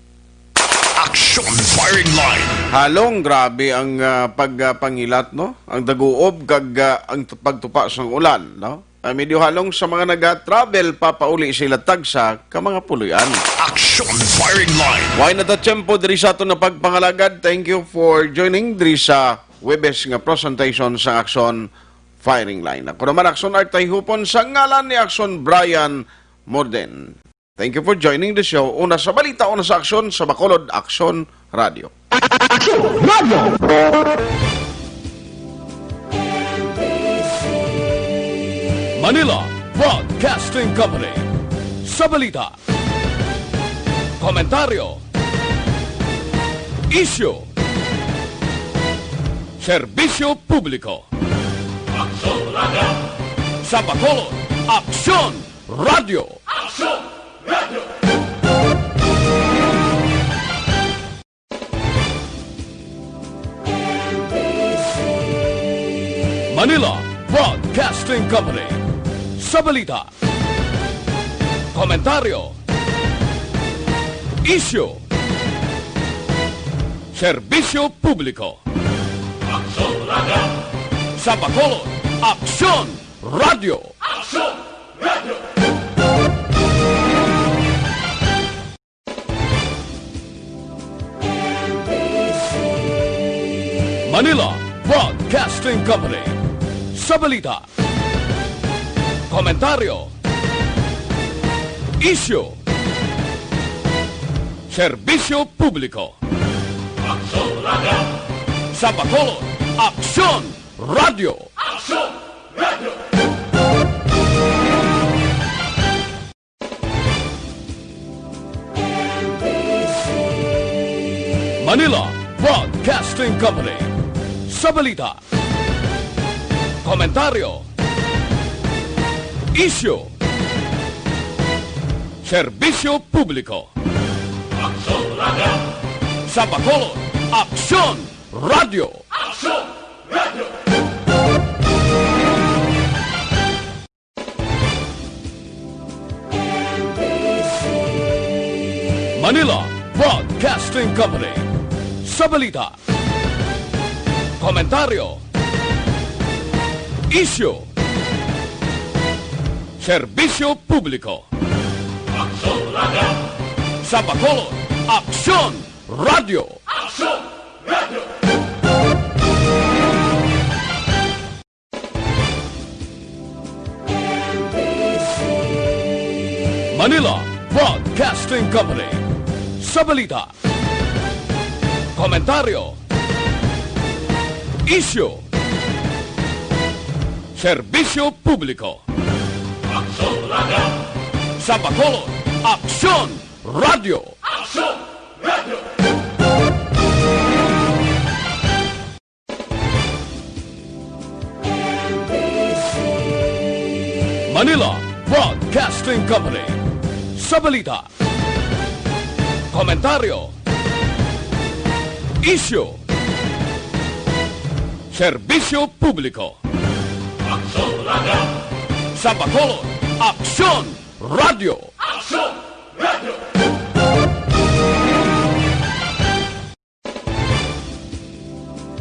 Action Firing Line! Halong grabe ang pagpangilat, no? Ang daguob kag ang pagtupa sa ulan, no? Medyo halong sa mga nag-travel papauli sila tagsa ka mga puluyan. Action Firing Line! Why na tempo diri sa ato na pagpangalagad? Thank you for joining diri sa Webes nga presentation sa Action Firing Line. Ako naman Action Art tay hupon sa ngalan ni Action Brian Morden. Thank you for joining the show. Una sa balita, una sa aksyon sa Bacolod Action Radio. Action Radio! Manila Broadcasting Company. Sa balita, komentaryo, issue, serbisyo publiko. Action Radio! Sa Bacolod, Action Radio! Action Radio! Manila Broadcasting Company. Sa balita, komentaryo, issue, serbisyo publiko. Action Radio! Sa Bacolod, Action Radio! Action Radio! Manila Broadcasting Company. Sa balita, komentaryo, isyu, serbisyo publiko. Sa Bacolod, Aksyon Radio. Manila Broadcasting Company. Sa balita, komentaryo, isyu, serbisyo publiko. Sa Bacolod, Aksyon Radio. Manila Broadcasting Company. Sa balita, komentaryo, isyu, serbisyo publiko. Sa Bacolod, Aksyon Radio. Manila Broadcasting Company. Sa balita, komentaryo, isyu, serbisyo publiko. Sa Bacolod, Aksyon Radio. Manila Broadcasting Company. Sa balita, komentaryo, isyu, serbisyo publiko. Sa Bacolod, Aksyon Radio.